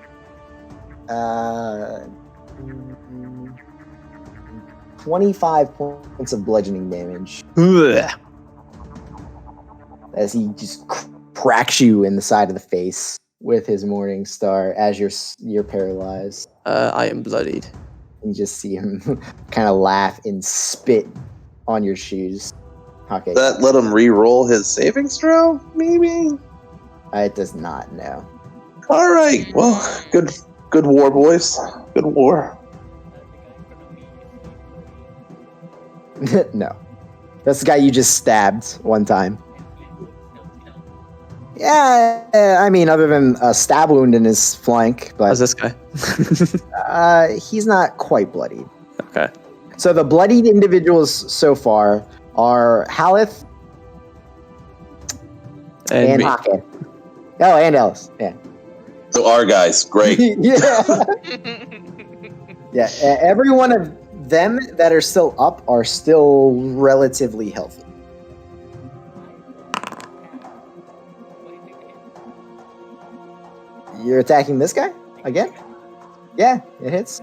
25 points of bludgeoning damage Ugh. as he just cracks you in the side of the face with his Morning Star as you're paralyzed. I am bloodied. You just see him kind of laugh and spit on your shoes. Okay. That let him re-roll his savings throw, maybe? It does not, no. All right. Well, good war, boys. Good war. No. That's the guy you just stabbed one time. Yeah, I mean, other than a stab wound in his flank, How's but this guy? he's not quite bloodied. Okay. So the bloodied individuals so far are Haleth and me. Hake. Oh, and Ellis. Yeah. So our guys, great. Yeah. Yeah. Every one of them that are still up are still relatively healthy. You're attacking this guy again? Yeah, it hits.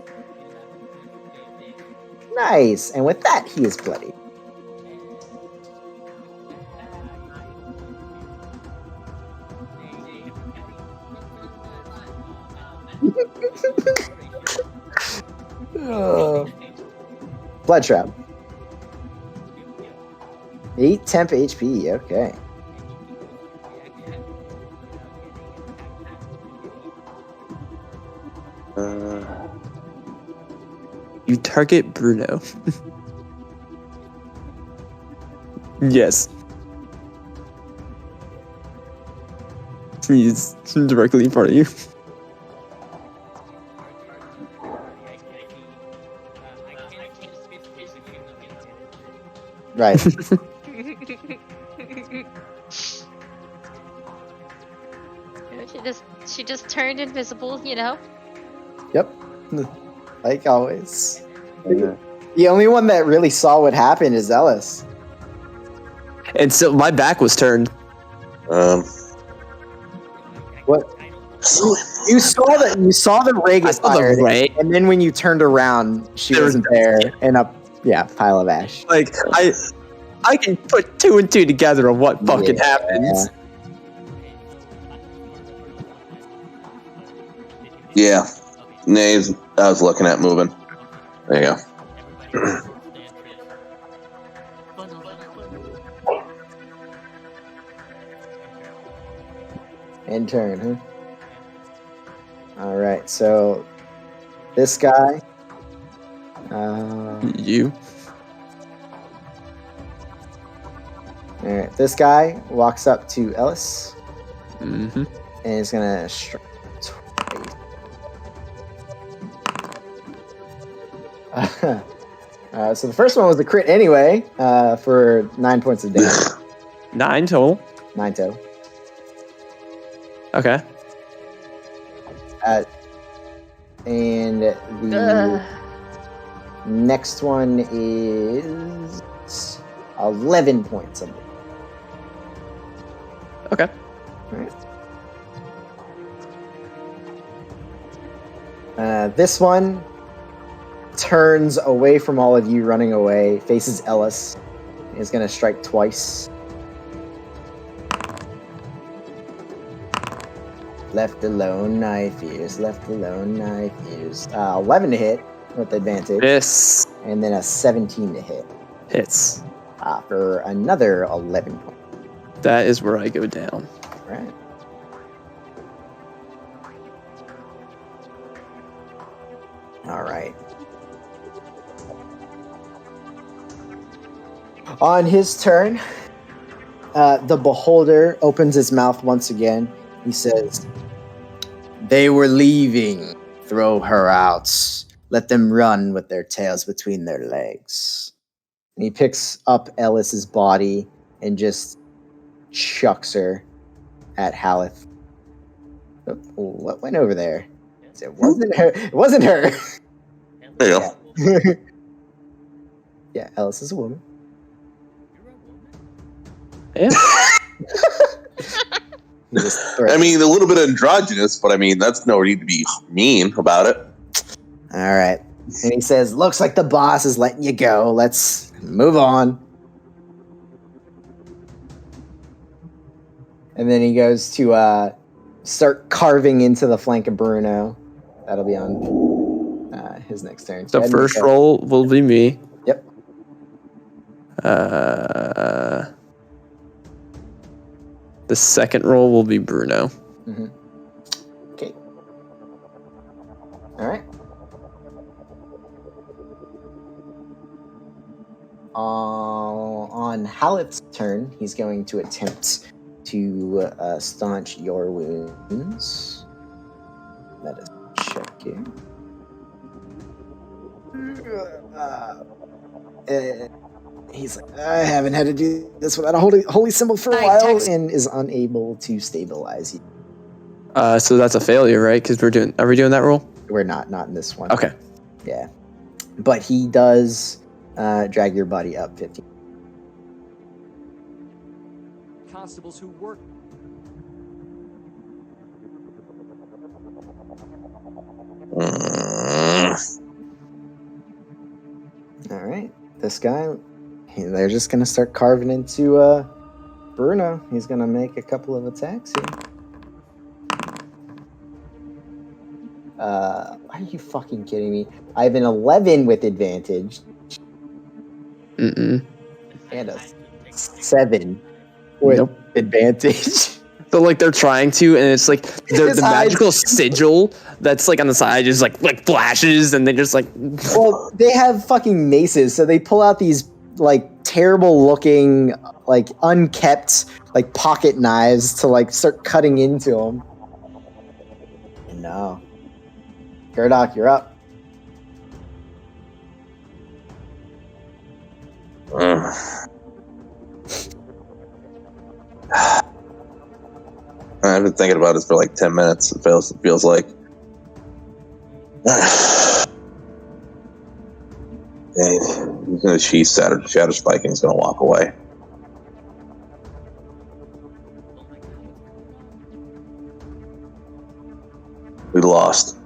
Nice. And with that, he is bloody. Blood trap. 8 temp HP. Okay. You target Bruno. Yes. He's directly in front of you. Right. She just turned invisible, you know? Yep. Like always. The only one that really saw what happened is Ellis. And so my back was turned. What? You saw the ray I get saw the fired, ray. and then when you turned around, she There was wasn't there, and a pile of ash. Like I can put 2 and 2 together of what fucking happens. Yeah. Okay. Nays, I was looking at moving. Okay. There you go. Everybody stand trace. Funnel. End turn, huh? All right, so this guy. You. All right, this guy walks up to Ellis Mm-hmm. and is gonna strike twice. So the first one was a crit anyway, for 9 points of damage. 9 total. 9 total. Okay. And the next one is 11 points of damage. Okay. Alright. This one turns away from all of you, running away, faces Ellis, is going to strike twice. Left alone, I fears. Left alone, I fears. 11 to hit with advantage. This And then a 17 to hit. hits. For another 11 points. That is where I go down. Right. All right. On his turn, the beholder opens his mouth once again. He says, "They were leaving. Throw her out. Let them run with their tails between their legs." And he picks up Ellis's body and just chucks her at Haleth. Oh, what went over there? It wasn't her. It wasn't her. There you go. Yeah, Ellis is a woman. Yeah. He just I mean, a little bit androgynous, but I mean, that's no need to be mean about it. All right. And he says, "Looks like the boss is letting you go. Let's move on." And then he goes to start carving into the flank of Bruno. That'll be on his next turn. The first roll will be me. Yep. The second roll will be Bruno. Mm-hmm. Okay. All right. On Haleth's turn, he's going to attempt to staunch your wounds. That is checking. He's like, "I haven't had to do this without a holy symbol for a while," and is unable to stabilize you. So that's a failure, right? Because are we doing that roll? We're not in this one. Okay. Yeah. But he does drag your body up 15. Constables who work. All right. This guy, they're just going to start carving into Bruno. He's going to make a couple of attacks here. Are you fucking kidding me? I have an 11 with advantage. Mm-mm. And a 7 with advantage. So like they're trying to, and it's like the magical sigil that's like on the side just like flashes, and they just like. Well, they have fucking maces, so they pull out these like terrible looking, like unkept, like pocket knives to like start cutting into them. No, Gerdok, you're up. I've been thinking about this for like 10 minutes. It feels like. He's gonna cheese Shadow Spiking. He's gonna walk away. We lost.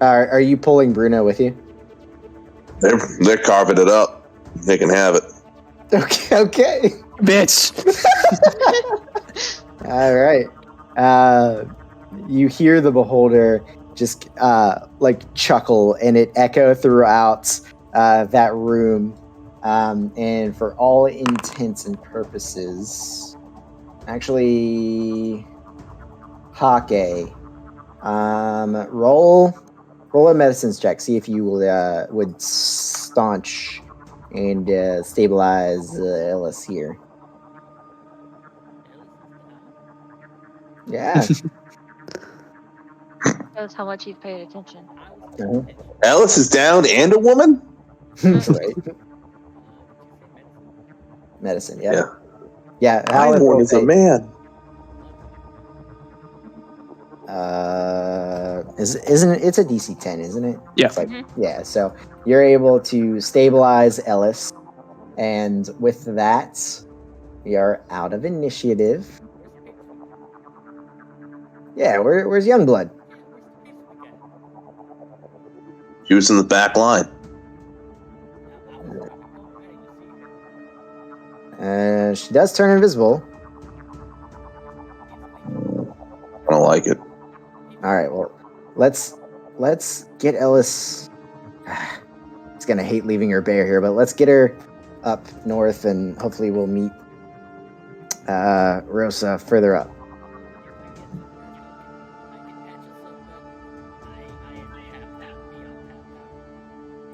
Are you pulling Bruno with you? They're carving it up. They can have it. Okay. Bitch. All right. You hear the beholder just like chuckle, and it echo throughout that room. And for all intents and purposes, actually, Hake, roll a medicines check. See if you would staunch and stabilize Ellis here. Yeah. That's how much he's paid attention. Alice is down and a woman? Right. Medicine. Yeah. Yeah. Alice Einhorn will is a say, man. isn't it? It's a DC 10, isn't it? Yeah. It's like, yeah. So you're able to stabilize Ellis, and with that, we are out of initiative. Yeah. Where's Youngblood? She was in the back line. She does turn invisible. I don't like it. All right. Well, let's get Ellis. He's gonna hate leaving her bare here, but let's get her up north, and hopefully we'll meet Rosa further up.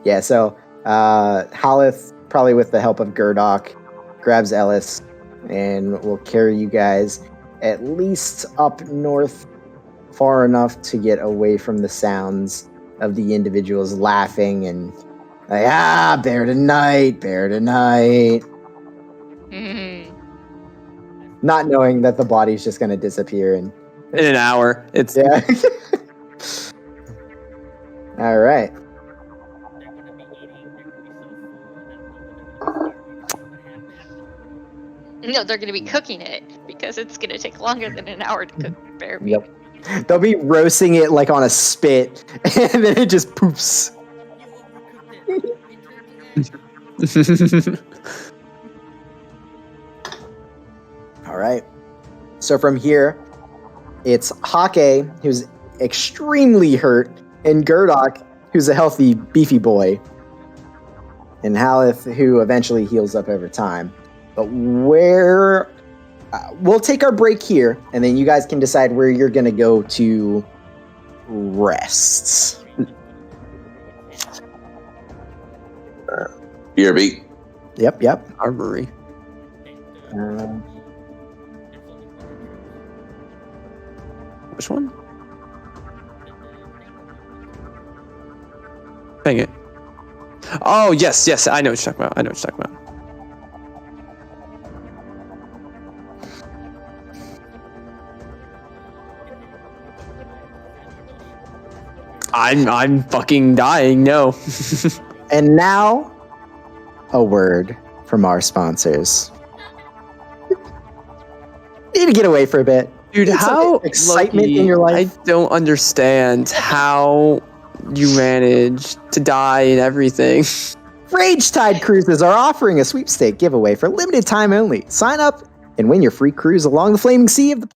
Yeah. So Haleth, probably with the help of Gurdok, grabs Ellis, and will carry you guys at least up north, far enough to get away from the sounds of the individuals laughing and like, bear tonight, not knowing that the body's just going to disappear in an hour. It's yeah. All right. No, they're going to be cooking it because it's going to take longer than an hour to cook bear meat. Yep. They'll be roasting it like on a spit, and then it just poofs. All right. So from here, it's Hake, who's extremely hurt, and Gurdok, who's a healthy, beefy boy, and Haleth, who eventually heals up over time. But where... we'll take our break here, and then you guys can decide where you're going to go to rest. BRB. Yep. Armory. Which one? Dang it. Oh, yes. I know what you're talking about. I'm fucking dying, no. And now, a word from our sponsors. Need to get away for a bit. Dude, Need some how excitement lucky, in your life. I don't understand how you managed to die and everything. Rage Tide Cruises are offering a sweepstake giveaway for limited time only. Sign up and win your free cruise along the flaming sea of the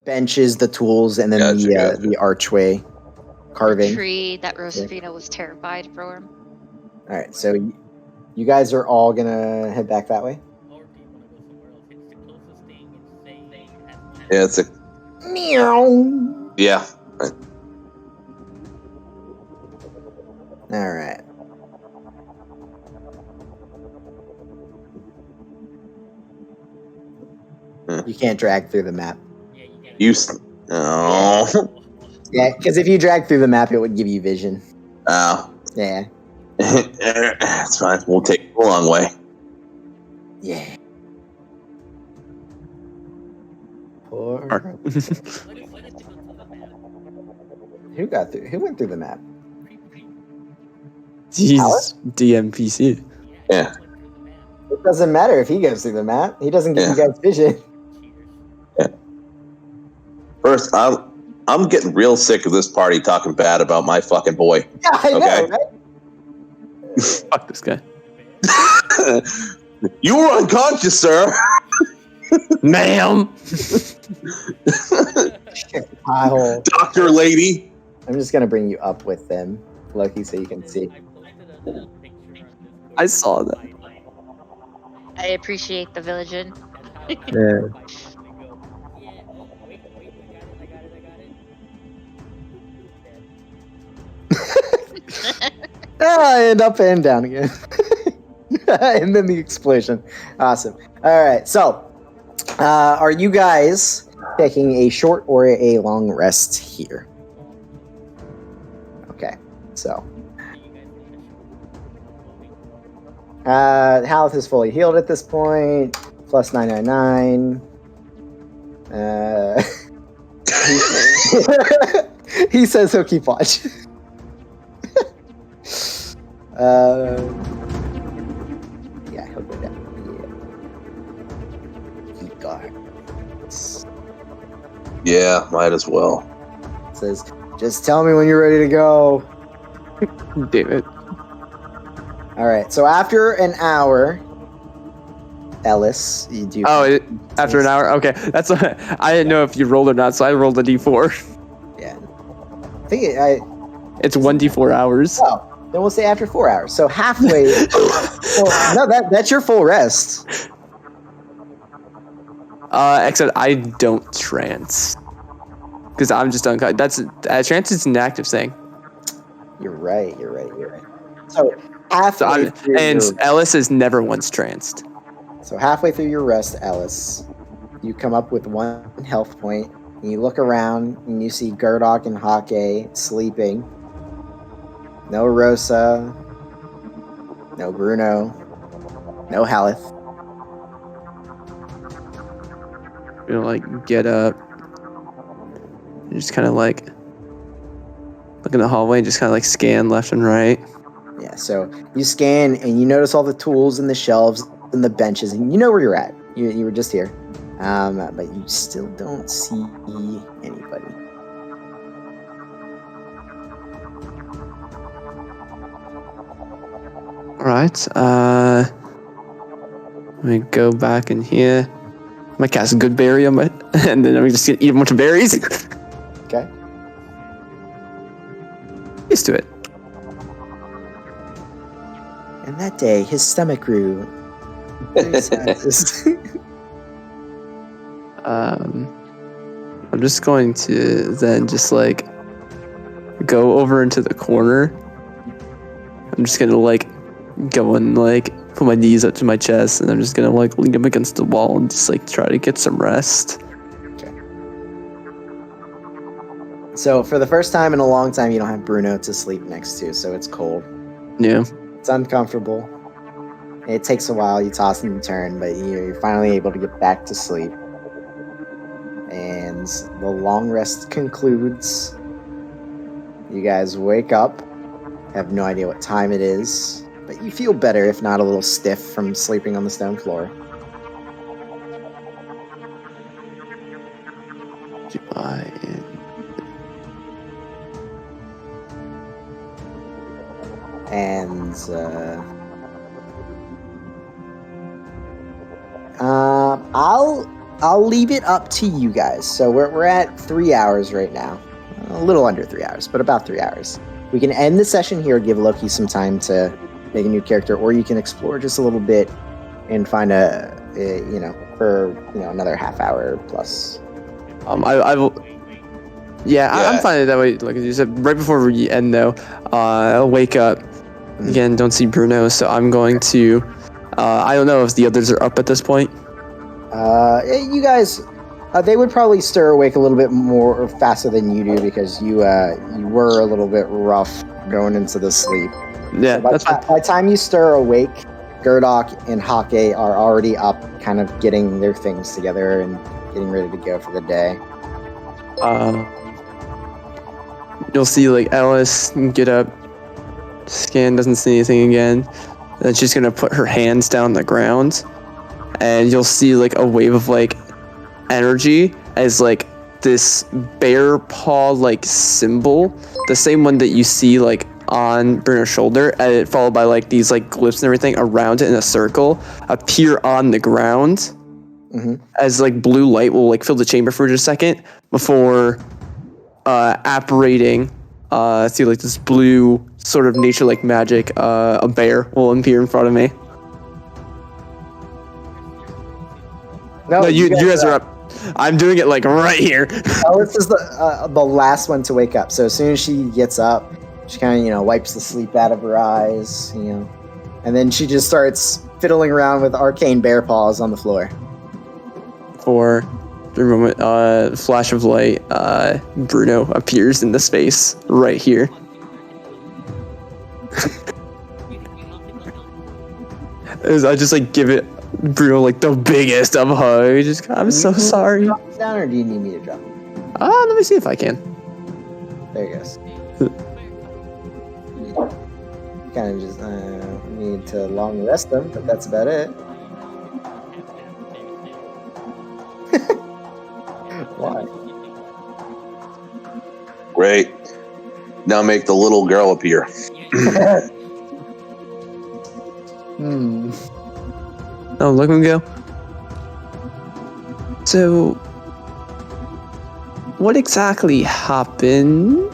benches, the tools, and then Gotcha. the archway carving. Tree that Rosafina was terrified from. All right, so you guys are all gonna head back that way. Or do you want to go somewhere else? It's the closest thing and say it has money. Yeah, it's a Meow. yeah. All right. You can't drag through the map. Yeah, you gotta You. Oh. Yeah, because if you drag through the map, it would give you vision. Oh. Yeah. It's fine. We'll take the long way. Yeah. Poor. What if we just go to the map? Who got through? Who went through the map? Jeez, DMPC. Yeah. Went through the map. It doesn't matter if he goes through the map. He doesn't give you Yeah. guys vision. Cheers. First, I'm getting real sick of this party talking bad about my fucking boy. Yeah, I know, Okay. right? Fuck this guy. You were unconscious, sir. Ma'am! I'll- Doctor lady. I'm just gonna bring you up with them, Loki, so you can see. I posted a little picture on this. I saw that. I appreciate the villain. Yeah. Yeah, oh, wait, I got it. And up and down again. And then the explosion. Awesome. All right. So, are you guys taking a short or a long rest here? Okay. So, Haleth is fully healed at this point. Plus 999. He says he'll keep watch. Yeah, he'll go down. Yeah. Keep guard. Yeah, might as well. Says, just tell me when you're ready to go. Damn it. All right. So after an hour, Ellis, you do. After an hour? Okay. That's I didn't know if you rolled or not, so I rolled a d4. Yeah. I think It's 1d4 hours. Oh, then we'll say after 4 hours. So halfway. No, that's your full rest. Except I don't trance. Because I'm just unconscious. Trance is an active thing. You're right. So halfway through Ellis is never once tranced. So halfway through your rest, Ellis, you come up with 1 health point, and you look around, and you see Gurdok and Hake sleeping. No Rosa. No Bruno. No Haleth. You know, like, get up. You just kind of like look in the hallway and just kind of like scan left and right. Yeah, so you scan, and you notice all the tools and the shelves and the benches, and you know where you're at. You were just here. But you still don't see anybody. Alright, let me go back in here. I'm gonna cast Good Berry on my, and then I'm just gonna eat a bunch of berries. Okay? Used to it. And that day, his stomach grew. Very sad. I'm just going to then just like go over into the corner. I'm just gonna like go and like put my knees up to my chest, and I'm just gonna like lean up against the wall and just like try to get some rest. So for the first time in a long time, you don't have Bruno to sleep next to, so it's cold. Yeah. It's uncomfortable. It takes a while. You toss and turn, but you're finally able to get back to sleep. And the long rest concludes. You guys wake up. Have no idea what time it is, but you feel better, if not a little stiff from sleeping on the stone floor. And I'll leave it up to you guys. So we're at 3 hours right now. A little under 3 hours, but about 3 hours. We can end the session here, give Loki some time to make a new character, or you can explore just a little bit and find another half hour plus. I will. Yeah, I'm fine that way. Like you said, right before we end, though, I'll wake up again. Don't see Bruno, so I'm going to. I don't know if the others are up at this point. You guys, they would probably stir awake a little bit more or faster than you do because you were a little bit rough going into the sleep. Yeah, so that's fine. By the time you stir awake, Gurdok and Hake are already up, kind of getting their things together and getting ready to go for the day. You'll see like Alice get up, scan, doesn't see anything again. Then she's gonna put her hands down on the ground, and you'll see like a wave of like energy as like this bear paw like symbol, the same one that you see like on Bruno's shoulder, and it followed by like these like glyphs and everything around it in a circle appear on the ground. As like blue light will like fill the chamber for just a second before apparating through like this blue sort of nature like magic. A bear will appear in front of me. No, you guys are up. I'm doing it like right here. Alice is the last one to wake up. So as soon as she gets up, she kind of wipes the sleep out of her eyes, and then she just starts fiddling around with arcane bear paws on the floor. For the moment, flash of light, Bruno appears in the space right here. As I just like give it Bruno like the biggest of hugs. I'm so sorry. Drop it down, or do you need me to drop it? Let me see if I can. There you go. You kind of just need to long rest them, but that's about it. Why? Great. Now make the little girl appear. Oh, look at him go. So, what exactly happened?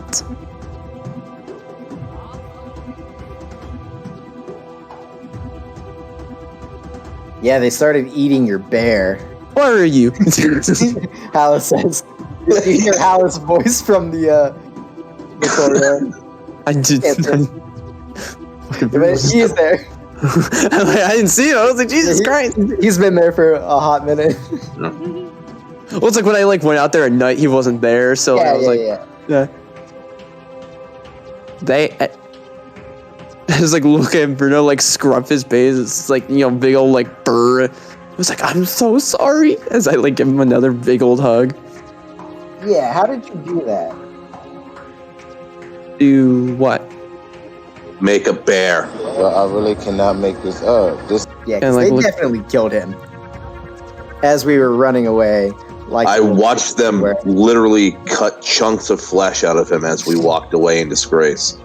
Yeah, they started eating your bear. Where are you? Hallis says. You hear Hallis' voice from the corridor. I did. But he is there. I didn't see him. I was like, Jesus Christ. He's been there for a hot minute. Well, it's like when I like went out there at night, he wasn't there, so I was yeah. I was like looking at Bruno like scrub his face. It's like big old like burr. I was like, I'm so sorry. As I like give him another big old hug. Yeah, how did you do that? Do what? Make a bear. But I really cannot make this up. Yeah, because they definitely killed him as we were running away. Like I watched them literally cut chunks of flesh out of him as we walked away in disgrace.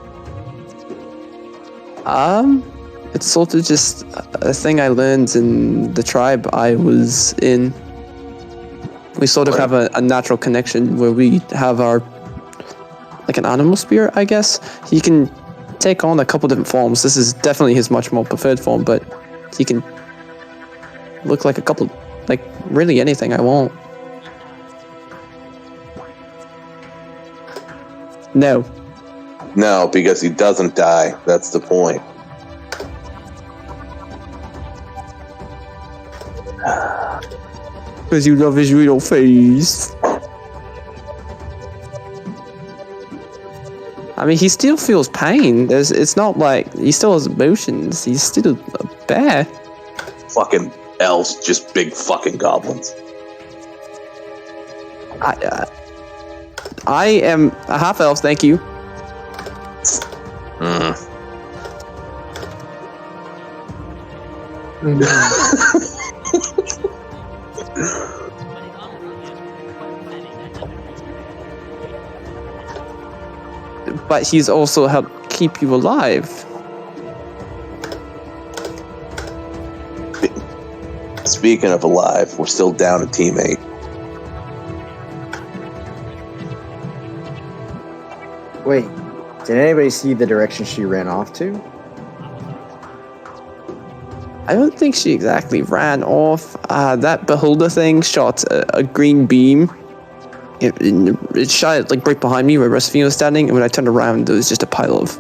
It's sort of just a thing I learned in the tribe I was in. We sort of have a natural connection where we have our like an animal spirit, I guess. He can take on a couple different forms. This is definitely his much more preferred form, but he can look like a couple, like really anything I want. No, because he doesn't die. That's the point. Because you love his real face. I mean, he still feels pain. It's not like he still has emotions. He's still a bear. Fucking elves, just big fucking goblins. I am a half elf, thank you. But he's also helped keep you alive. Speaking of alive, we're still down a teammate. Wait, did anybody see the direction she ran off to? I don't think she exactly ran off. That beholder thing shot a green beam. It shot like right behind me where Josephine was standing, and when I turned around, there was just a pile of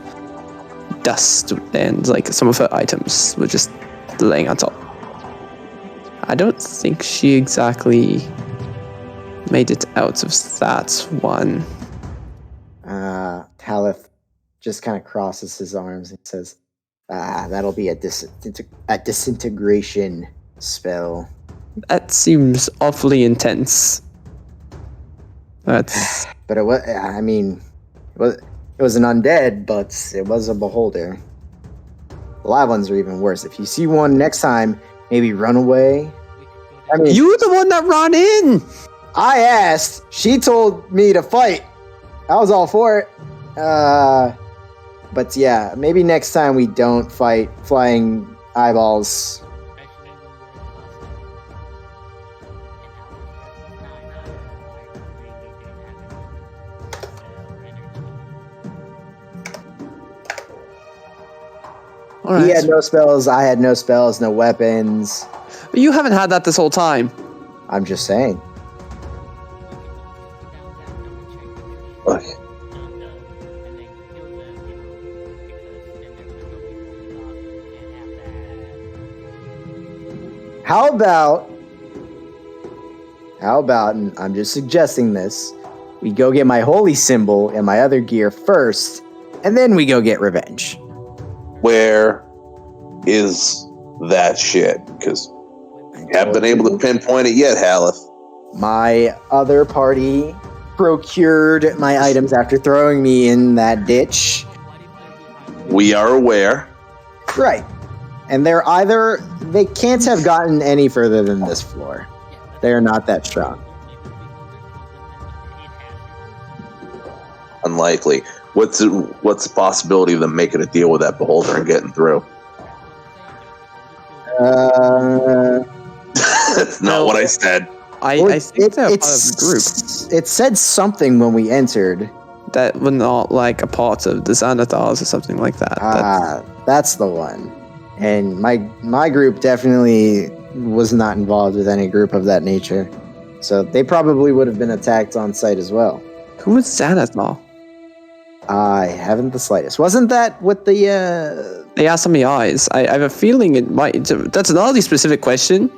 dust, and like some of her items were just laying on top. I don't think she exactly made it out of that one. Talith just kind of crosses his arms and says, that'll be a disintegration spell. That seems awfully intense. That's... But it was, I mean, it was an undead, but it was a beholder. The live ones are even worse. If you see one next time, maybe run away. I mean, you were the one that ran in! I asked. She told me to fight. I was all for it. But yeah, maybe next time we don't fight flying eyeballs. All right. He had no spells, I had no spells, no weapons. But you haven't had that this whole time. I'm just saying. Okay. How about, and I'm just suggesting this, we go get my holy symbol and my other gear first, and then we go get revenge. Where is that shit? Because you haven't been able to pinpoint it yet, Haleth. My other party procured my items after throwing me in that ditch. We are aware. Right. And they can't have gotten any further than this floor. They are not that strong. Unlikely. What's the possibility of them making a deal with that beholder and getting through? That's not what I said. I think they're part of the group. It said something when we entered. That were not like a part of the Xanathars or something like that. That's the one. And my group definitely was not involved with any group of that nature. So they probably would have been attacked on site as well. Who was Xanathar? I haven't the slightest. Wasn't that with the... They asked on the eyes. I have a feeling it might... That's an oddly specific question.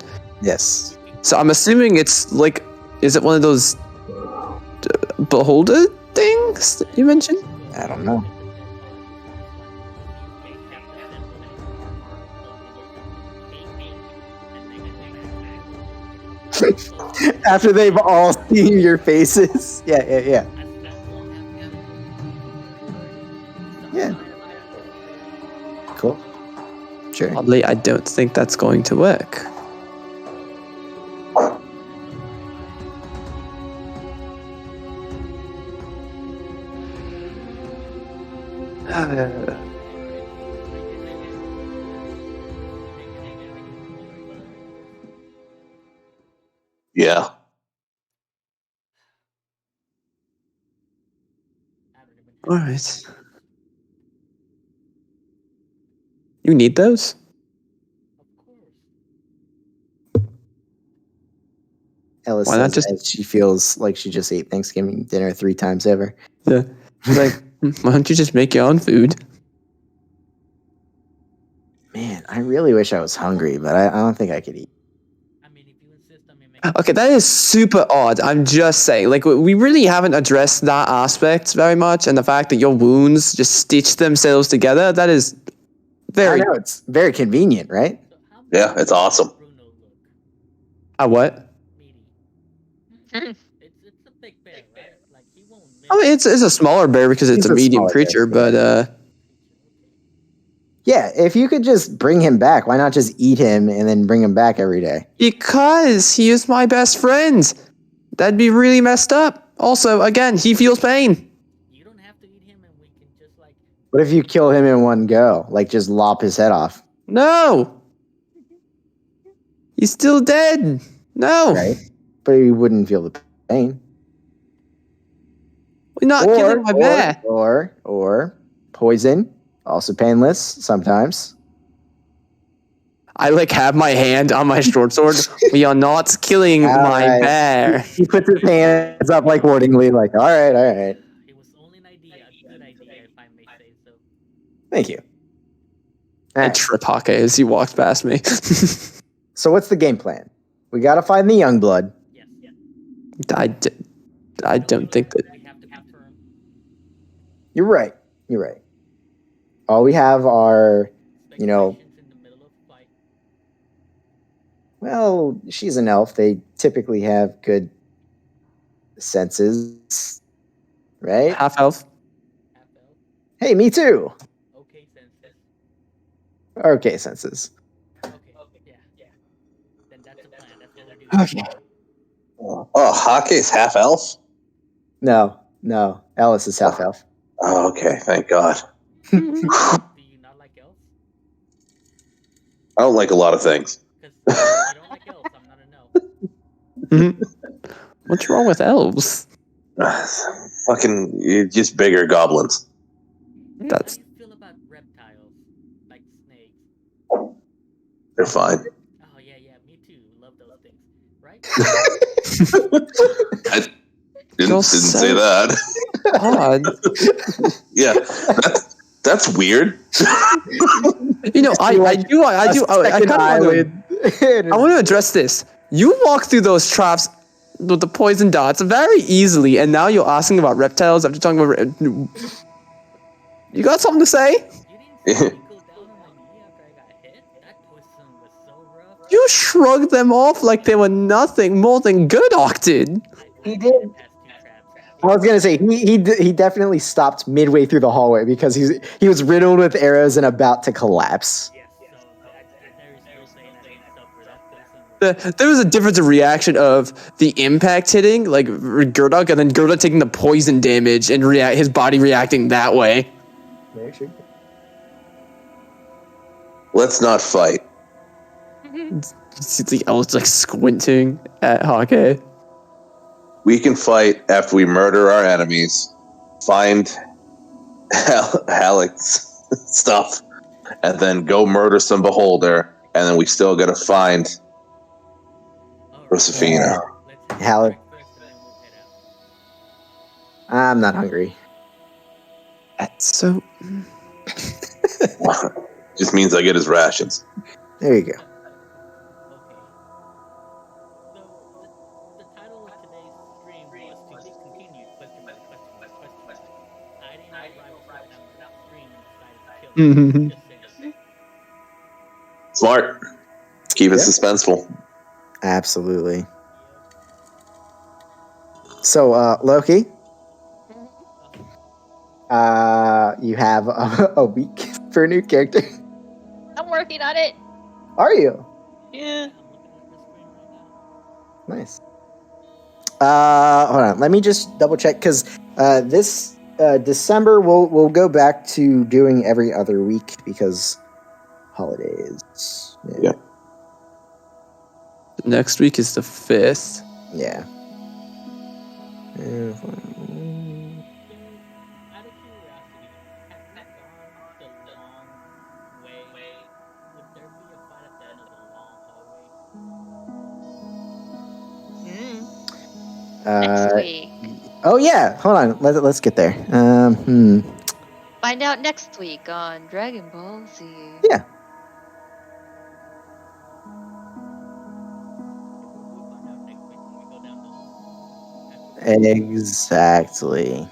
Yes. So I'm assuming it's like... Is it one of those... beholder things that you mentioned? I don't know. After they've all seen your faces. Yeah. Yeah. Cool. Sure. Oddly, I don't think that's going to work. Yeah. All right. You need those? Ellis Why not says just- as she feels like she just ate Thanksgiving dinner 3 times over. Yeah. Like, why don't you just make your own food? Man, I really wish I was hungry, but I don't think I could eat. Okay, that is super odd. I'm just saying, like, we really haven't addressed that aspect very much, and the fact that your wounds just stitch themselves together, that is very... I know, it's very convenient, right? Yeah, it's awesome. What? It's a big bear, right? Like he won't. I mean, it's a smaller bear because it's He's a a medium smaller creature, bear. but Yeah, if you could just bring him back, why not just eat him and then bring him back every day? because he is my best friend. That'd be really messed up. Also, again, he feels pain. You don't have to eat him, and we can just like. What if you kill him in one go? Like, just lop his head off? No. He's still dead. No. Right? But he wouldn't feel the pain. We're not killing my bear. Or poison, also painless sometimes. I have my hand on my short sword. We are not killing my bear. He puts his hands up warningly, all right. It was only an idea, a good idea, if I may say so. Thank you. I trip Hake as he walks past me. So what's the game plan? We got to find the young blood. Yes. I don't think that. We have to confirm. You're right. All we have are, Speculations in the middle of the fight. well, she's an elf. They typically have good senses, right? Half elf. Half elf. Hey, me too. Okay, senses. Okay, senses. Okay. Yeah. Then that's a plan. That's what we're doing. Okay. Oh, Hake's half elf? No. Alice is half elf. Oh, okay. Thank God. Do you not like elves? I don't like a lot of things. Because if you don't like elves, I'm not a no. What's wrong with elves? Fucking, you're just bigger goblins. That's. How do you feel about reptiles? Like snakes? They're fine. Oh, yeah, me too. Love those things. Right? I didn't say that. Odd. Yeah, that's weird. I do. I want to address this. You walk through those traps with the poison dots very easily, and now you're asking about reptiles after talking about. You got something to say? You didn't see me go down on my knee after I got hit? That poison was so rough. You shrugged them off like they were nothing more than Gurdok did. He did. Past two traps. I was gonna say he definitely stopped midway through the hallway because he was riddled with arrows and about to collapse. Yes, so there is no saying I didn't suffer. That poison was There was a difference of reaction of the impact hitting, like Gurdok, and then Gurdok taking the poison damage and his body reacting that way. Let's not fight. You see the elves squinting at Hake. We can fight after we murder our enemies, find Halleck's stuff, and then go murder some beholder, and then we still gotta find Josefina. Halleck. I'm not hungry. That's so. Just means I get his rations. There you go. The title of today's stream was to be continued, question mark. I didn't arrive at that stream and decided to kill him. Just saying. Smart. Keep it suspenseful. Absolutely. So, Loki, you have a week for a new character. I'm working on it. Are you? Yeah. Nice. Hold on. Let me just double check because this December we'll go back to doing every other week because holidays. Yeah. Next week is the 5th. Yeah. Out of curiosity, have you gone the long way? Would there be a fight at the end of the long hallway? Next week. Oh yeah. Hold on. Let's get there. Find out next week on Dragon Ball Z. Yeah. We'll find out next week when we go down the Exactly.